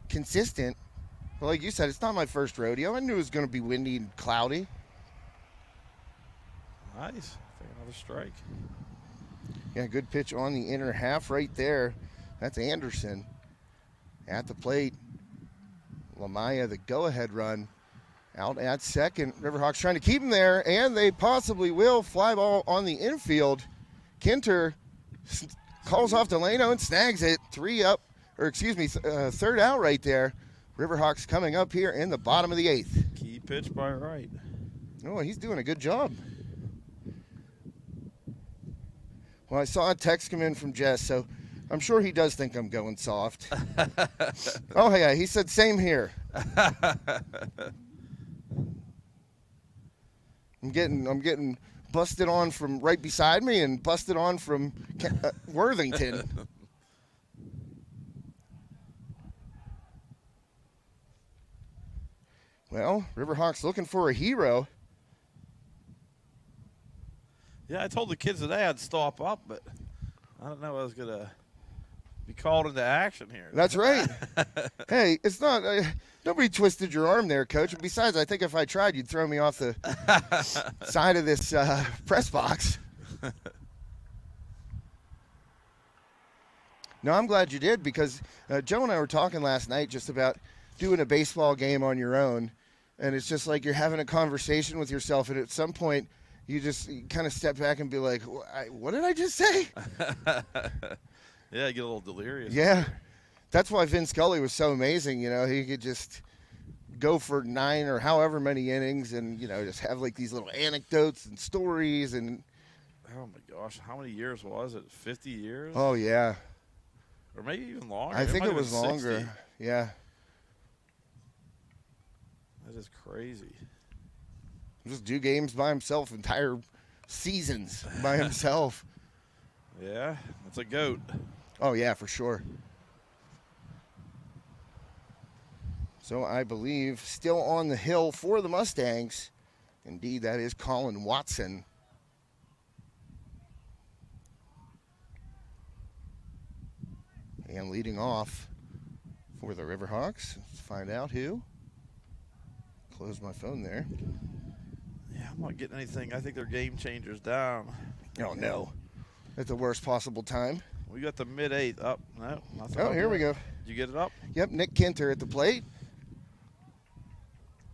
consistent, but like you said, it's not my first rodeo. I knew it was going to be windy and cloudy.
Nice. Take another strike.
Yeah, good pitch on the inner half right there. That's Anderson at the plate. Lamaya, the go-ahead run. Out at second. Riverhawks trying to keep him there, and they possibly will. Fly ball on the infield. Kinter calls off Delano and snags it. 3 up, or excuse me, 3rd out right there. Riverhawks coming up here in the bottom of the 8th.
Key pitch by Wright.
Oh, he's doing a good job. Well, I saw a text come in from Jess, so I'm sure he does think I'm going soft. Oh, yeah, he said same here. I'm getting busted on from right beside me and busted on from Worthington. Well, Riverhawks looking for a hero.
Yeah, I told the kids today I'd stop up, but I don't know I was going to be called into action here.
That's right. Hey, it's not nobody twisted your arm there, Coach. And besides, I think if I tried, you'd throw me off the side of this press box. No, I'm glad you did because Joe and I were talking last night just about doing a baseball game on your own, and it's just like you're having a conversation with yourself, and at some point you kind of step back and be like, what did I just say?
Yeah, you get a little delirious.
Yeah. That's why Vin Scully was so amazing. You know, he could just go for 9 or however many innings and, you know, just have like these little anecdotes and stories. And
oh, my gosh. How many years was it? 50 years?
oh, yeah.
Or maybe even longer.
I think
might
it
have
was
been 60.
longer. Yeah.
That is crazy.
Just do games by himself, entire seasons by himself.
Yeah, that's a goat.
Oh, yeah, for sure. So I believe still on the hill for the Mustangs. Indeed, that is Colin Watson. And leading off for the Riverhawks. Let's find out who. Close my phone there.
Yeah, I'm not getting anything. I think their game changer's down.
Oh, no. At the worst possible time.
We got the mid-8 up. No, nothing.
Oh,
up
here
yet.
we go.
Did you get it up?
Yep, Nick Kinter at the plate.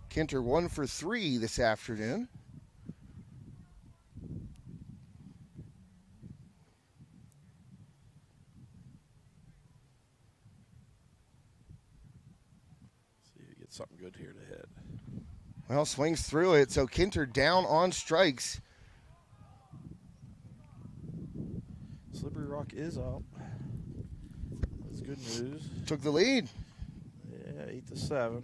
Kinter 1 for 3 this afternoon.
get something good here to hit.
Well, swings through it, so Kinter down on strikes.
Slippery Rock is up. That's good news.
Took the lead.
Yeah, 8-7.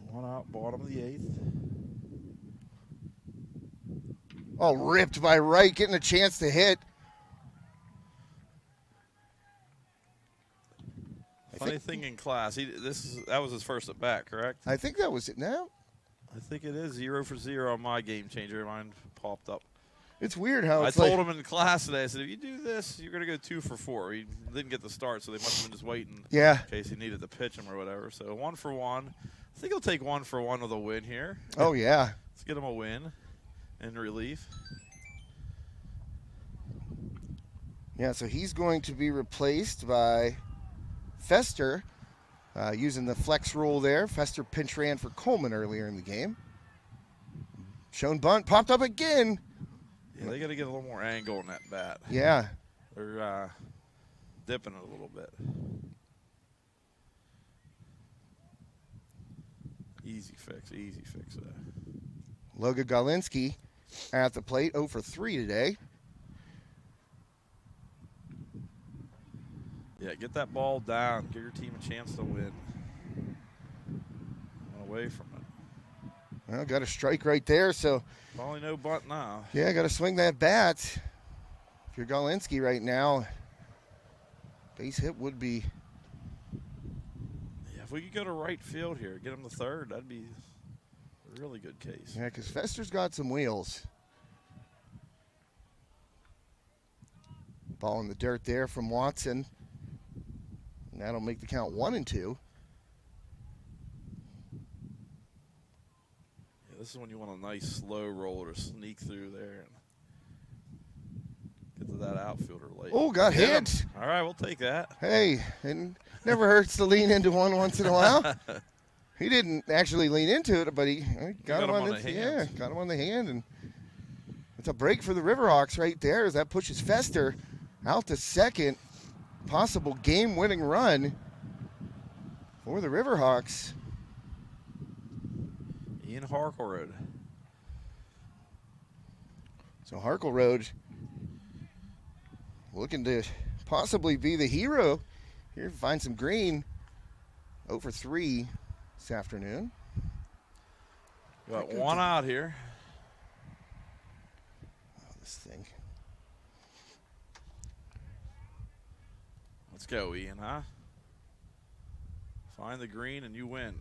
One out, bottom of the 8th.
Oh, ripped by Wright, getting a chance to hit.
Funny thing in class, that was his first at bat, correct?
I think that was it now.
I think it is 0 for 0 on my game changer. Mine popped up.
It's weird how
I
it's
told him in class today, I said, if you do this, you're going to go 2 for 4. He didn't get the start, so they must have been just waiting
Yeah.
in case he needed to pitch him or whatever. So 1 for 1. I think he'll take 1 for 1 with a win here.
Oh, yeah.
Let's get him a win in relief.
Yeah, so he's going to be replaced by Fester using the flex rule there. Fester pinch ran for Coleman earlier in the game. Shown bunt, popped up again.
Yeah, they got to get a little more angle on that bat.
Yeah.
They're dipping it a little bit. Easy fix there.
Logan Galinsky at the plate, 0 for 3 today.
Yeah, get that ball down. Give your team a chance to win. Away from it.
Well, got a strike right there, so.
Probably no bunt now.
Yeah, got to swing that bat. If you're Galinsky right now, base hit would be.
Yeah, if we could go to right field here, get him to third, that'd be a really good case.
Yeah, because Fester's got some wheels. Ball in the dirt there from Watson. And that'll make the count 1-2.
Yeah, this is when you want a nice slow roller to sneak through there and get to that outfielder late.
Oh, got hit.
All right, we'll take that.
Hey, it never hurts to lean into one once in a while. He didn't actually lean into it, but he got him on the hand. Yeah, got him on the hand, and it's a break for the Riverhawks right there as that pushes Fester out to second. Possible game-winning run for the Riverhawks.
Ian Harkleroad.
So Harkleroad looking to possibly be the hero here, find some green. 0 for 3 this afternoon.
Got one out here.
Oh, this thing.
Let's go, Ian, huh? Find the green and you win.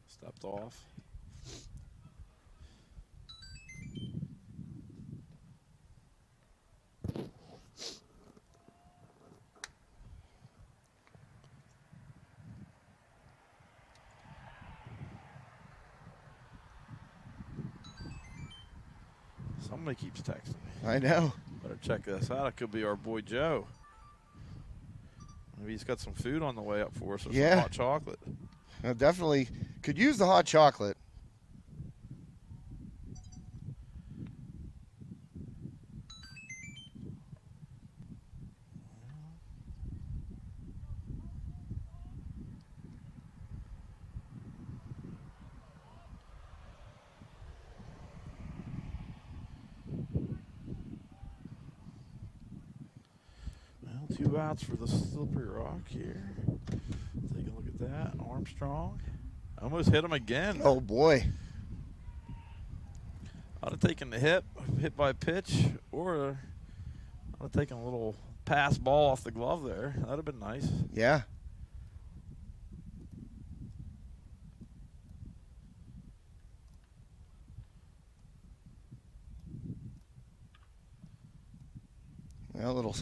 Stepped off. Somebody keeps texting me.
I know.
Better check this out. It could be our boy Joe. Maybe he's got some food on the way up for us or some hot chocolate.
Definitely could use the hot chocolate.
Well, 2 outs for the Slippery Rock here. Take a look at that. Armstrong. Almost hit him again.
Oh, boy.
I'd have taken the hit by pitch, or I'd have taken a little pass ball off the glove there. That'd have been nice.
Yeah. A little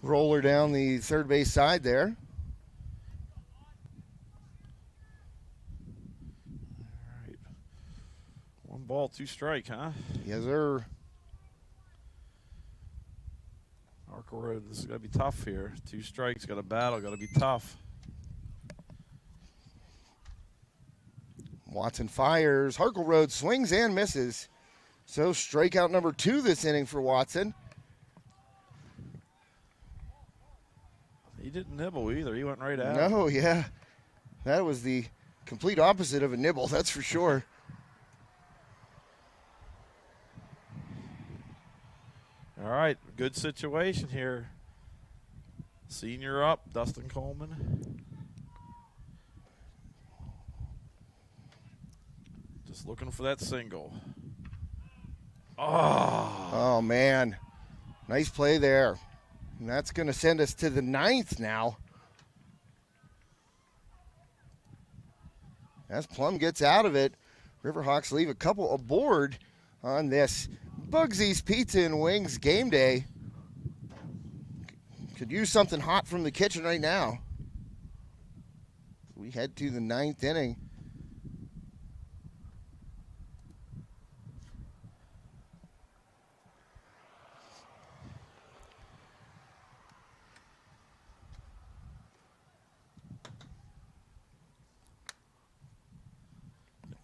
roller down the third base side there.
All right. 1 ball, 2 strike, huh?
Yes, sir.
Road, this is going to be tough here. 2 strikes, got a battle, got to be tough.
Watson fires. Harkleroad swings and misses. So strikeout number 2 this inning for Watson.
He didn't nibble either. He went right at it.
No, yeah. That was the complete opposite of a nibble, that's for sure.
All right, good situation here. Senior up, Dustin Coleman. Just looking for that single.
Oh, man. Nice play there. And that's going to send us to the 9th now. As Plum gets out of it, Riverhawks leave a couple aboard on this Bugsy's Pizza and Wings game day. Could use something hot from the kitchen right now. We head to the 9th inning.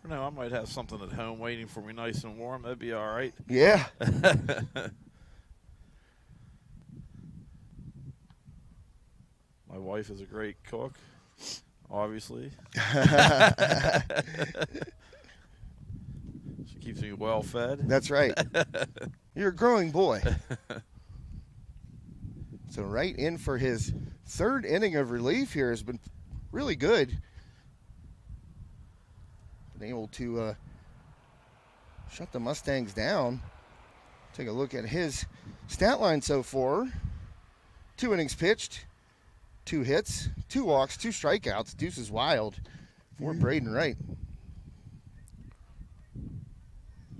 No, I might have something at home waiting for me nice and warm. That'd be all right.
Yeah.
My wife is a great cook, obviously. She keeps me well fed.
That's right. You're a growing boy. So right in for his 3rd inning of relief here has been really good. Been able to shut the Mustangs down. Take a look at his stat line so far. 2 innings pitched, 2 hits, 2 walks, 2 strikeouts. Deuce is wild for Braden Wright.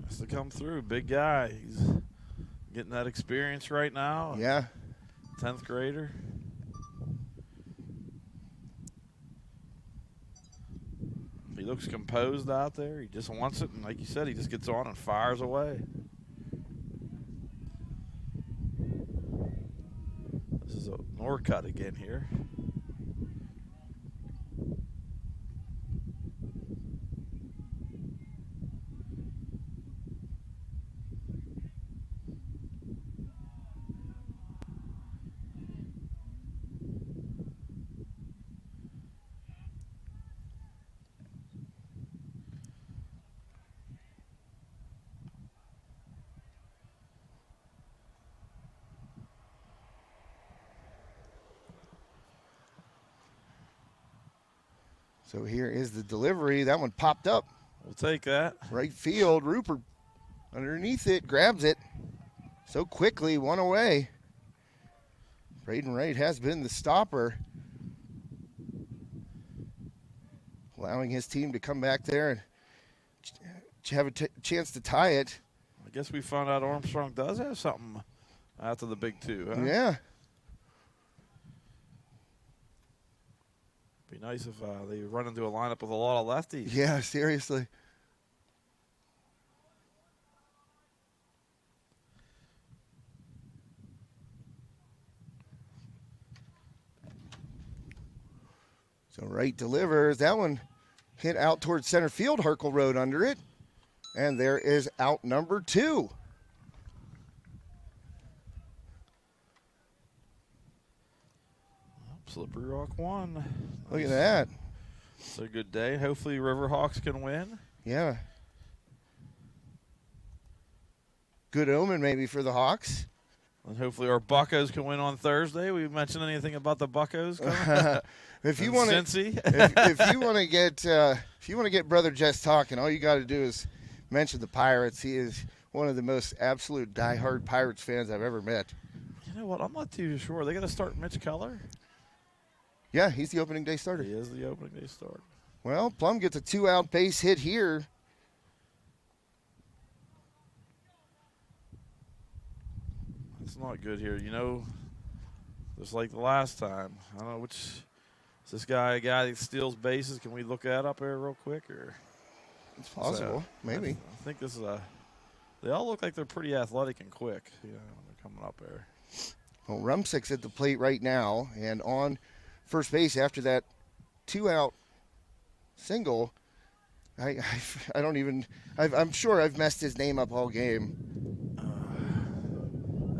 Has to come through. Big guy. He's getting that experience right now.
Yeah.
10th grader. He looks composed out there. He just wants it, and like you said, he just gets on and fires away. This is a Norcut again here.
So here is the delivery. That one popped up.
We'll take that.
Right field. Rupert underneath it, grabs it. So quickly, 1 away. Braden Wright has been the stopper, allowing his team to come back there and have a chance to tie it.
I guess we found out Armstrong does have something after the big 2, huh?
Yeah.
Be nice if they run into a lineup with a lot of lefties.
Yeah, seriously. So Wright delivers. That one hit out towards center field. Herkel rode under it. And there is out number 2.
Slippery Rock won.
Look at that.
It's a good day. Hopefully Riverhawks can win.
Yeah. Good omen maybe for the Hawks.
And hopefully our Buccos can win on Thursday. We mentioned anything about the Buccos?
If you want to, if you want to get Brother Jess talking, all you got to do is mention the Pirates. He is one of the most absolute diehard Pirates fans I've ever met.
You know what? I'm not too sure. They got to start Mitch Keller.
Yeah, he's the opening day starter.
He is the opening day starter.
Well, Plum gets a 2-out base hit here.
It's not good here. You know, just like the last time. I don't know which. Is this guy a guy that steals bases? Can we look that up here real quick? Or
It's possible, maybe.
I think this is a. They all look like they're pretty athletic and quick. You know, when they're coming up there.
Well, Rumsick's at the plate right now, and on first base after that 2-out single. I don't even. I'm sure I've messed his name up all game.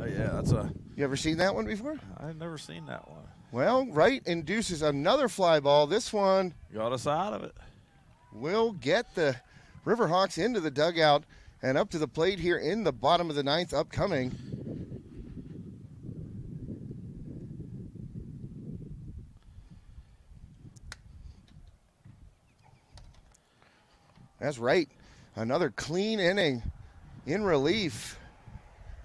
Oh yeah, that's a.
You ever seen that one before?
I've never seen that one.
Well, right induces another fly ball. This one
Got us out of it.
will get the Riverhawks into the dugout and up to the plate here in the bottom of the ninth upcoming. That's right. Another clean inning in relief.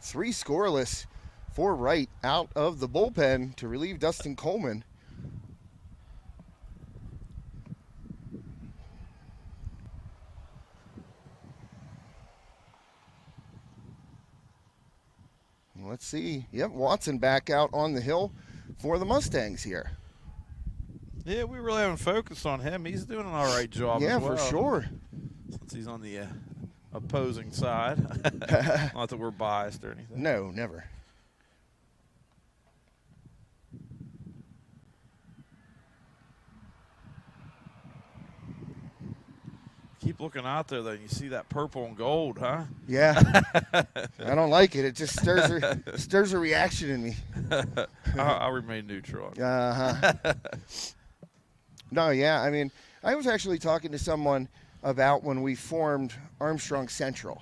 3 scoreless for Wright out of the bullpen to relieve Dustin Coleman. Let's see. Yep, Watson back out on the hill for the Mustangs here.
Yeah, we really haven't focused on him. He's doing an all right job
Yeah,
as well.
for sure.
Since he's on the opposing side. Not that we're biased or anything.
No, never.
Keep looking out there, though, and you see that purple and gold, huh?
Yeah. I don't like it. It just stirs a reaction in me.
I'll remain neutral.
Uh-huh. No, yeah. I mean, I was actually talking to someone about when we formed Armstrong Central.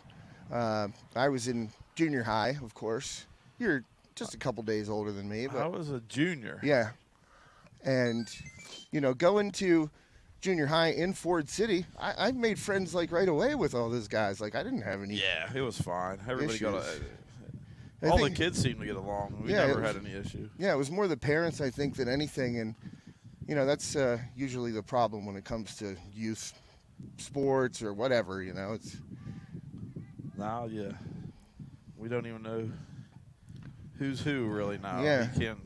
I was in junior high, of course. You're just a couple days older than me. But
I was a junior.
yeah. And, going to junior high in Ford City, I made friends, like, right away with all those guys. Like, I didn't have any.
Yeah, it was fine. Everybody got
issues.
all the kids seemed to get along. We
Yeah,
never had any issue.
Yeah, it was more the parents, I think, than anything. And, that's usually the problem when it comes to youth sports or whatever, It's
Now, yeah, we don't even know who's who really now.
Yeah.
You can't,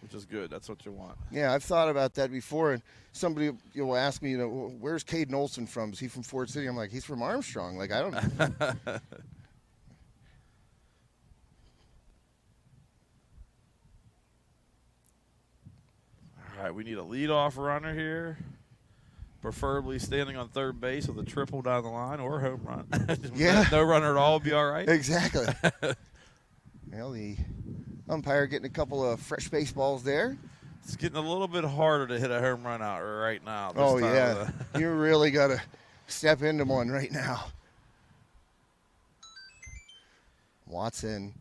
which is good. That's what you want.
Yeah, I've thought about that before, and somebody will ask me, where's Caden Olson from? Is he from Ford City? I'm like, he's from Armstrong. Like, I don't know.
All right, we need a leadoff runner here, preferably standing on third base with a triple down the line or a home run.
Yeah.
No runner at all would be all right.
Exactly. Well, the umpire getting a couple of fresh baseballs there.
It's getting a little bit harder to hit a home run out right now. This
Oh,
time
yeah.
of
You really got to step into one right now. Watson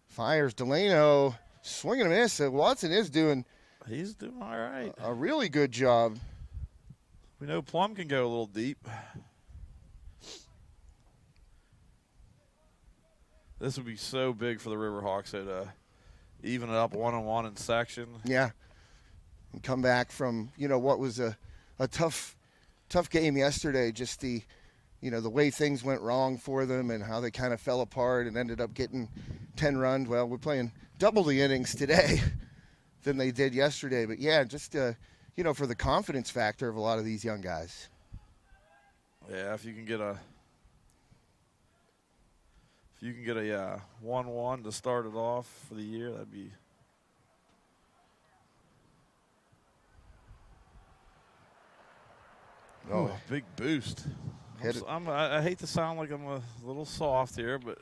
fires Delano. Swing and a miss. Watson is doing
He's doing all right.
a really good job.
We know Plum can go a little deep. This would be so big for the Riverhawks to even it up 1-1 in section.
Yeah. And come back from, what was a tough game yesterday. Just the way things went wrong for them and how they kind of fell apart and ended up getting 10 runs. Well, we're playing double the innings today than they did yesterday. But, yeah, just, for the confidence factor of a lot of these young guys.
Yeah, if you can get a 1-1 to start it off for the year, that'd be. Oh, big boost. I hate to sound like I'm a little soft here, but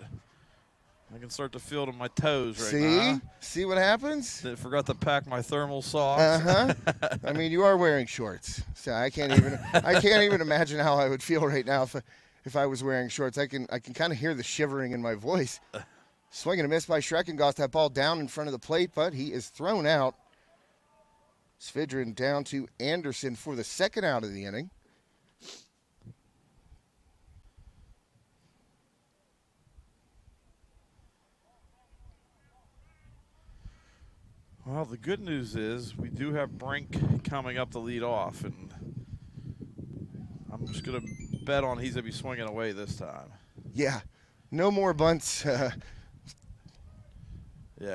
I can start to feel it in my toes right now.
See what happens?
I forgot to pack my thermal socks.
Uh-huh. I mean, you are wearing shorts, so I can't even imagine how I would feel right now if I was wearing shorts. I can kind of hear the shivering in my voice. Swing and a miss by Schreckengoss. That ball down in front of the plate, but he is thrown out. Svidrin down to Anderson for the second out of the inning.
Well, the good news is we do have Brink coming up to lead off, and I'm just going to bet on he's going to be swinging away this time.
Yeah, no more bunts.
Yeah,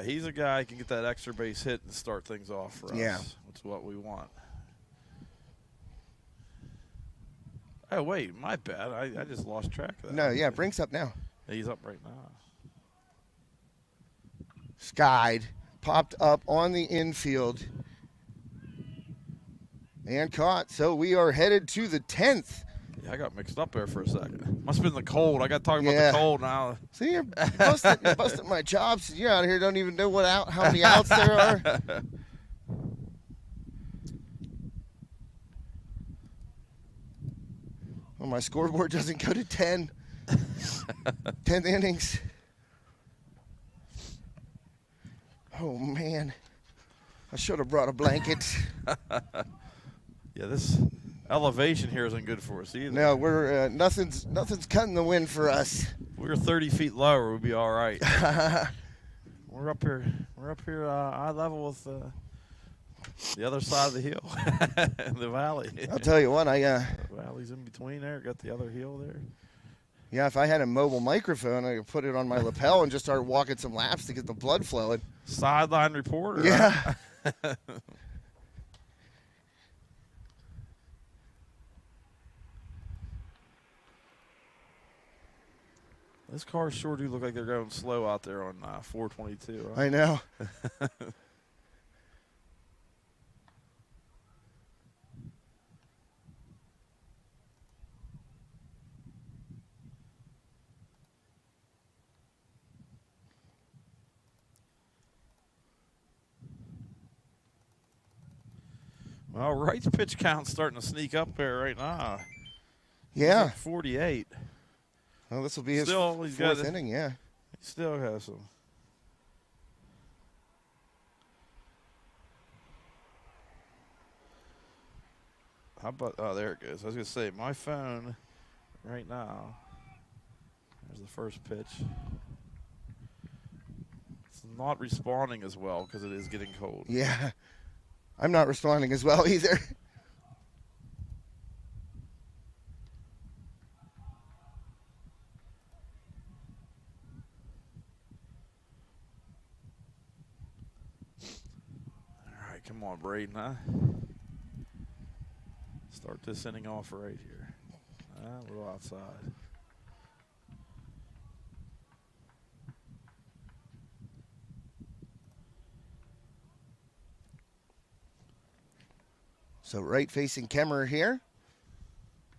he's a guy who can get that extra base hit and start things off for us.
Yeah.
That's what we want. Oh, wait, my bad. I just lost track of that.
No, yeah, Brink's up now.
He's up right now.
Skied, popped up on the infield, and caught. So we are headed to the 10th
Yeah, I got mixed up there for a second. Must have been the cold. I got talking about
Yeah.
the cold now.
See, you're busting my chops. You're out here, don't even know how many outs there are. Well, my scoreboard doesn't go to 10. 10th innings. Oh, man. I should have brought a blanket.
Yeah, this elevation here isn't good for us either.
No, we're nothing's cutting the wind for us.
If we were 30 feet lower, we'd be all right. We're up here. We're up here eye level with the other side of the hill, the valley.
I'll tell you what,
the valley's in between there. Got the other hill there.
Yeah, if I had a mobile microphone, I could put it on my lapel and just start walking some laps to get the blood flowing.
Sideline reporter.
Yeah.
Right? Those cars sure do look like they're going slow out there on 422. Right?
I know.
Well, Wright's pitch count's starting to sneak up there right now.
Yeah.
He's at 48.
Well, this will be his
Still, he's
fourth
got
inning, yeah.
He still has some. How about, oh, there it goes. I was going to say, my phone right now, there's the first pitch. It's not responding as well because it is getting cold.
Yeah. I'm not responding as well either.
All right, come on, Braden, huh? Start this inning off right here. A little outside.
So right facing Kemmer here.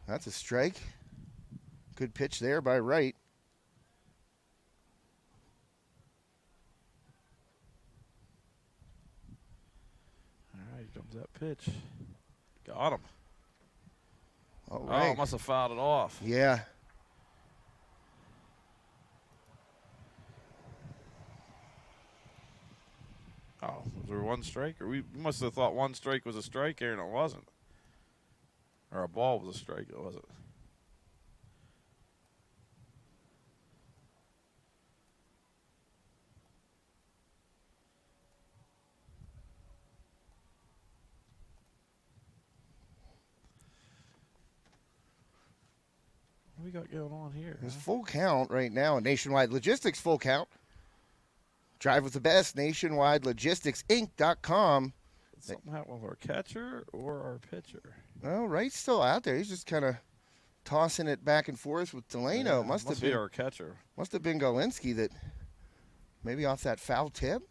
That's a strike. Good pitch there by Wright.
All right, here comes that pitch. Got him.
All right.
Oh, must have fouled it off.
Yeah.
Oh, was there one strike? Or we must have thought one strike was a strike here, and it wasn't. Or a ball was a strike, it wasn't. What do we got going on here?
There's full count right now in Nationwide Logistics full count. Drive with the best, nationwidelogisticsinc.com.
Did something happen with our catcher or our pitcher?
Oh, Wright's still out there. He's just kind of tossing it back and forth with Delano.
Yeah,
must have
be
been
our catcher.
Must have been Galinsky that maybe off that foul tip.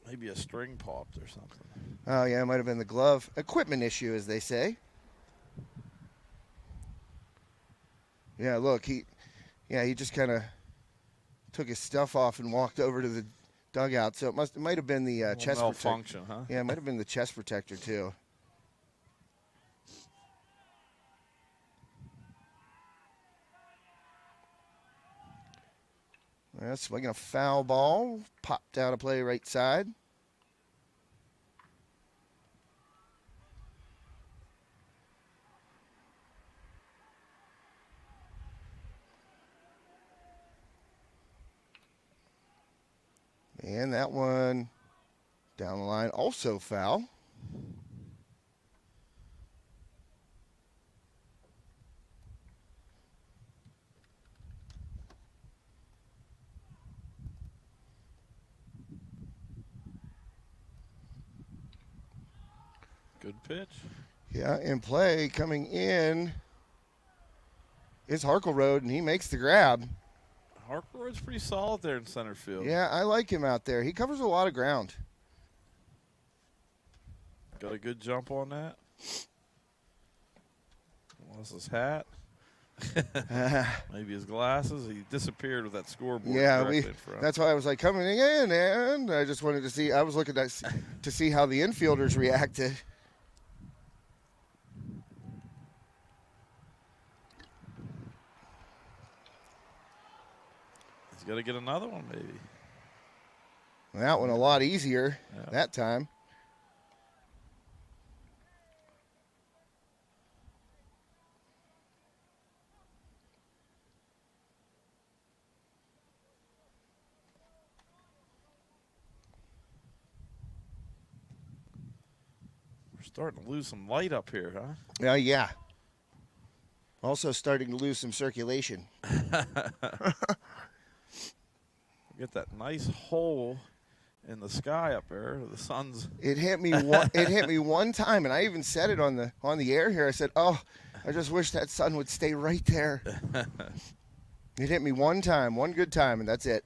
Maybe a string popped or something.
Oh, yeah, it might have been the glove. Equipment issue, as they say. Yeah, look, he just kind of took his stuff off and walked over to the dugout. So it might have been the chest
malfunction, huh?
Yeah, it might have been the chest protector too. Well, swinging a foul ball, popped out of play right side. And that one down the line, also foul.
Good pitch.
Yeah, in play coming in is Harkleroad, and he makes the grab.
Harkleroad's pretty solid there in center field.
Yeah, I like him out there. He covers a lot of ground.
Got a good jump on that. Lost his hat. Maybe his glasses. He disappeared with that scoreboard.
Yeah,
directly in front.
that's why I was like coming in, and I just wanted to see. I was looking to see how the infielders reacted.
He's got to get another one, maybe.
That one a lot easier that time.
We're starting to lose some light up here, huh?
Yeah. Also starting to lose some circulation.
Get that nice hole in the sky up there. The sun's.
It hit me. It hit me one time, and I even said it on the air here. I said, "Oh, I just wish that sun would stay right there." It hit me one time, one good time, and that's it.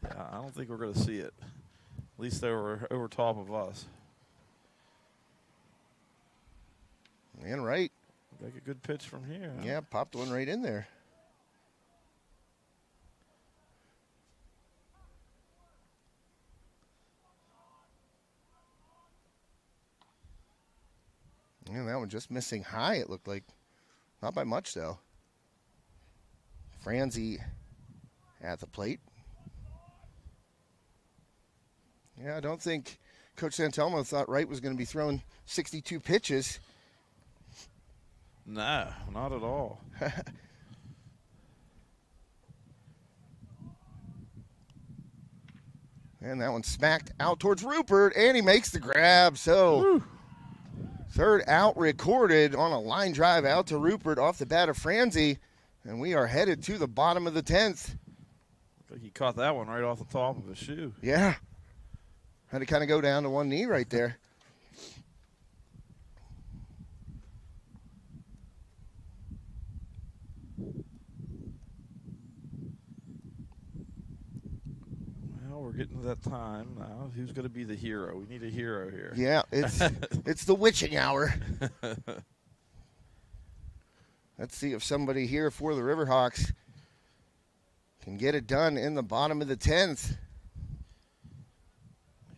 Yeah, I don't think we're going to see it. At least they were over top of us.
And right.
Like a good pitch from here. Huh?
Yeah, popped one right in there. Yeah, that one just missing high, it looked like. Not by much, though. Franzi at the plate. Yeah, I don't think Coach Santelmo thought Wright was going to be throwing 62 pitches.
No, not at all.
And that one smacked out towards Rupert, and he makes the grab. So, woo. Third out recorded on a line drive out to Rupert off the bat of Franzi, and we are headed to the bottom of the 10th.
Looked like he caught that one right off the top of his shoe.
Yeah. Had to kind of go down to one knee right there.
Well, we're getting to that time now. Who's going to be the hero? We need a hero here.
Yeah, it's the witching hour. Let's see if somebody here for the Riverhawks can get it done in the bottom of the 10th.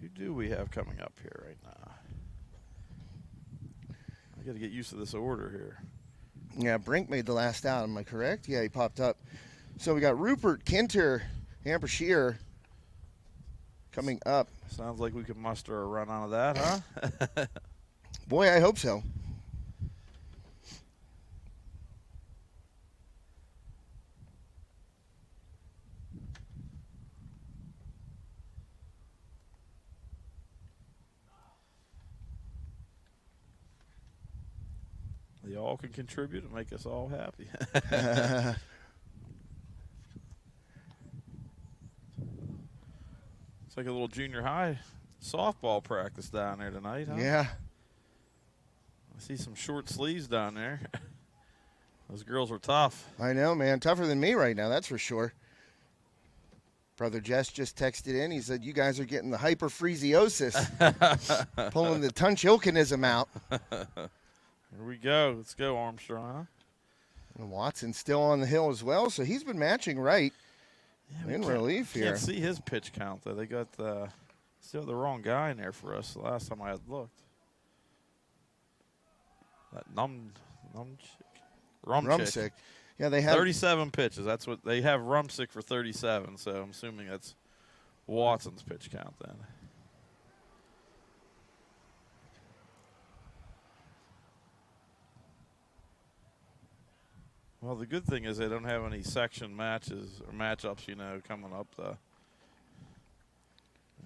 Who do we have coming up here right now? I got to get used to this order here.
Yeah, Brink made the last out. Am I correct? Yeah, he popped up. So we got Rupert, Kinter, Ampershear coming up.
Sounds like we could muster a run out of that, huh?
Boy, I hope so.
They all can contribute and make us all happy. It's like a little junior high softball practice down there tonight, huh?
Yeah.
I see some short sleeves down there. Those girls were tough.
I know, man. Tougher than me right now, that's for sure. Brother Jess just texted in. He said, you guys are getting the hyperfreesiosis. Pulling the Tunch-Ilkinism out.
Here we go. Let's go, Armstrong.
And Watson's still on the hill as well, so he's been matching right in relief here.
Can't see his pitch count, though. They got still the wrong guy in there for us the last time I had looked. That Rumchick.
Yeah, they have
37 pitches. That's what they have. Rumsick for 37, so I'm assuming that's Watson's pitch count then. Well, the good thing is they don't have any section matches or matchups, coming up.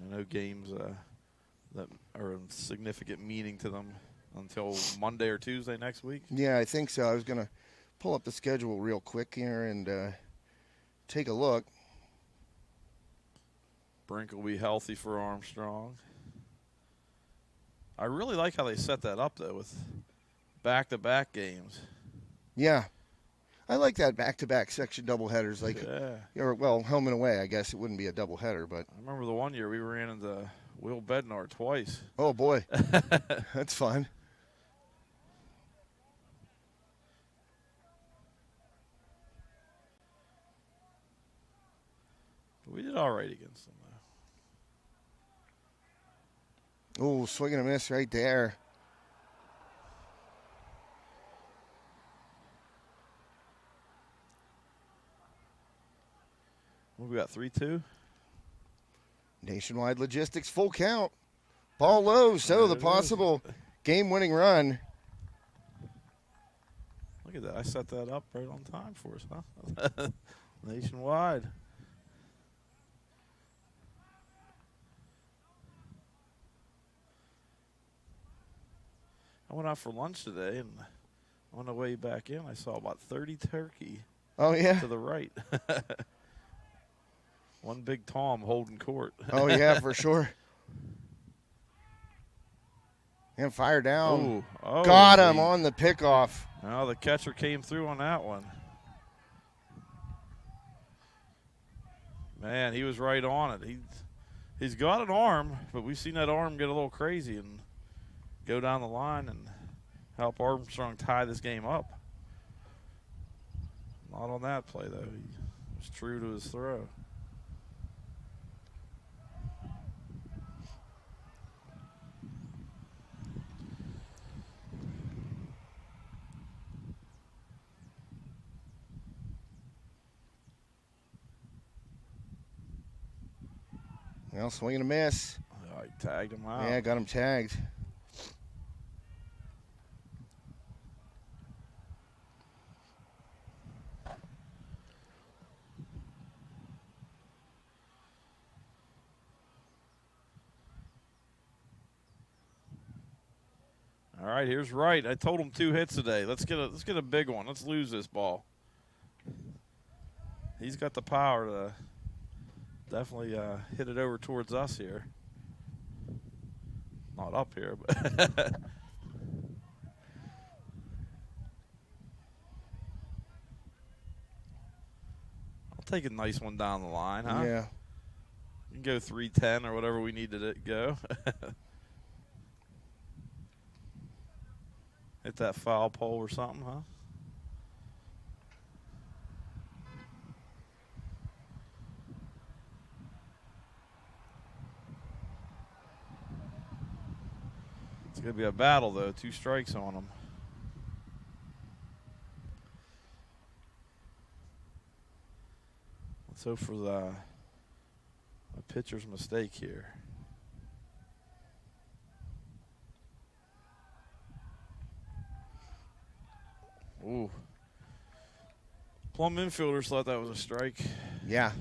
No games that are of significant meaning to them until Monday or Tuesday next week.
Yeah, I think so. I was going to pull up the schedule real quick here and take a look.
Brink will be healthy for Armstrong. I really like how they set that up, though, with back-to-back games.
Yeah. I like that back-to-back section doubleheaders. Or, well, home and away, I guess. It wouldn't be a doubleheader, but.
I remember the one year we ran into Will Bednar twice.
Oh, boy. That's fun.
We did all right against them, though.
Oh, swing and a miss right there.
We got 3-2.
Nationwide Logistics, full count. Ball low, so the possible game-winning run.
Look at that. I set that up right on time for us, huh? Nationwide. I went out for lunch today, and on the way back in, I saw about 30 turkey
Oh, yeah?
to the right. One big Tom holding court.
Oh, yeah, for sure. And fire down.
Ooh. Oh,
Got him on the pickoff.
Well, the catcher came through on that one. Man, he was right on it. He's got an arm, but we've seen that arm get a little crazy and go down the line and help Armstrong tie this game up. Not on that play, though. He was true to his throw.
Well, swing and a miss.
Oh, he tagged him out.
Yeah, got him tagged.
All right, here's Wright. I told him 2 hits today. Let's get a big one. Let's lose this ball. He's got the power to definitely hit it over towards us here. Not up here, but I'll take a nice one down the line, huh?
Yeah.
We can go 310 or whatever we need to go. Hit that foul pole or something, huh? It's going to be a battle, though. 2 strikes on him. Let's hope for the pitcher's mistake here. Ooh. Plum infielders thought that was a strike.
Yeah.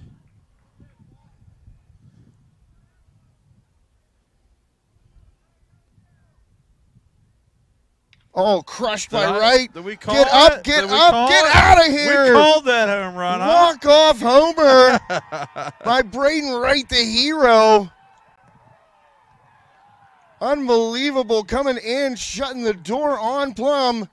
Oh, crushed by Wright.
Did we call
Get
it?
up, get
Did we
up,
call
get
it?
out of here.
We called that home run, huh?
Walk-off homer by Braden Wright, the hero. Unbelievable, coming in, shutting the door on Plum,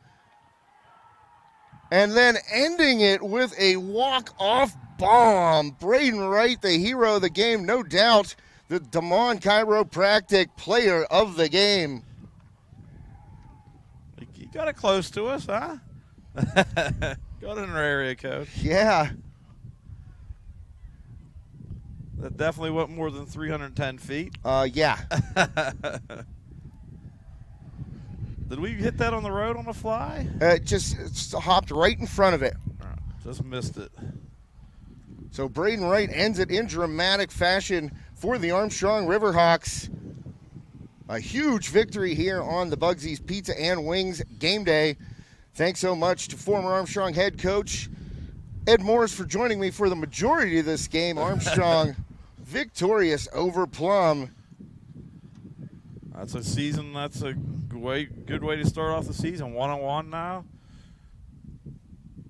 and then ending it with a walk-off bomb. Braden Wright, the hero of the game, no doubt the Damon Chiropractic player of the game.
You got it close to us, huh? Got in our area code.
Yeah.
That definitely went more than 310 feet.
Yeah.
Did we hit that on the road on the fly?
Just hopped right in front of it.
Just missed it.
So Braden Wright ends it in dramatic fashion for the Armstrong Riverhawks. A huge victory here on the Bugsy's Pizza and Wings game day. Thanks so much to former Armstrong head coach Ed Morris for joining me for the majority of this game. Armstrong victorious over Plum.
That's a season. That's a good way to start off the season. 1-1 now.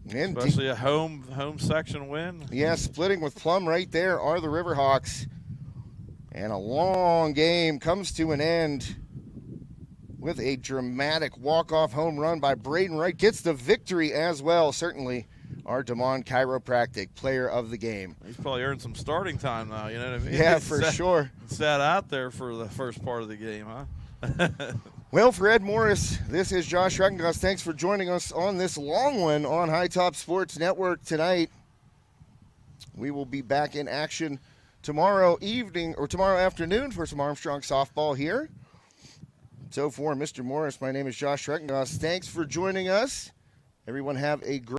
Especially a home section win.
Yeah, splitting with Plum right there are the Riverhawks. And a long game comes to an end with a dramatic walk-off home run by Braden Wright. Gets the victory as well, certainly our Damon Chiropractic Player of the Game.
He's probably earned some starting time now. You know what I mean?
Yeah, for sure.
Sat out there for the first part of the game, huh?
Well, for Ed Morris, this is Josh Reckengust. Thanks for joining us on this long one on High Top Sports Network tonight. We will be back in action tomorrow evening or tomorrow afternoon for some Armstrong softball here. So for Mr. Morris, my name is Josh Reckengust. Thanks for joining us. Everyone have a great